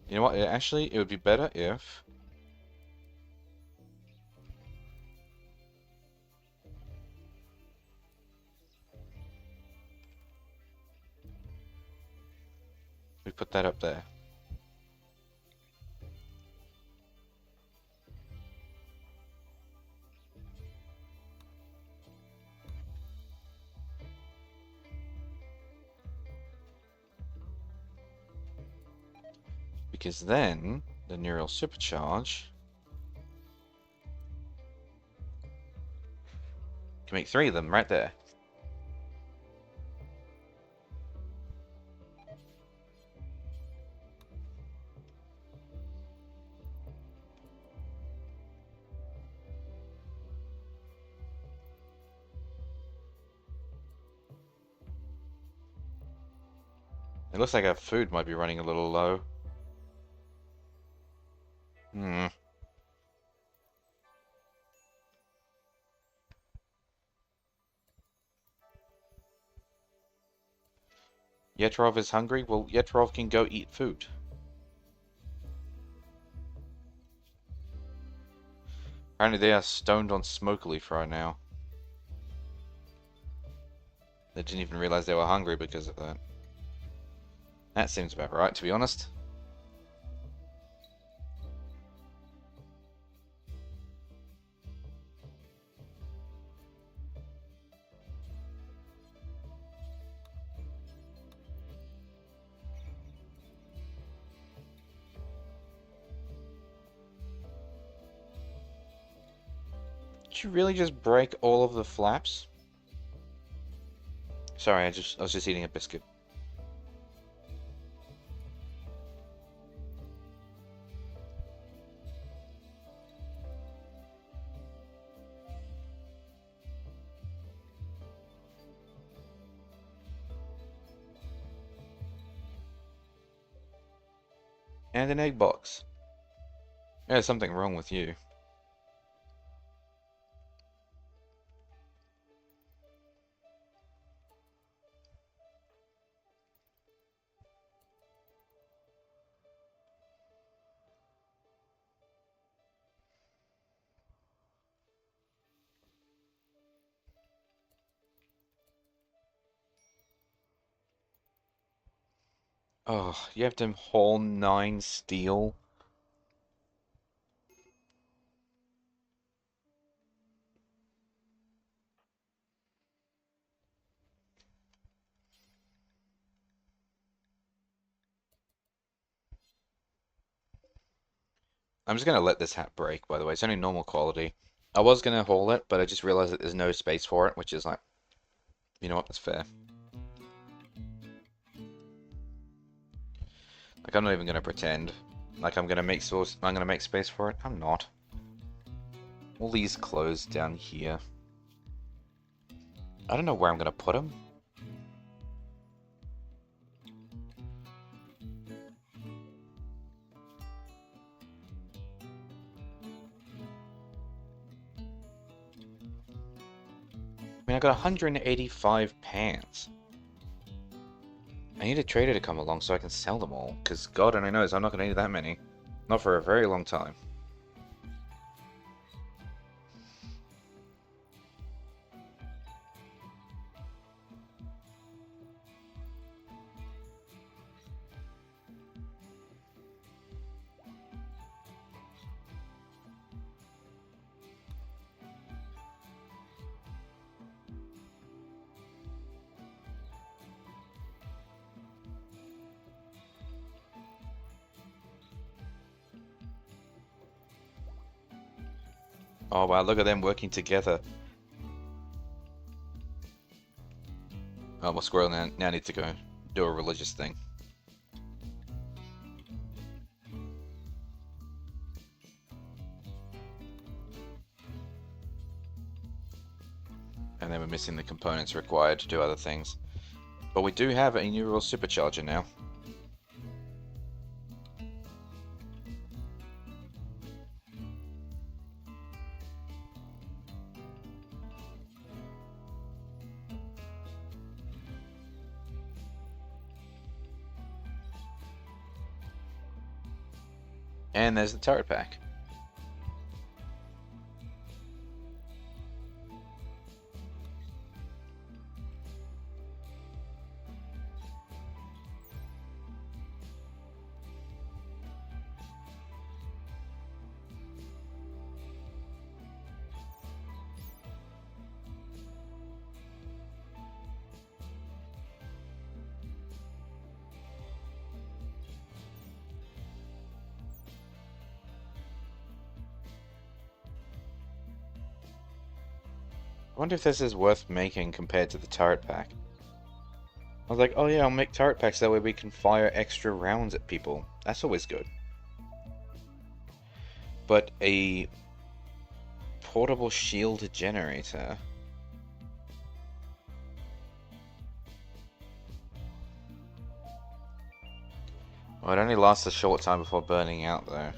You know what? Actually, it would be better if we put that up there. Because then the neural supercharge can make 3 of them right there. It looks like our food might be running a little low. Yetrov is hungry? Well, Yetrov can go eat food. Apparently they are stoned on smoke leaf right now. They didn't even realize they were hungry because of that. That seems about right, to be honest. Did you really just break all of the flaps? Sorry, I was just eating a biscuit. And an egg box. There's something wrong with you. Oh, you have to haul 9 steel? I'm just gonna let this hat break, by the way. It's only normal quality. I was gonna haul it, but I just realized that there's no space for it, which is like, you know what, that's fair. Like, I'm not even gonna pretend. Like, I'm gonna make space for it. I'm not. All these clothes down here. I don't know where I'm gonna put them. I mean, I got 185 pants. I need a trader to come along so I can sell them all, because God only knows I'm not going to need that many. Not for a very long time. Oh wow, look at them working together. Oh, well, Squirrel now needs to go do a religious thing. And then we're missing the components required to do other things. But we do have a neural supercharger now. And there's the turret pack. I wonder if this is worth making compared to the turret pack. I was like, oh yeah, I'll make turret packs, that way we can fire extra rounds at people. That's always good. But a portable shield generator. Well, it only lasts a short time before burning out, though.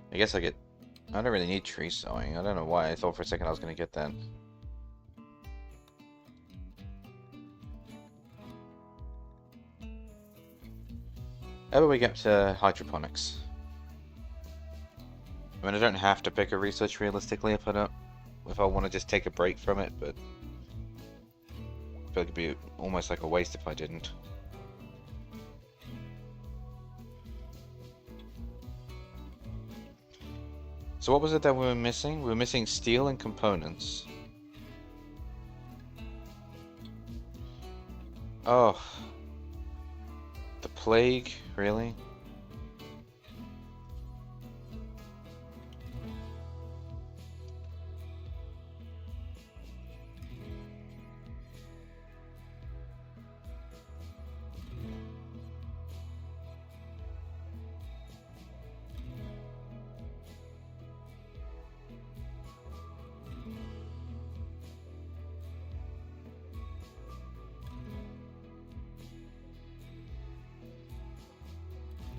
I guess I don't really need tree sowing. I don't know why. I thought for a second I was going to get that. How about we get to hydroponics? I mean, I don't have to pick a research realistically if I want to just take a break from it, but I feel like it'd be almost like a waste if I didn't. So what was it that we were missing? We were missing steel and components. Oh. The plague? Really?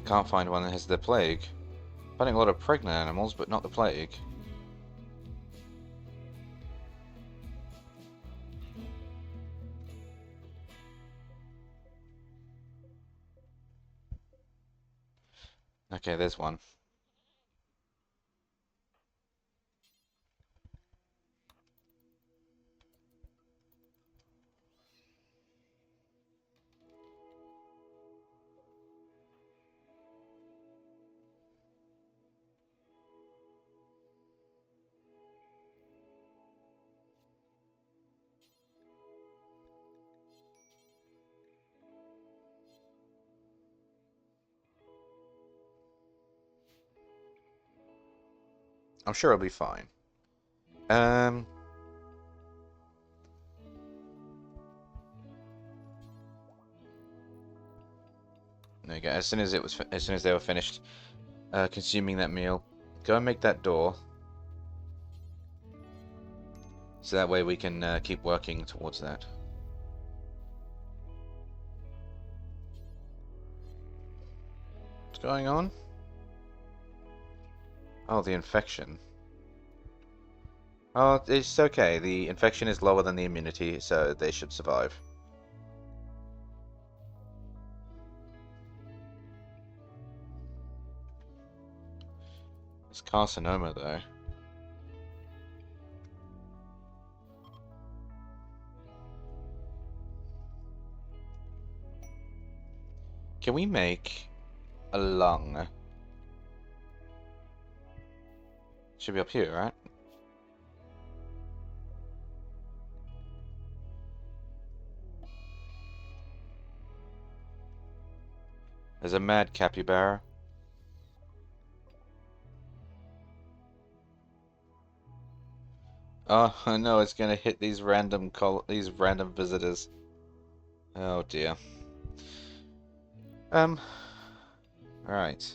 Can't find one that has the plague. Finding a lot of pregnant animals, but not the plague. Okay, there's one. I'm sure it'll be fine. There you go. As soon as they were finished consuming that meal, go and make that door. So that way we can keep working towards that. What's going on? Oh, the infection. Oh, it's okay. The infection is lower than the immunity, so they should survive. It's carcinoma, though. Can we make a lung? Should be up here, right? There's a mad capybara. Oh no, it's gonna hit these random visitors. Oh dear. Alright.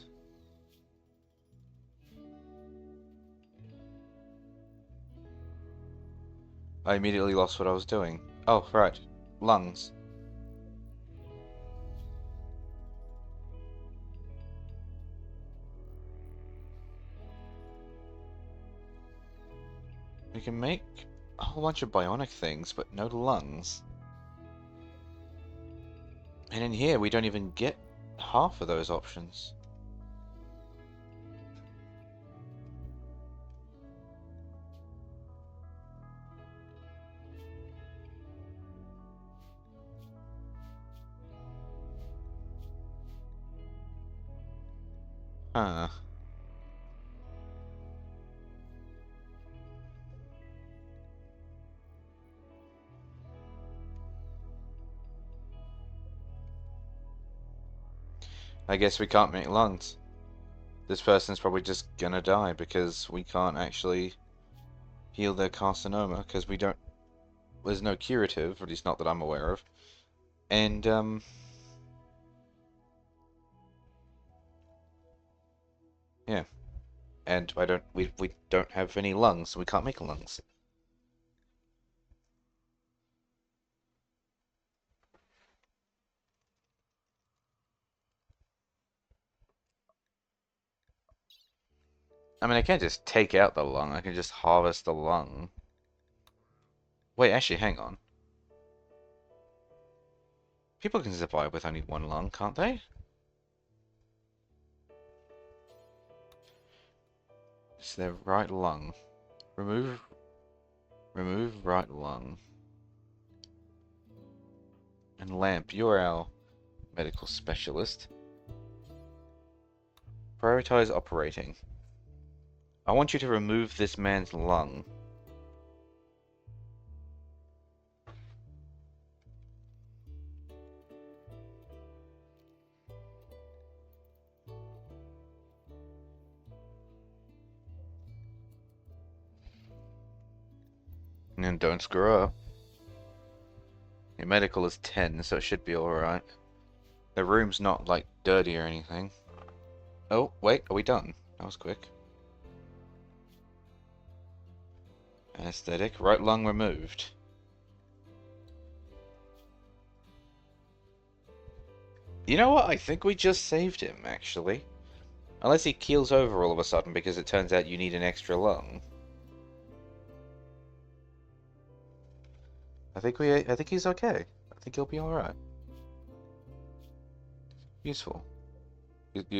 I immediately lost what I was doing. Oh, right. Lungs. We can make a whole bunch of bionic things, but no lungs. And in here, we don't even get half of those options. Huh. I guess we can't make lungs. this person's probably just gonna die because we can't actually heal their carcinoma because we don't. There's no curative, at least not that I'm aware of. And yeah, and I don't. We don't have any lungs, so we can't make lungs. I mean, I can't just take out the lung. I can just harvest the lung. Wait, actually, hang on. People can survive with only one lung, can't they? It's their right lung. Remove, remove right lung. And Lamp, you're our medical specialist. Prioritize operating. I want you to remove this man's lung. And don't screw up. Your medical is 10, so it should be alright. The room's not, like, dirty or anything. Oh, wait, are we done? That was quick. Anesthetic. Right lung removed. You know what? I think we just saved him, actually. Unless he keels over all of a sudden because it turns out you need an extra lung. I think he's okay. I think he'll be alright. Useful.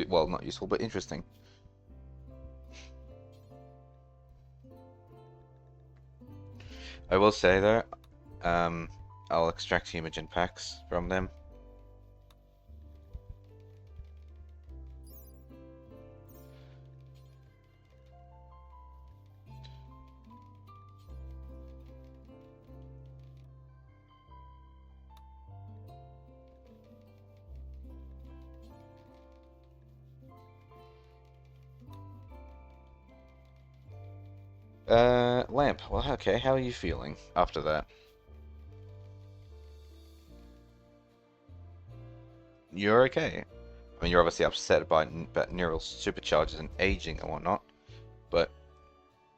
Well, not useful, but interesting. I will say though, I'll extract hemogen packs from them. Lamp. Well, okay. How are you feeling after that? You're okay. I mean, you're obviously upset about neural supercharges and aging and whatnot, but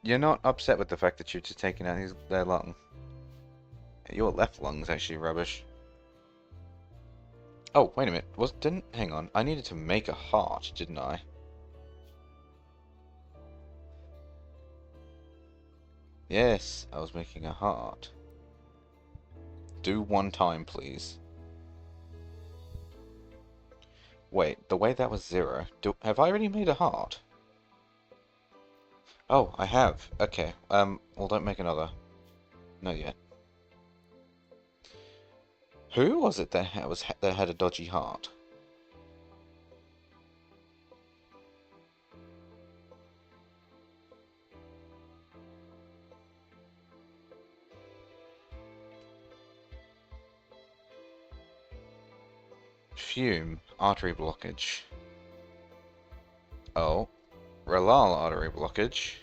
you're not upset with the fact that you're just taking out their lung. Your left lung's actually rubbish. Oh, wait a minute. Hang on. I needed to make a heart, didn't I? Yes, I was making a heart. Do one time, please. Wait, the way that was 0. Have I already made a heart? Oh, I have. Okay. Well, don't make another. Not yet. Who was it that had a dodgy heart? Fume, artery blockage. Oh, Relal artery blockage.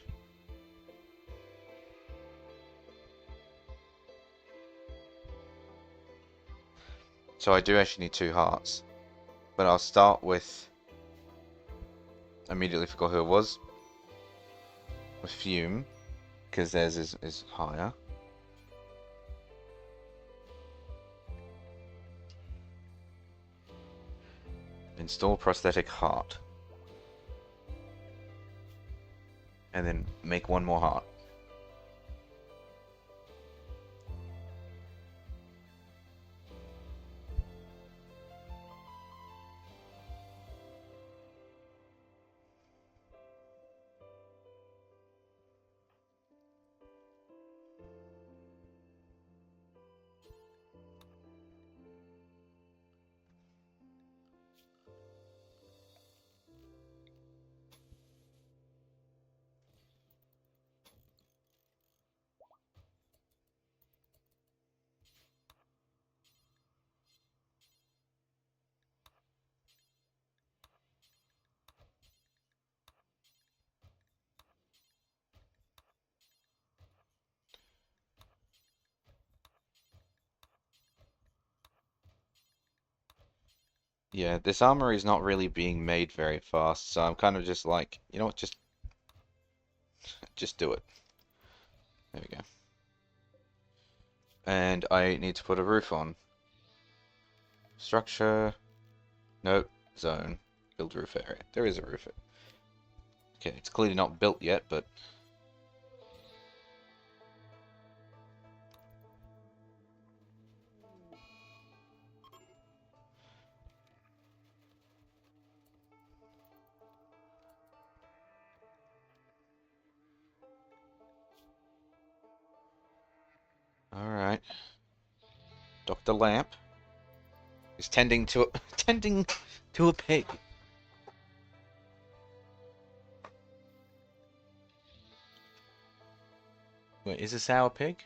So I do actually need 2 hearts. But I'll start with... Immediately forgot who it was. With Fume, because theirs is higher. Install prosthetic heart. And then make 1 more heart. Yeah, this armory is not really being made very fast, so I'm kind of just like, you know what, just do it. There we go. And I need to put a roof on. Structure. Nope. Zone. Build roof area. There is a roof. Okay, it's clearly not built yet, but... Alright. Dr. Lamp is tending to tending to a pig. Wait, is this our pig?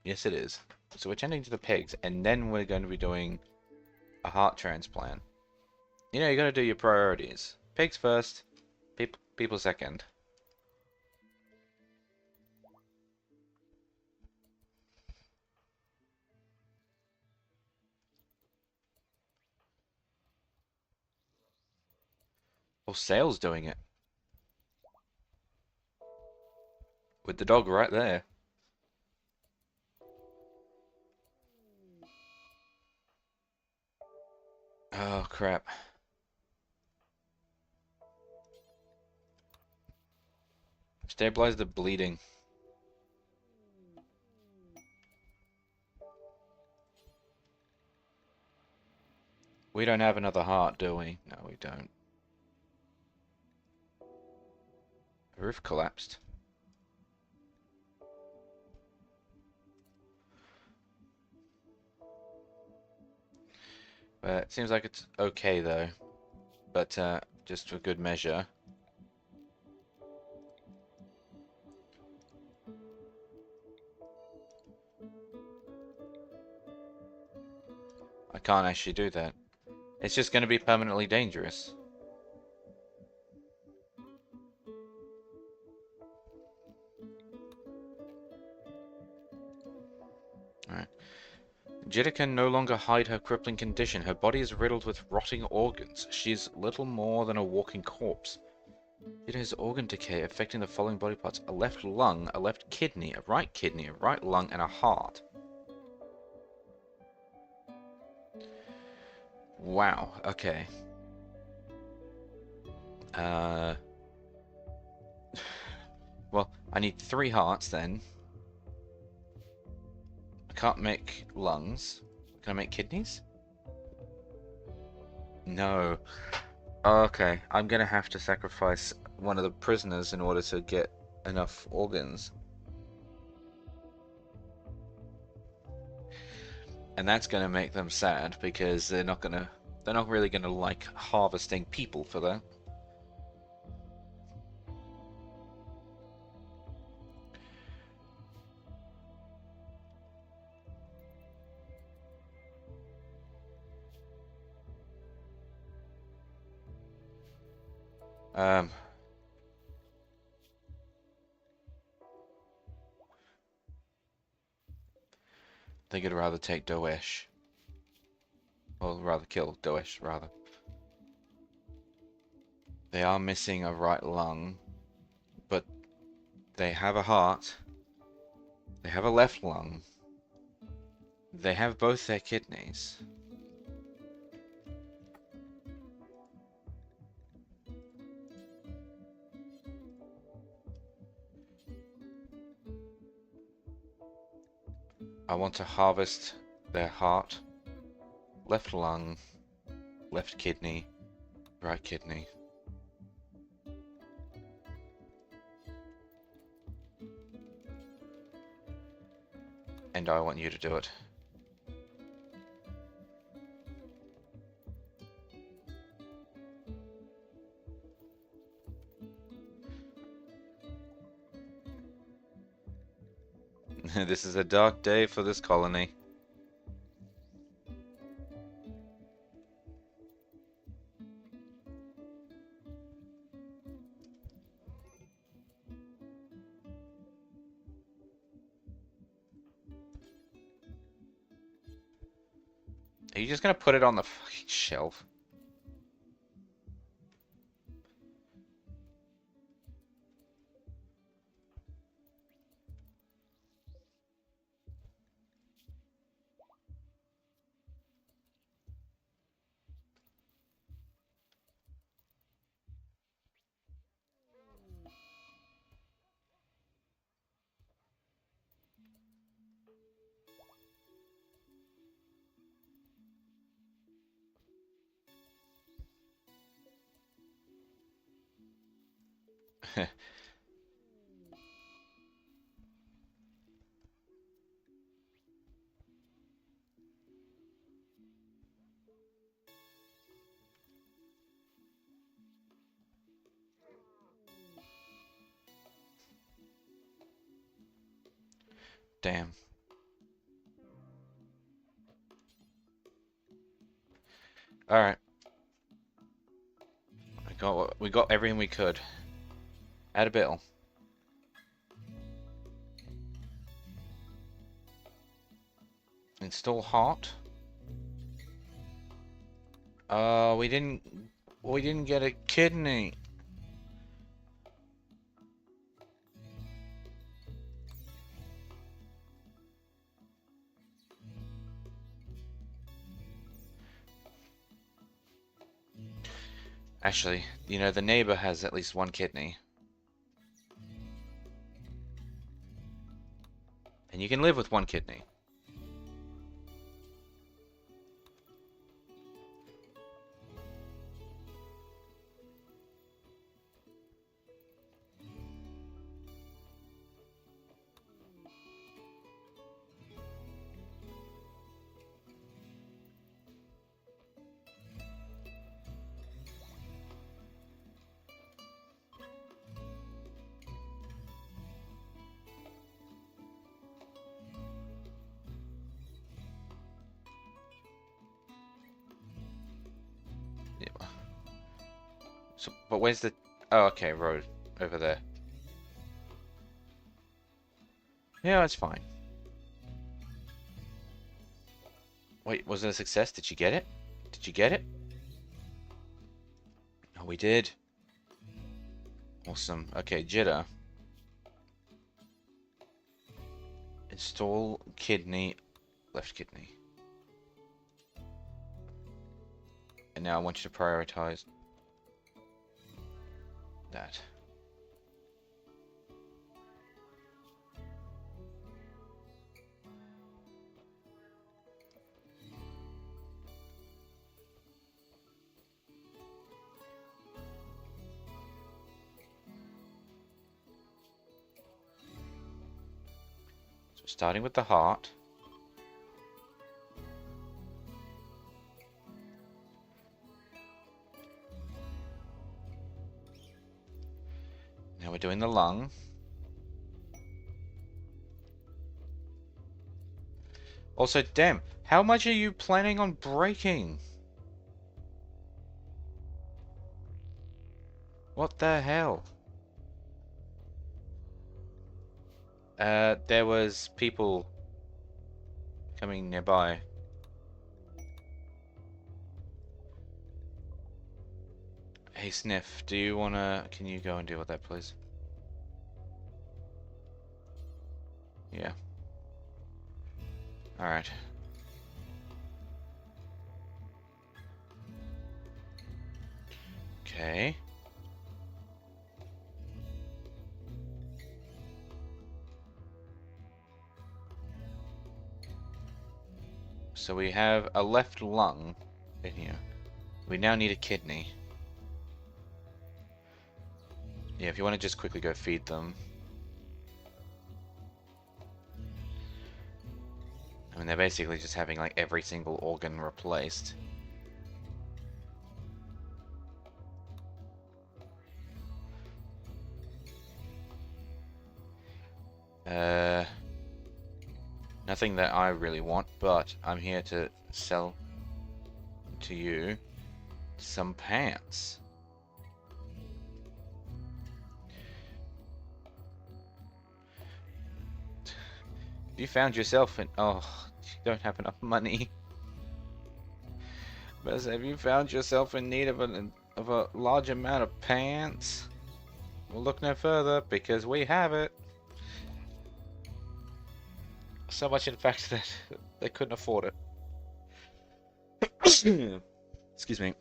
Yes, it is. So we're tending to the pigs, and then we're going to be doing a heart transplant. You know, you gotta do your priorities. Pigs first, people second. Oh, Sale's doing it. With the dog right there. Oh, crap. Stabilize the bleeding. We don't have another heart, do we? No, we don't. The roof collapsed. It seems like it's okay, though. But, just for good measure. I can't actually do that. It's just going to be permanently dangerous. Alright. Jitta can no longer hide her crippling condition. Her body is riddled with rotting organs. She's little more than a walking corpse. Jitta has organ decay affecting the following body parts: a left lung, a left kidney, a right lung, and a heart. Wow, okay. Well, I need 3 hearts then. I can't make lungs. Can I make kidneys? No. Okay, I'm gonna have to sacrifice one of the prisoners in order to get enough organs. And that's gonna make them sad because they're not really gonna like harvesting people for that. I think I'd rather take Doesh. Or rather kill Doesh, rather. They are missing a right lung, but they have a heart. They have a left lung. They have both their kidneys. I want to harvest their heart, left lung, left kidney, right kidney. And I want you to do it. This is a dark day for this colony. Are you just gonna put it on the fucking shelf? Damn. All right. We got everything we could. Add a bill. Install heart. We didn't get a kidney. Actually, you know, the neighbor has at least one kidney. And you can live with one kidney. Yeah. So, but where's the... Oh, okay, road. Over there. Yeah, it's fine. Wait, was it a success? Did you get it? Did you get it? Oh, we did. Awesome. Okay, jitter. Install kidney. Left kidney. And now I want you to prioritize that. So starting with the heart. Now we're doing the lung. Also, damn, how much are you planning on breaking? What the hell? There was people coming nearby. Hey, Sniff, do you wanna... Can you go and deal with that, please? Yeah. Alright. Okay. So we have a left lung in here. We now need a kidney. Yeah, if you want to just quickly go feed them. I mean, they're basically just having like every single organ replaced. Nothing that I really want, but I'm here to sell to you some pants. You found yourself in... Oh, you don't have enough money. Bess, have you found yourself in need of a large amount of pants? We'll look no further because we have it. So much, in fact, that they couldn't afford it. Excuse me.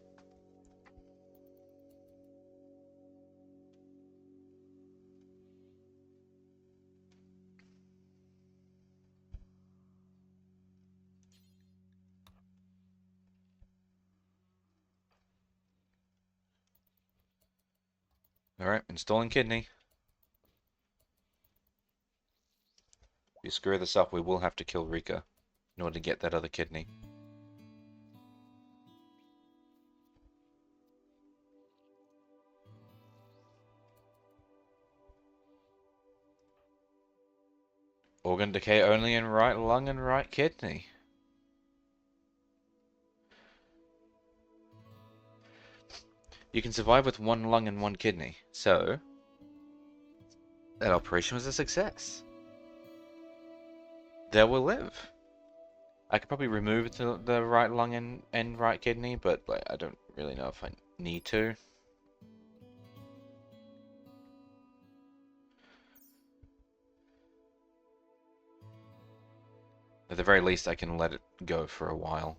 Alright, installing kidney. If you screw this up, we will have to kill Rika in order to get that other kidney. Organ decay only in right lung and right kidney. You can survive with one lung and one kidney, so that operation was a success. They will live. I could probably remove the right lung and right kidney, but like, I don't really know if I need to. At the very least, I can let it go for a while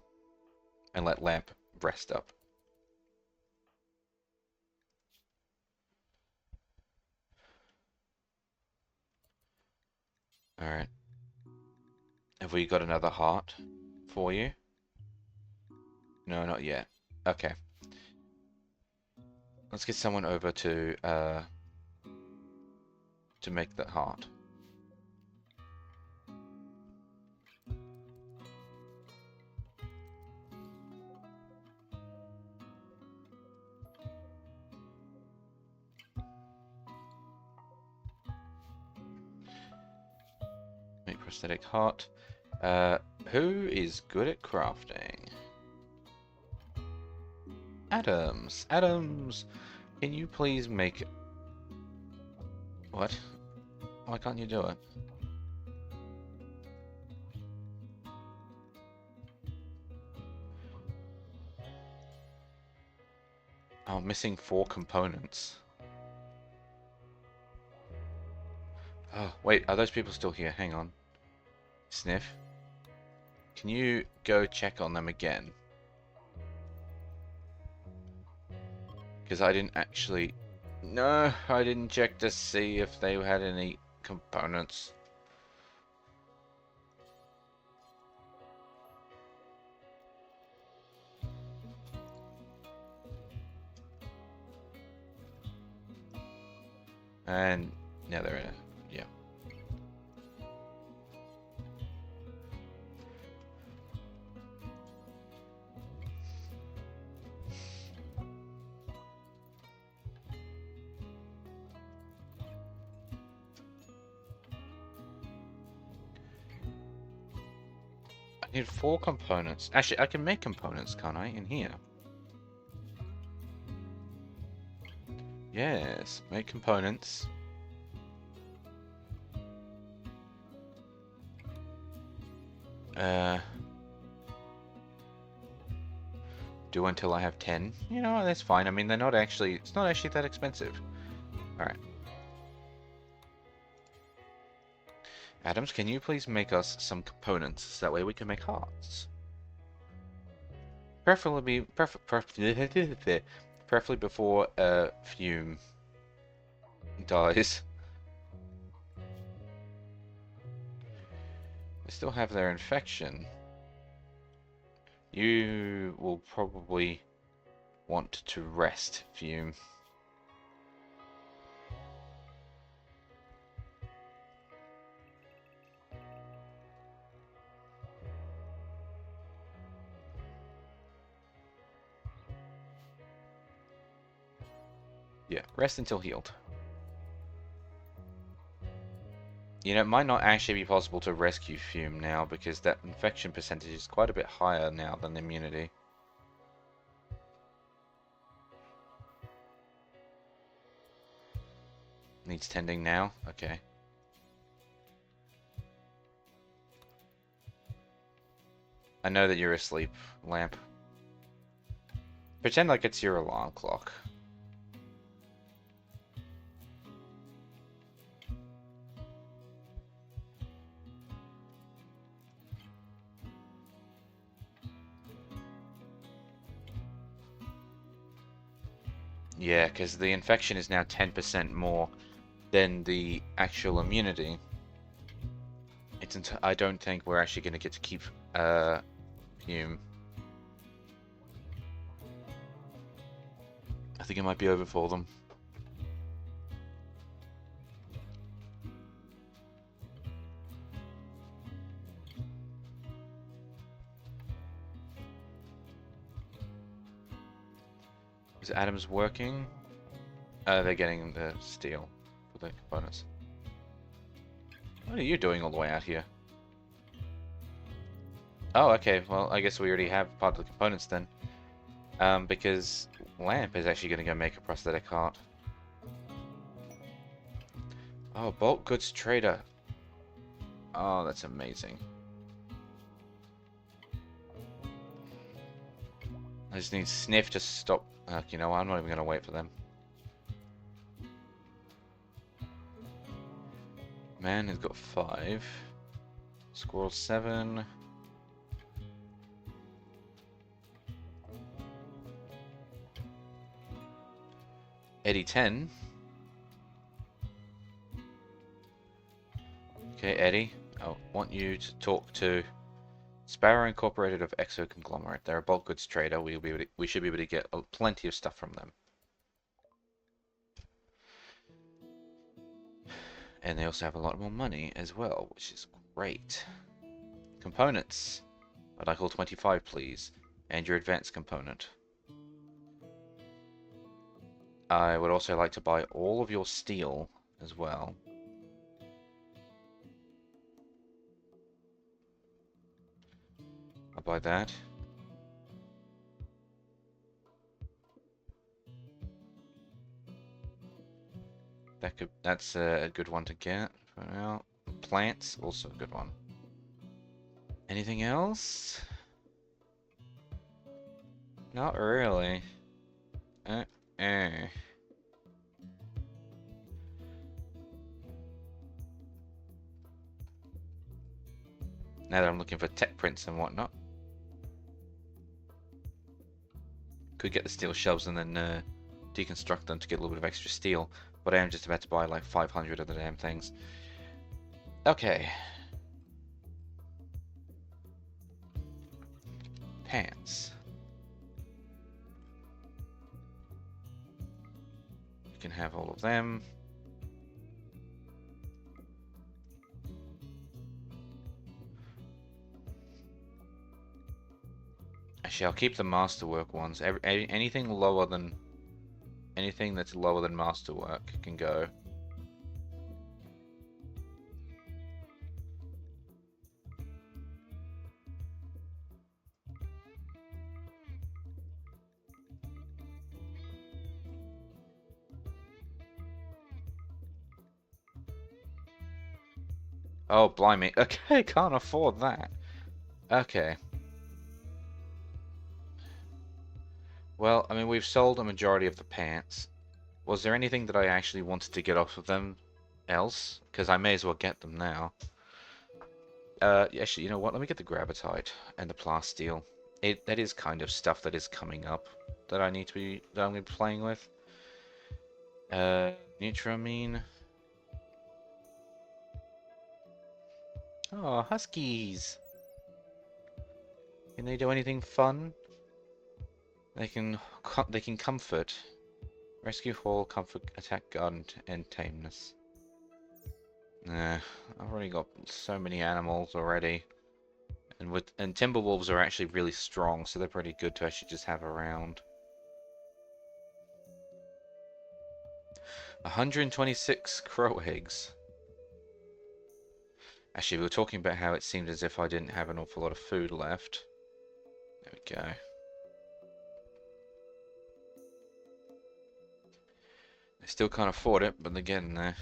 and let Lamp rest up. Alright. Have we got another heart for you? No, not yet. Okay. Let's get someone over to make that heart. Make prosthetic heart. Who is good at crafting? Adams. Adams, can you please make... What? Why can't you do it? Oh, I'm missing 4 components. Oh, wait, are those people still here? Hang on. Sniff. Can you go check on them again? Because I didn't actually... No, I didn't check to see if they had any components. And yeah, they're in it. Yeah. I need 4 components. Actually, I can make components, can't I, in here? Yes, make components. Do until I have 10. You know, that's fine. I mean, they're not actually... It's not actually that expensive. Alright. Adams, can you please make us some components so that way we can make hearts? Preferably before Fume dies. They still have their infection. You will probably want to rest, Fume. Yeah, rest until healed. You know, it might not actually be possible to rescue Fume now because that infection percentage is quite a bit higher now than immunity. Needs tending now? Okay. I know that you're asleep, Lamp. Pretend like it's your alarm clock. Yeah, because the infection is now 10% more than the actual immunity. I don't think we're actually going to get to keep Hume. I think it might be over for them. Is Adams working? They're getting the steel for the components. What are you doing all the way out here? Oh, okay. Well, I guess we already have part of the components then. Because Lamp is actually going to go make a prosthetic heart. Oh, bulk goods trader. Oh, that's amazing. I just need Sniff to stop. You know what? I'm not even going to wait for them. Man has got 5. Squirrel 7. Eddie 10. Okay, Eddie, I want you to talk to Sparrow Incorporated of Exo Conglomerate. They're a bulk goods trader. We should be able to get plenty of stuff from them. And they also have a lot more money as well, which is great. Components. I'd like all 25, please. And your advanced component. I would also like to buy all of your steel as well. I'll buy that. That's a good one to get for now. Plants, also a good one. Anything else? Not really. Now that I'm looking for tech prints and whatnot. Could get the steel shelves and then deconstruct them to get a little bit of extra steel. But I am just about to buy like 500 of the damn things. Okay. Pants. You can have all of them. Actually, I'll keep the masterwork ones. Anything lower than... Anything that's lower than masterwork can go. Oh, blimey. Okay, can't afford that. Okay. Well, I mean, we've sold a majority of the pants. Was there anything that I actually wanted to get off of them else? Because I may as well get them now. Actually, you know what? Let me get the Gravitite and the Plasteel. That is kind of stuff that is coming up that I'm going to be playing with. Neutramine. Oh, Huskies. Can they do anything fun? They can comfort. Rescue, haul, comfort, attack, guard, and tameness. Nah, I've already got so many animals already. And Timberwolves are actually really strong, so they're pretty good to actually just have around. 126 crow eggs. Actually, we were talking about how it seemed as if I didn't have an awful lot of food left. There we go. I still can't afford it, but they're getting there.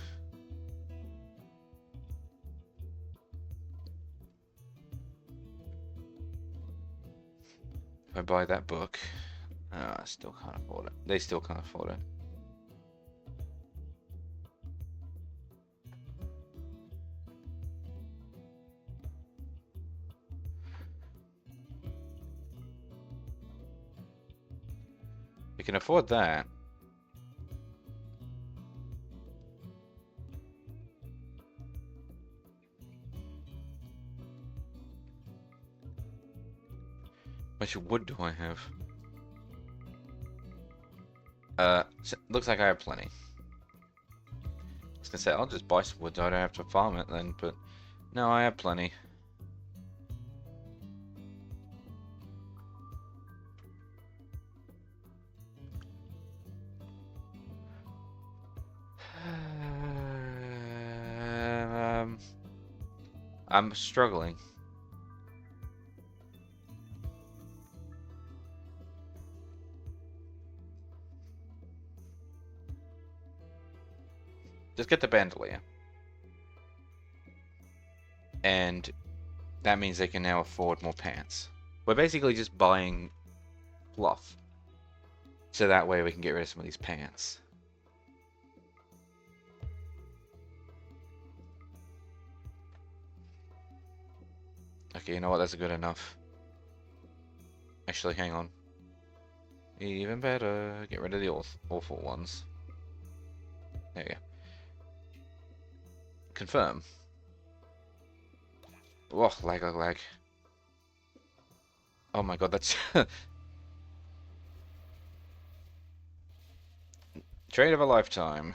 If I buy that book, Oh, I still can't afford it. They still can't afford it. We can afford that. How much wood do I have? Looks like I have plenty. I was gonna say, I'll just buy some wood so I don't have to farm it then, but no, I have plenty. I'm struggling. Just get the bandolier. And that means they can now afford more pants. We're basically just buying fluff. So that way we can get rid of some of these pants. Okay, you know what? That's good enough. Actually, hang on. Even better. Get rid of the awful ones. There you go. Confirm. Oh, lag. Oh my god, that's... Trade of a lifetime.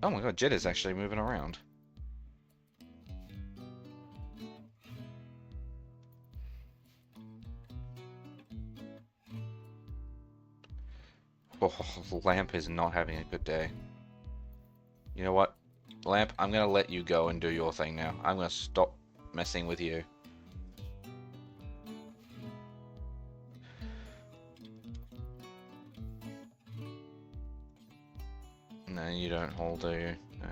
Oh my god, Jed is actually moving around. Oh, Lamp is not having a good day. You know what? Lamp, I'm gonna let you go and do your thing now. I'm gonna stop messing with you. No, you don't hold, do you? No.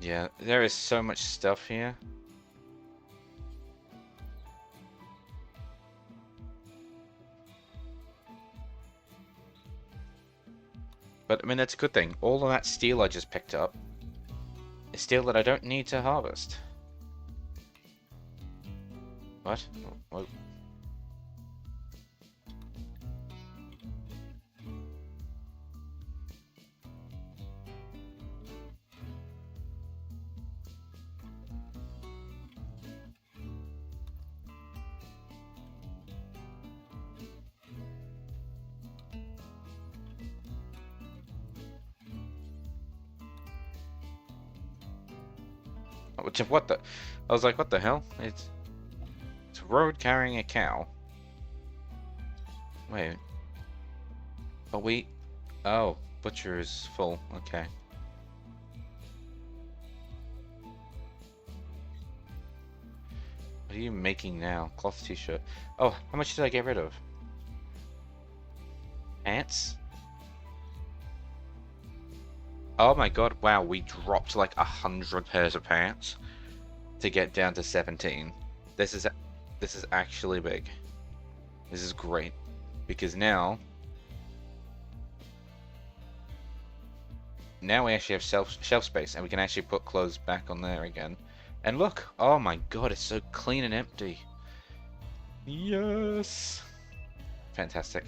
Yeah, there is so much stuff here. But, I mean, that's a good thing. All of that steel I just picked up is steel that I don't need to harvest. What? What? What the? I was like, what the hell? It's a road carrying a cow. Wait. But we... Oh, butcher is full. Okay. What are you making now? Cloth t-shirt. Oh, how much did I get rid of? Pants? Oh my god, wow, we dropped like 100 pairs of pants to get down to 17. This is actually big. This is great. Because now we actually have shelf space and we can actually put clothes back on there again. And look, oh my god, it's so clean and empty. Yes. Fantastic.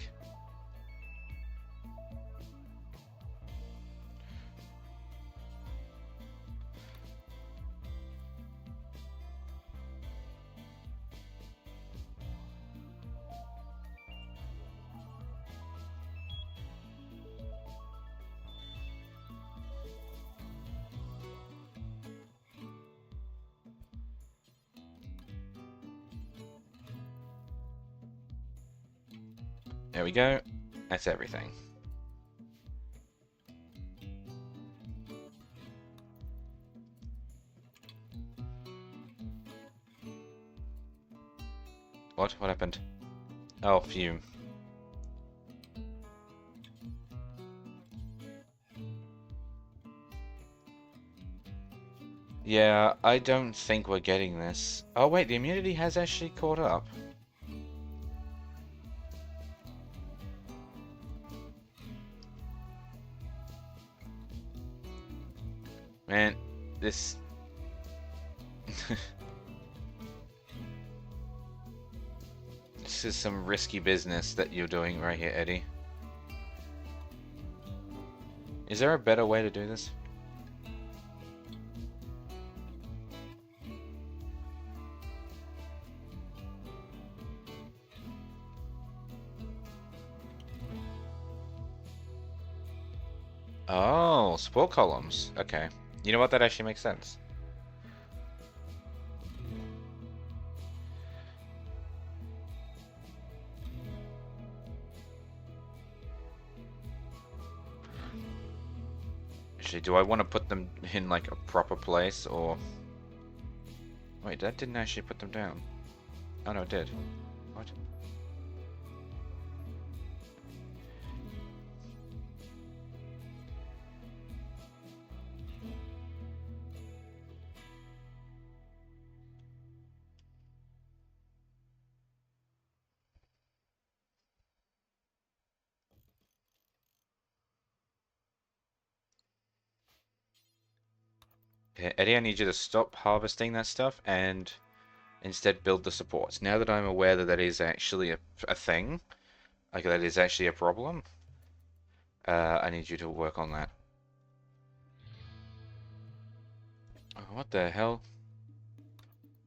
There we go. That's everything. What? What happened? Oh, fume. Yeah, I don't think we're getting this. Oh wait, the immunity has actually caught up. Man, this... This is some risky business that you're doing right here, Eddie. Is there a better way to do this? Oh, support columns. Okay. You know what? That actually makes sense. Actually, do I want to put them in like a proper place or... Wait, that didn't actually put them down. Oh no, it did. What? Okay, Eddie, I need you to stop harvesting that stuff and instead build the supports. Now that I'm aware that that is actually a thing, like that is actually a problem, I need you to work on that. Oh, what the hell?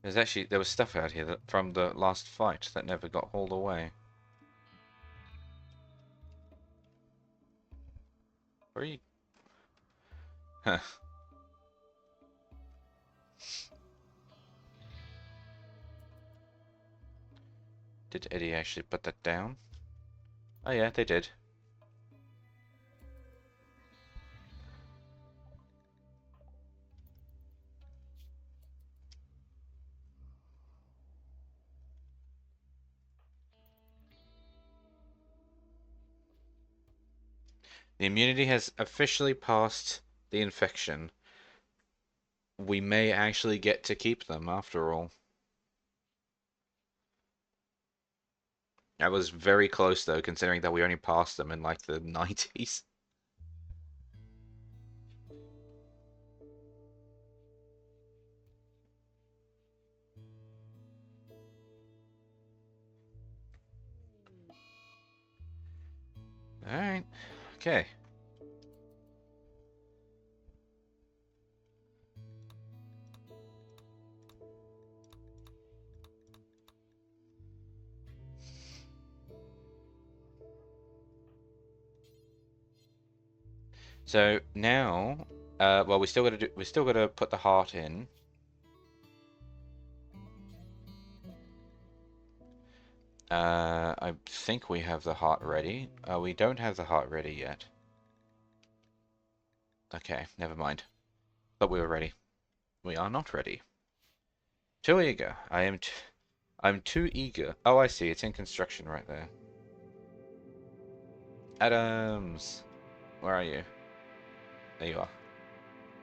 There was stuff out here that, from the last fight that never got hauled away. Where are you? Huh. Did Eddie actually put that down? Oh yeah, they did. The immunity has officially passed the infection. We may actually get to keep them after all. I was very close though, considering that we only passed them in like the 90s. Alright, okay. So now, well, we still gotta put the heart in. I think we have the heart ready. We don't have the heart ready yet. Okay, never mind. But we were ready. We are not ready. Too eager. I'm too eager. Oh, I see. It's in construction right there. Adams, where are you? There you are.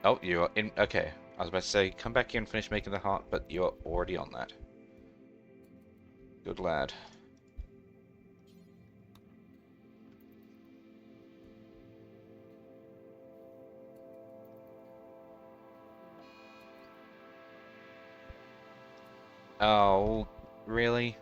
Oh, you are in. Okay, I was about to say, come back here and finish making the heart, but you're already on that. Good lad. Oh, really?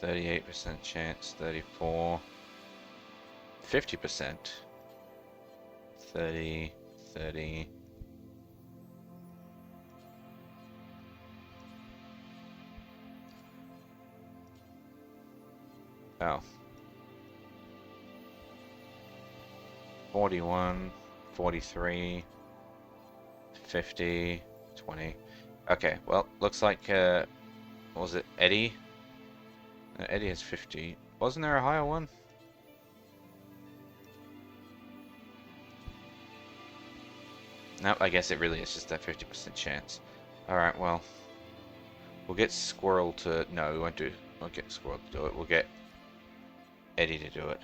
%38 chance, 34, 50%, 30, 30. Oh. 41, 43, 50, 20. Okay, well, looks like, what was it, Eddie? No, Eddie has 50. Wasn't there a higher one? No, I guess it really is just that 50% chance. Alright, well, we'll get Squirrel to... No, won't get Squirrel to do it. We'll get Eddie to do it.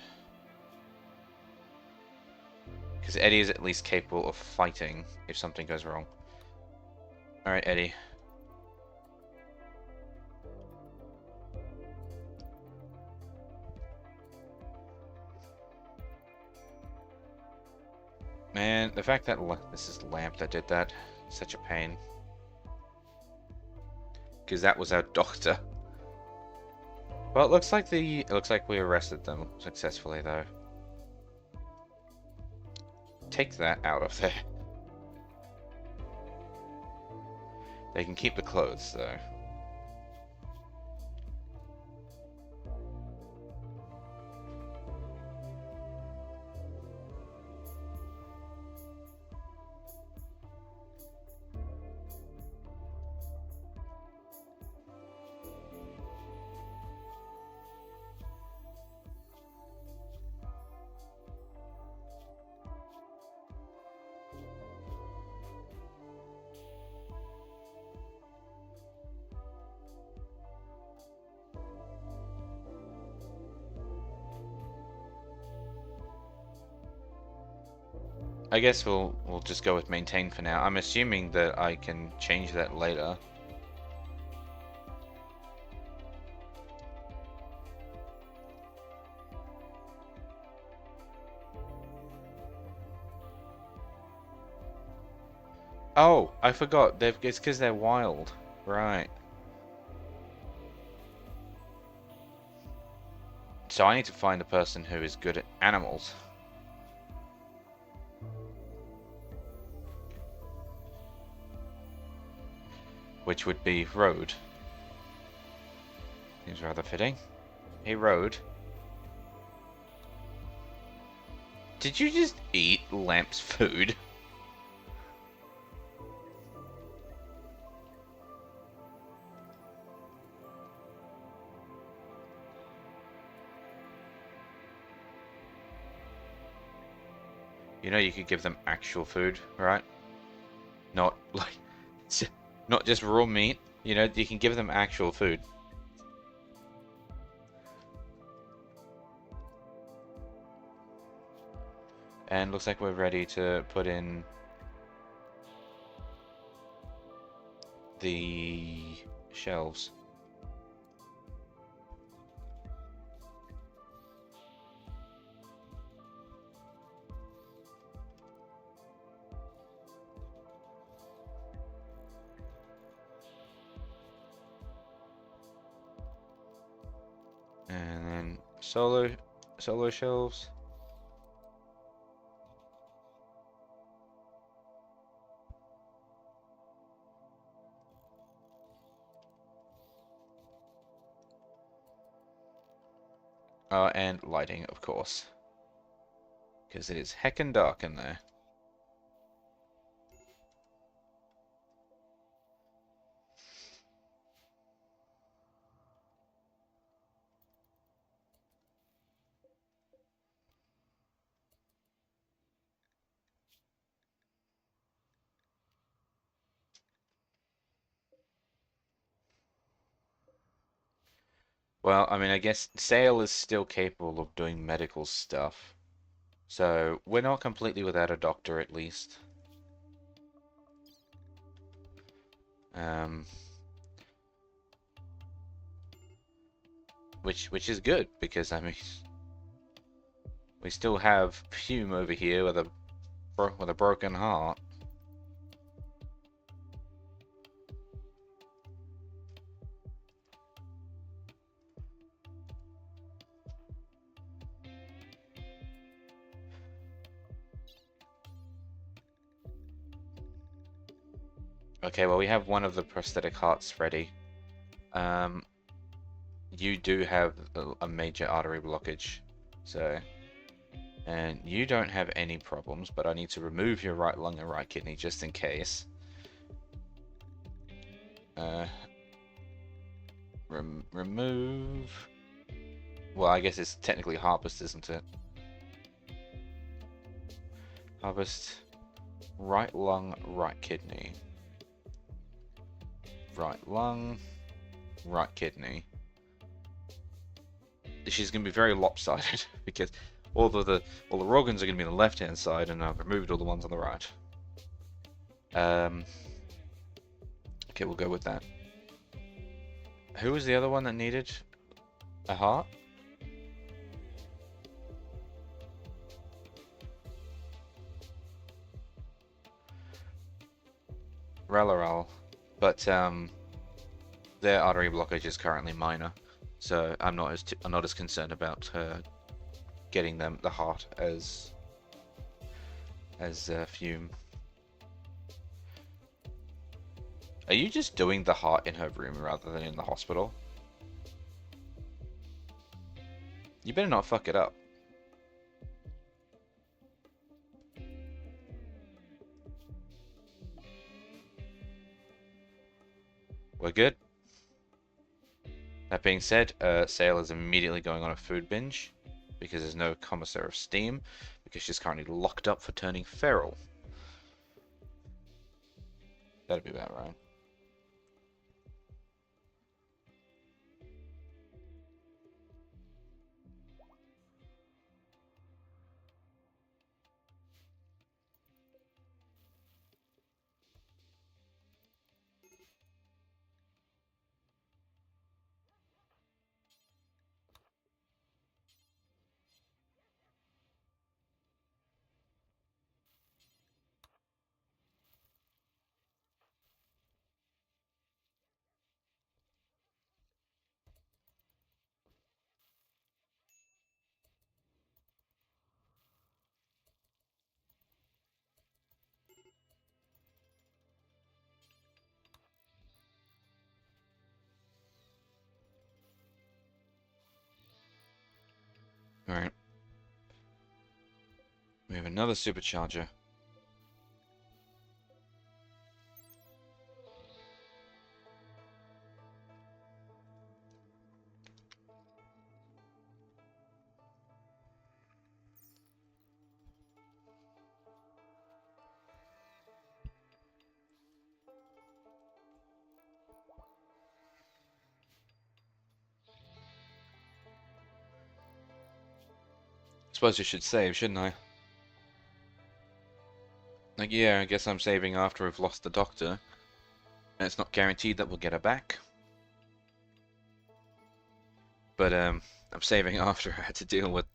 Because Eddie is at least capable of fighting if something goes wrong. Alright, Eddie. Man, the fact that this is Lamp that did that, such a pain. Because that was our doctor. Well, it looks like we arrested them successfully, though. Take that out of there. They can keep the clothes, though. I guess we'll just go with maintain for now. I'm assuming that I can change that later. Oh, I forgot. It's because they're wild. Right. So I need to find a person who is good at animals. Which would be Road. Seems rather fitting. Hey, Road. Did you just eat Lamp's food? You know you could give them actual food, right? Not like... Not just raw meat. You know, you can give them actual food. And looks like we're ready to put in the shelves. And then solo shelves. And lighting, of course. Because it is heckin' dark in there. Well, I mean, I guess Sale is still capable of doing medical stuff. So, we're not completely without a doctor, at least. Um, which is good, because, I mean, we still have Fume over here with a broken heart. Okay, well, we have one of the prosthetic hearts ready. You do have a major artery blockage, so And you don't have any problems, but I need to remove your right lung and right kidney just in case. Remove. Well, I guess it's technically harvest, isn't it? Harvest. Right lung, right kidney. Right lung, right kidney. She's going to be very lopsided because all the organs are going to be on the left-hand side, and I've removed all the ones on the right. Okay, we'll go with that. Who was the other one that needed a heart? Ralaral. But their artery blockage is currently minor, so I'm not as concerned about her getting them the heart as Fume. Are you just doing the heart in her room rather than in the hospital? You better not fuck it up. We're good. That being said, Sale is immediately going on a food binge because there's no commissary of steam because she's currently locked up for turning feral. That'd be about right. Alright. We have another supercharger. Suppose I should save, shouldn't I? Like, yeah, I guess I'm saving after I've lost the doctor. And it's not guaranteed that we'll get her back. But, I'm saving after I had to deal with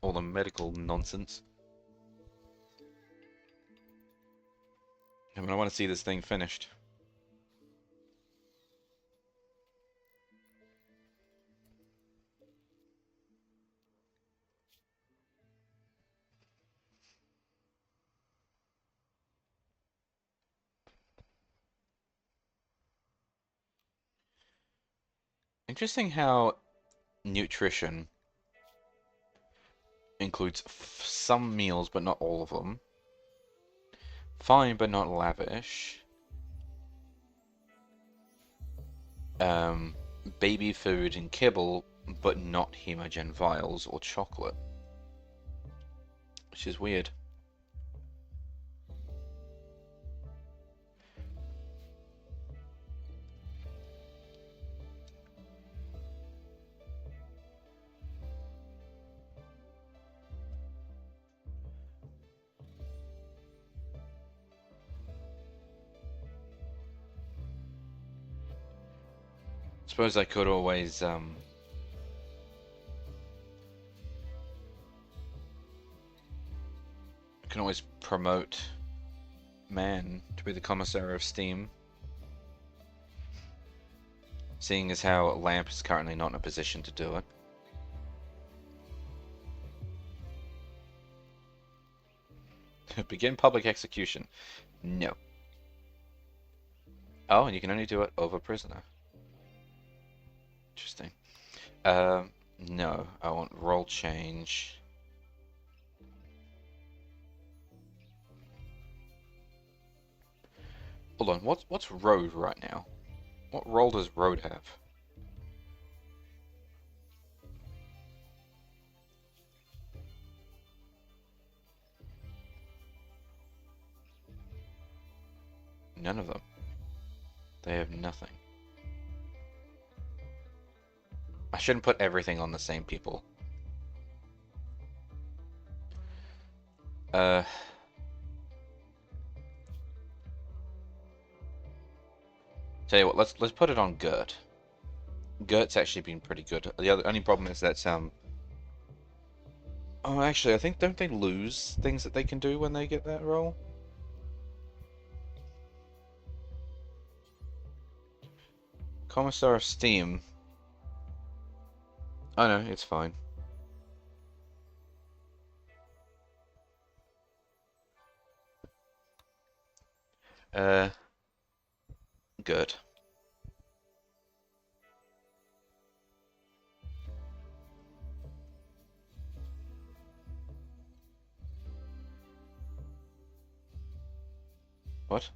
all the medical nonsense. I mean, I want to see this thing finished. Interesting how nutrition includes some meals, but not all of them. Fine, but not lavish. Um, Baby food and kibble, but not Hemogen vials or chocolate. Which is weird. Suppose I could always can always promote Man to be the commissary of steam. Seeing as how Lamp is currently not in a position to do it. Begin public execution. No. Oh, and you can only do it over prisoner. Interesting. No, I want role change. Hold on, what's road right now? What role does road have? None of them. They have nothing. I shouldn't put everything on the same people. Uh, Tell you what, let's put it on Gert. Gert's actually been pretty good. The only problem is that oh, actually, I think don't they lose things that they can do when they get that role? Commissar of Steam. Oh no, it's fine. Uh, Good. What?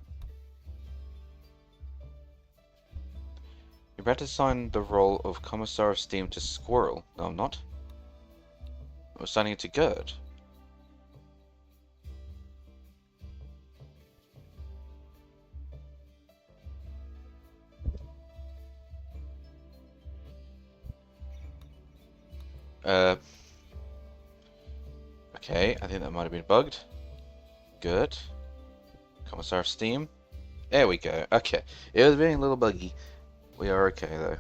You're about to assign the role of Commissar of Steam to Squirrel. No, I'm not. I'm assigning it to Gerd. Uh, okay, I think that might have been bugged. Good. Commissar of Steam. There we go. Okay. It was being a little buggy. We are okay, though.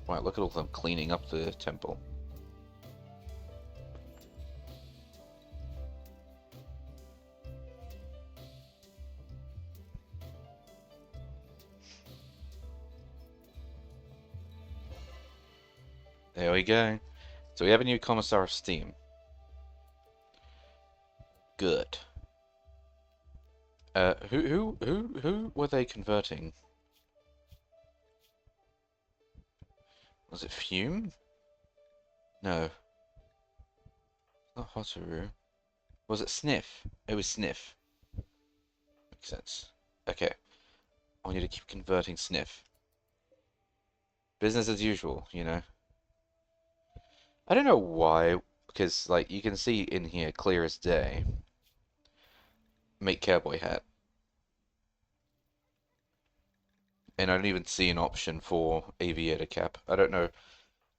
Right, look at all them cleaning up the temple. There we go. So we have a new Commissar of Steam. Good. Who were they converting? Was it Fume? No. Not Hotaru. Was it Sniff? It was Sniff. Makes sense. Okay. I need to keep converting Sniff. Business as usual, you know. I don't know why, because, like, you can see in here clear as day. Make cowboy hat. And I don't even see an option for aviator cap. I don't know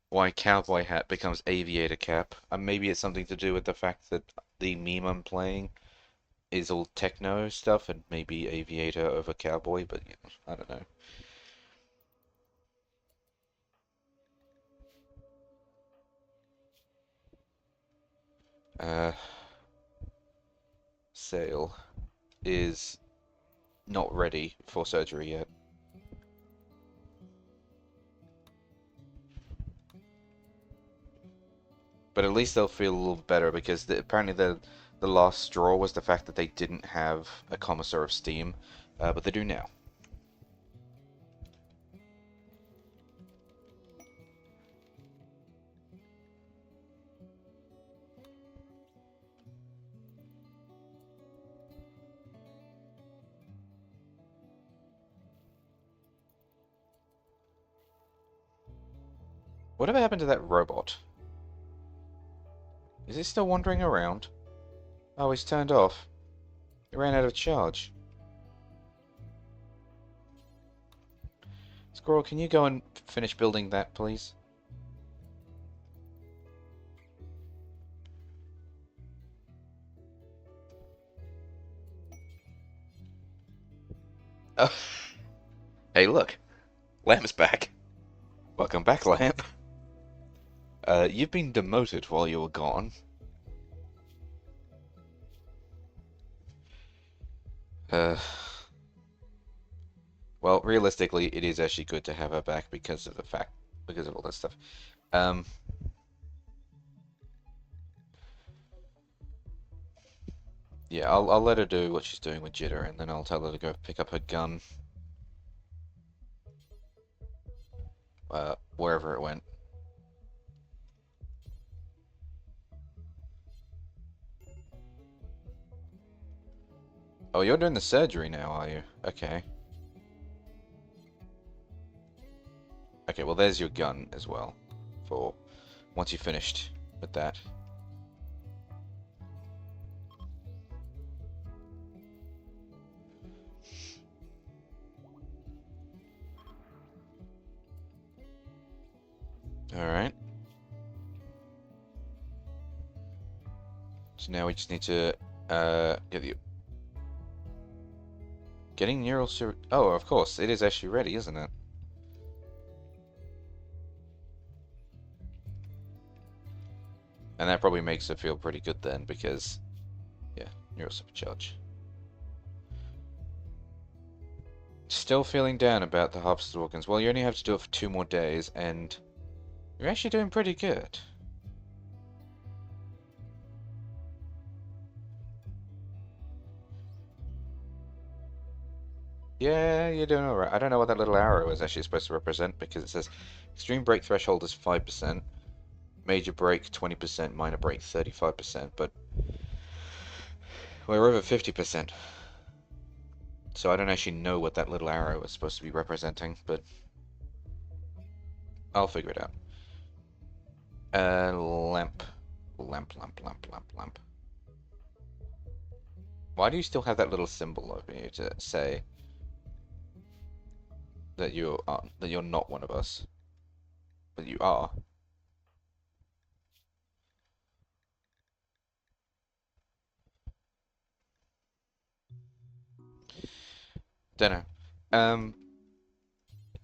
why cowboy hat becomes aviator cap. Maybe it's something to do with the fact that the meme I'm playing is all techno stuff and maybe aviator over cowboy, but you know, I don't know. Uh, Sale is not ready for surgery yet. But at least they'll feel a little better because apparently the last straw was the fact that they didn't have a Commissar of Steam, but they do now. Whatever happened to that robot? Is he still wandering around? Oh, he's turned off. He ran out of charge. Squirrel, can you go and finish building that, please? Oh. Hey, look. Lamp's back. Welcome back, Lamp. You've been demoted while you were gone. Uh, well, realistically, it is actually good to have her back because of because of all that stuff. Um, yeah, I'll let her do what she's doing with Jitter, and then I'll tell her to go pick up her gun, wherever it went. Oh, you're doing the surgery now, are you? Okay. Okay, well there's your gun as well. For once you've finished with that. Alright. So now we just need to get the getting neural sur oh, of course, it is actually ready, isn't it? And that probably makes it feel pretty good then, because yeah, neural supercharge. Still feeling down about the harvested organs. Well, you only have to do it for 2 more days, and you're actually doing pretty good. Yeah, you're doing alright. I don't know what that little arrow is actually supposed to represent, because it says extreme break threshold is 5%, major break 20%, minor break 35%, but we're over 50%. So I don't actually know what that little arrow is supposed to be representing, but I'll figure it out. Lamp. Lamp, lamp, lamp, lamp, lamp. Why do you still have that little symbol over here to say that you're not one of us? But you are. Dunno.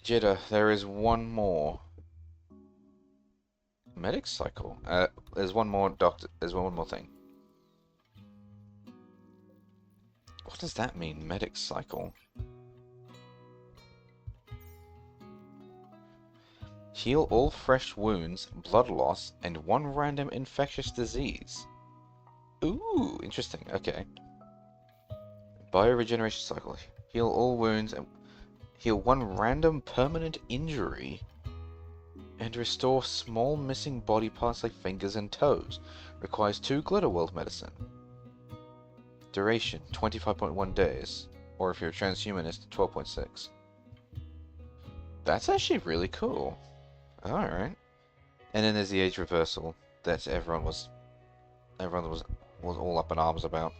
Jidda, there is one more medic cycle. There's one more doctor. There's one more thing. What does that mean, medic cycle? Heal all fresh wounds, blood loss, and 1 random infectious disease. Ooh, interesting. Okay. Bioregeneration cycle. Heal all wounds and heal 1 random permanent injury. And restore small missing body parts like fingers and toes. Requires 2 Glitter World medicine. Duration 25.1 days. Or if you're a transhumanist, 12.6. That's actually really cool. Alright. And then there's the age reversal that everyone was all up in arms about.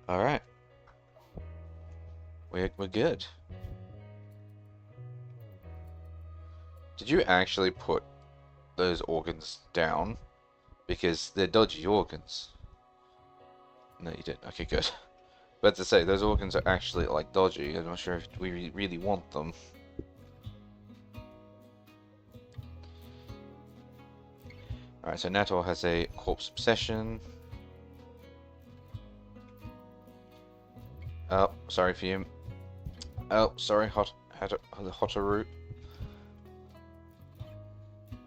Alright. We're good. Did you actually put those organs down? Because they're dodgy organs. No, you didn't. Okay, good. But to say, those organs are actually, like, dodgy. I'm not sure if we really want them. Alright, so Nator has a corpse obsession. Oh, sorry for you. Oh, sorry, Hotaru.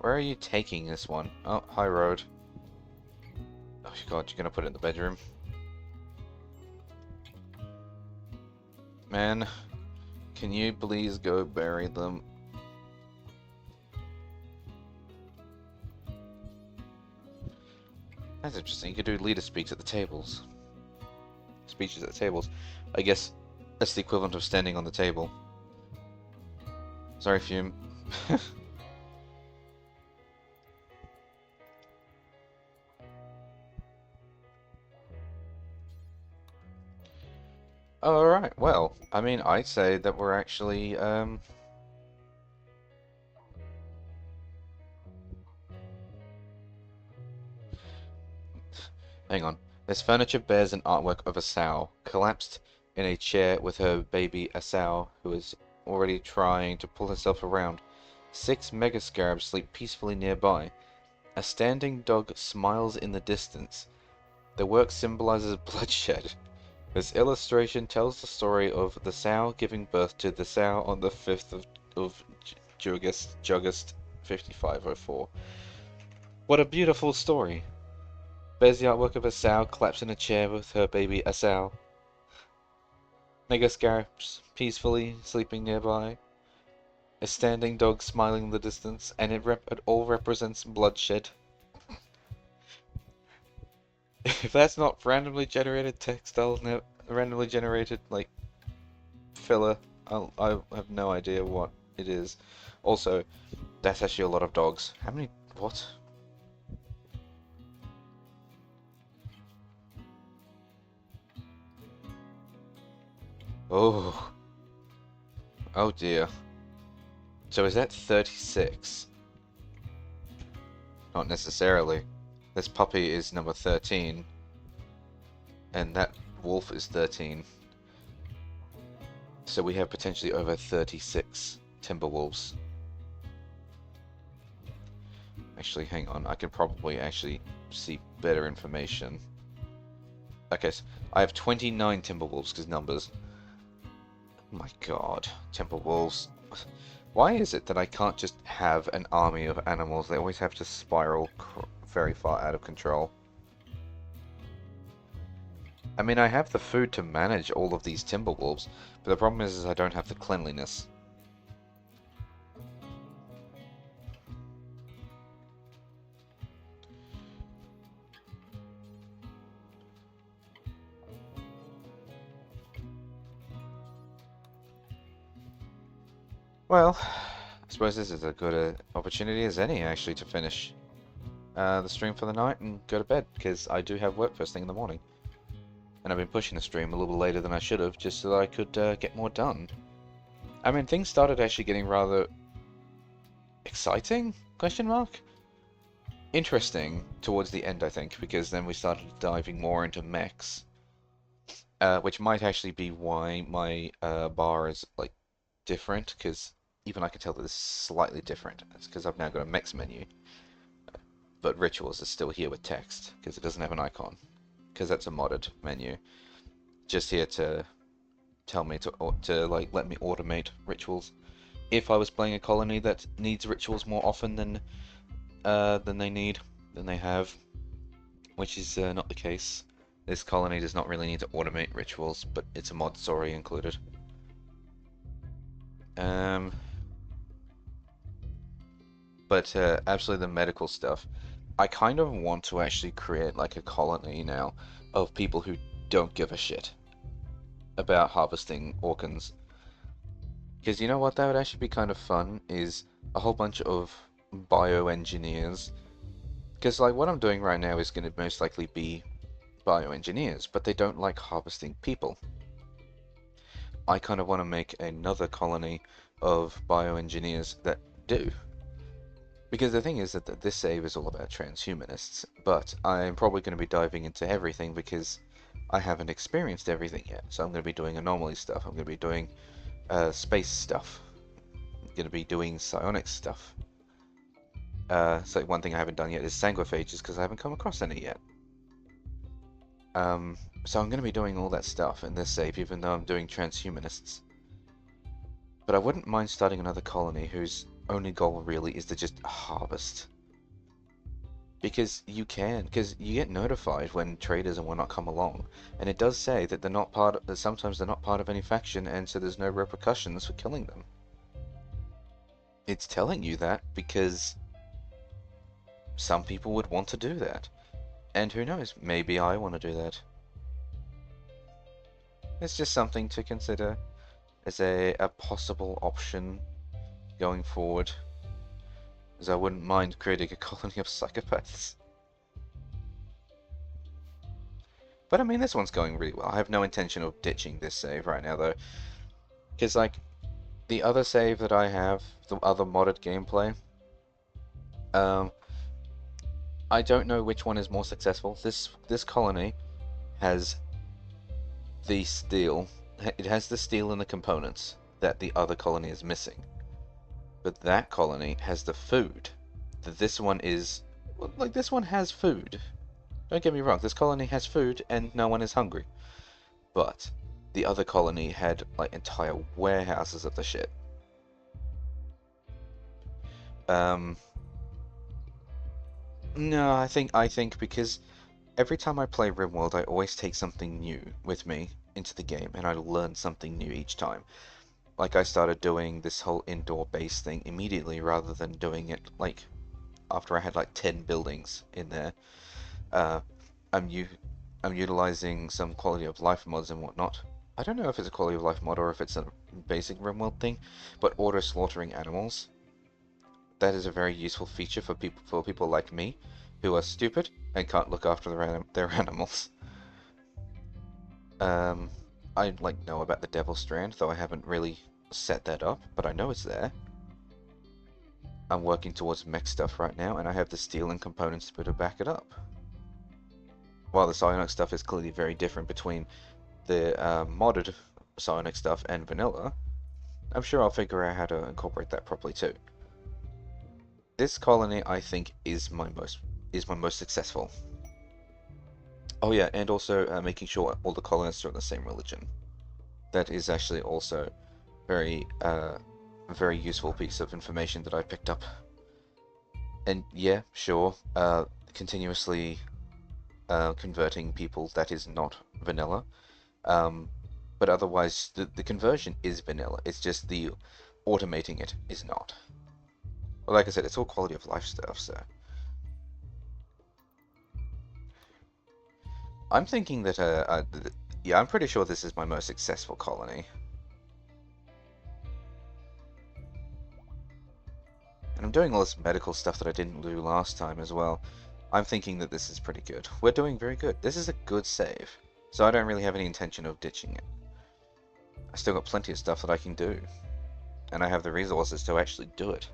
Where are you taking this one? Oh, high road. Oh god, you're gonna put it in the bedroom. Man, can you please go bury them? That's interesting. You could do leader speaks at the tables. Speeches at the tables. I guess that's the equivalent of standing on the table. Sorry, Fume. Alright, well, I mean, I'd say that we're actually, hang on. This furniture bears an artwork of a sow, collapsed in a chair with her baby, a sow, who is already trying to pull herself around. 6 mega scarabs sleep peacefully nearby. A standing dog smiles in the distance. The work symbolizes bloodshed. This illustration tells the story of the sow giving birth to the sow on the 5th of Jugust 5504. What a beautiful story! Bears the artwork of a sow collapsed in a chair with her baby, a sow. Mega scarabs peacefully sleeping nearby. A standing dog smiling in the distance, and it all represents bloodshed. If that's not randomly generated text, randomly generated like filler. I have no idea what it is. Also, that's actually a lot of dogs. How many? What? Oh, oh dear. So is that 36? Not necessarily. This puppy is number 13, and that wolf is 13. So we have potentially over 36 timber wolves. Actually, hang on. I can probably actually see better information. Okay, so I have 29 timber wolves because numbers. Oh my god, timber wolves. Why is it that I can't just have an army of animals? They always have to spiral very far out of control. I mean, I have the food to manage all of these timber wolves, but the problem is I don't have the cleanliness. Well, I suppose this is as good an opportunity as any, actually, to finish the stream for the night and go to bed, because I do have work first thing in the morning. And I've been pushing the stream a little later than I should have, just so that I could get more done. I mean, things started actually getting rather exciting, question mark? Interesting towards the end, I think, because then we started diving more into mechs, which might actually be why my bar is, like, different, because even I can tell that it's slightly different. It's because I've now got a mechs menu, but rituals is still here with text, because it doesn't have an icon, because that's a modded menu. Just here to tell me to like let me automate rituals. If I was playing a colony that needs rituals more often than they have, which is not the case. This colony does not really need to automate rituals, but it's a mod story included. Um, but absolutely the medical stuff. I kind of want to actually create like a colony now of people who don't give a shit about harvesting organs. Because you know what, that would actually be kind of fun, is a whole bunch of bioengineers. Because like what I'm doing right now is going to most likely be bioengineers, but they don't like harvesting people. I kind of want to make another colony of bioengineers that do. Because the thing is that this save is all about transhumanists, but I'm probably going to be diving into everything because I haven't experienced everything yet. So I'm going to be doing anomaly stuff, I'm going to be doing space stuff, I'm going to be doing psionic stuff. So one thing I haven't done yet is sanguiphages because I haven't come across any yet. So I'm going to be doing all that stuff in this save, even though I'm doing transhumanists. But I wouldn't mind starting another colony whose only goal really is to just harvest. Because you get notified when traders and whatnot come along, and it does say that sometimes they're not part of any faction, and so there's no repercussions for killing them. It's telling you that because some people would want to do that. And who knows, maybe I want to do that. It's just something to consider as a possible option going forward. As I wouldn't mind creating a colony of psychopaths. But I mean, this one's going really well. I have no intention of ditching this save right now, though. Because, like, the other save that I have, the other modded gameplay, I don't know which one is more successful. This colony has the steel. It has the steel and the components that the other colony is missing. But that colony has the food. That this one is... Well, like, this one has food. Don't get me wrong, this colony has food and no one is hungry. But the other colony had, like, entire warehouses of the shit. No, I think because every time I play RimWorld, I always take something new with me into the game, and I learn something new each time. Like, I started doing this whole indoor base thing immediately rather than doing it, like, after I had, like, 10 buildings in there. I'm u I'm utilizing some quality of life mods and whatnot. I don't know if it's a quality of life mod or if it's a basic RimWorld thing, but auto slaughtering animals. That is a very useful feature for people like me, who are stupid and can't look after their animals. Um, I like know about the Devil Strand, though I haven't really set that up, but I know it's there. I'm working towards mech stuff right now, and I have the steel and components to be able to back it up. While the psionic stuff is clearly very different between the modded psionic stuff and vanilla, I'm sure I'll figure out how to incorporate that properly too. This colony, I think, is my most successful. Oh yeah, and also making sure all the colonists are in the same religion. That is actually also very very useful piece of information that I picked up. And yeah, sure, continuously converting people, that is not vanilla. Um, but otherwise, the conversion is vanilla. It's just the automating it is not. Well, like I said, it's all quality of life stuff, so. I'm thinking that, yeah, I'm pretty sure this is my most successful colony. And I'm doing all this medical stuff that I didn't do last time as well. I'm thinking that this is pretty good. We're doing very good. This is a good save. So I don't really have any intention of ditching it. I still got plenty of stuff that I can do. And I have the resources to actually do it.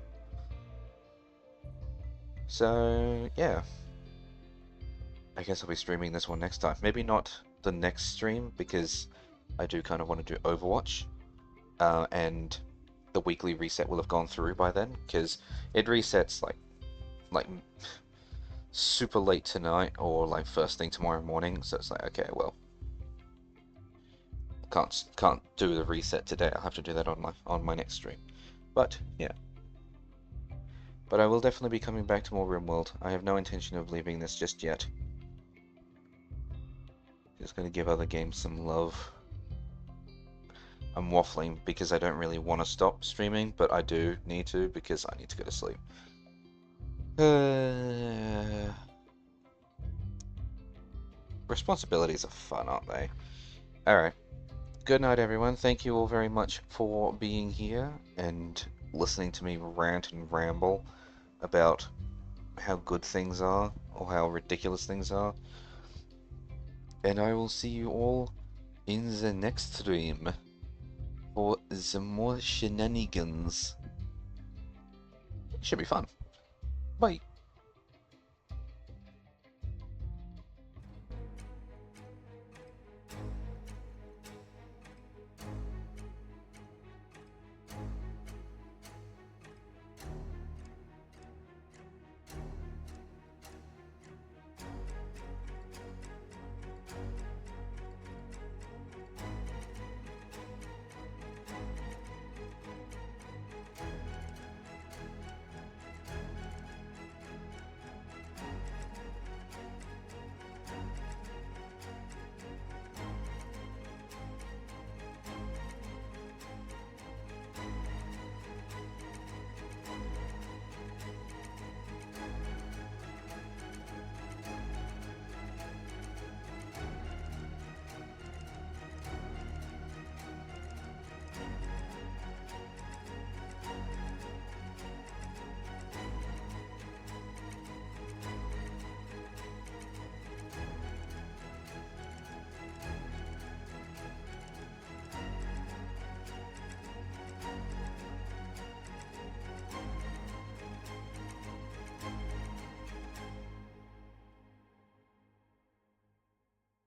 So, yeah. I guess I'll be streaming this one next time. Maybe not the next stream, because I do kind of want to do Overwatch. And the weekly reset will have gone through by then, because it resets like super late tonight or like first thing tomorrow morning. So it's like, okay, well, can't do the reset today. I'll have to do that on my next stream. But yeah. But I will definitely be coming back to more RimWorld. I have no intention of leaving this just yet. Just gonna give other games some love. I'm waffling because I don't really want to stop streaming, but I do need to because I need to go to sleep. Responsibilities are fun, aren't they? Alright. Good night, everyone. Thank you all very much for being here and listening to me rant and ramble about how good things are or how ridiculous things are. And I will see you all in the next stream for some more shenanigans. Should be fun. Bye.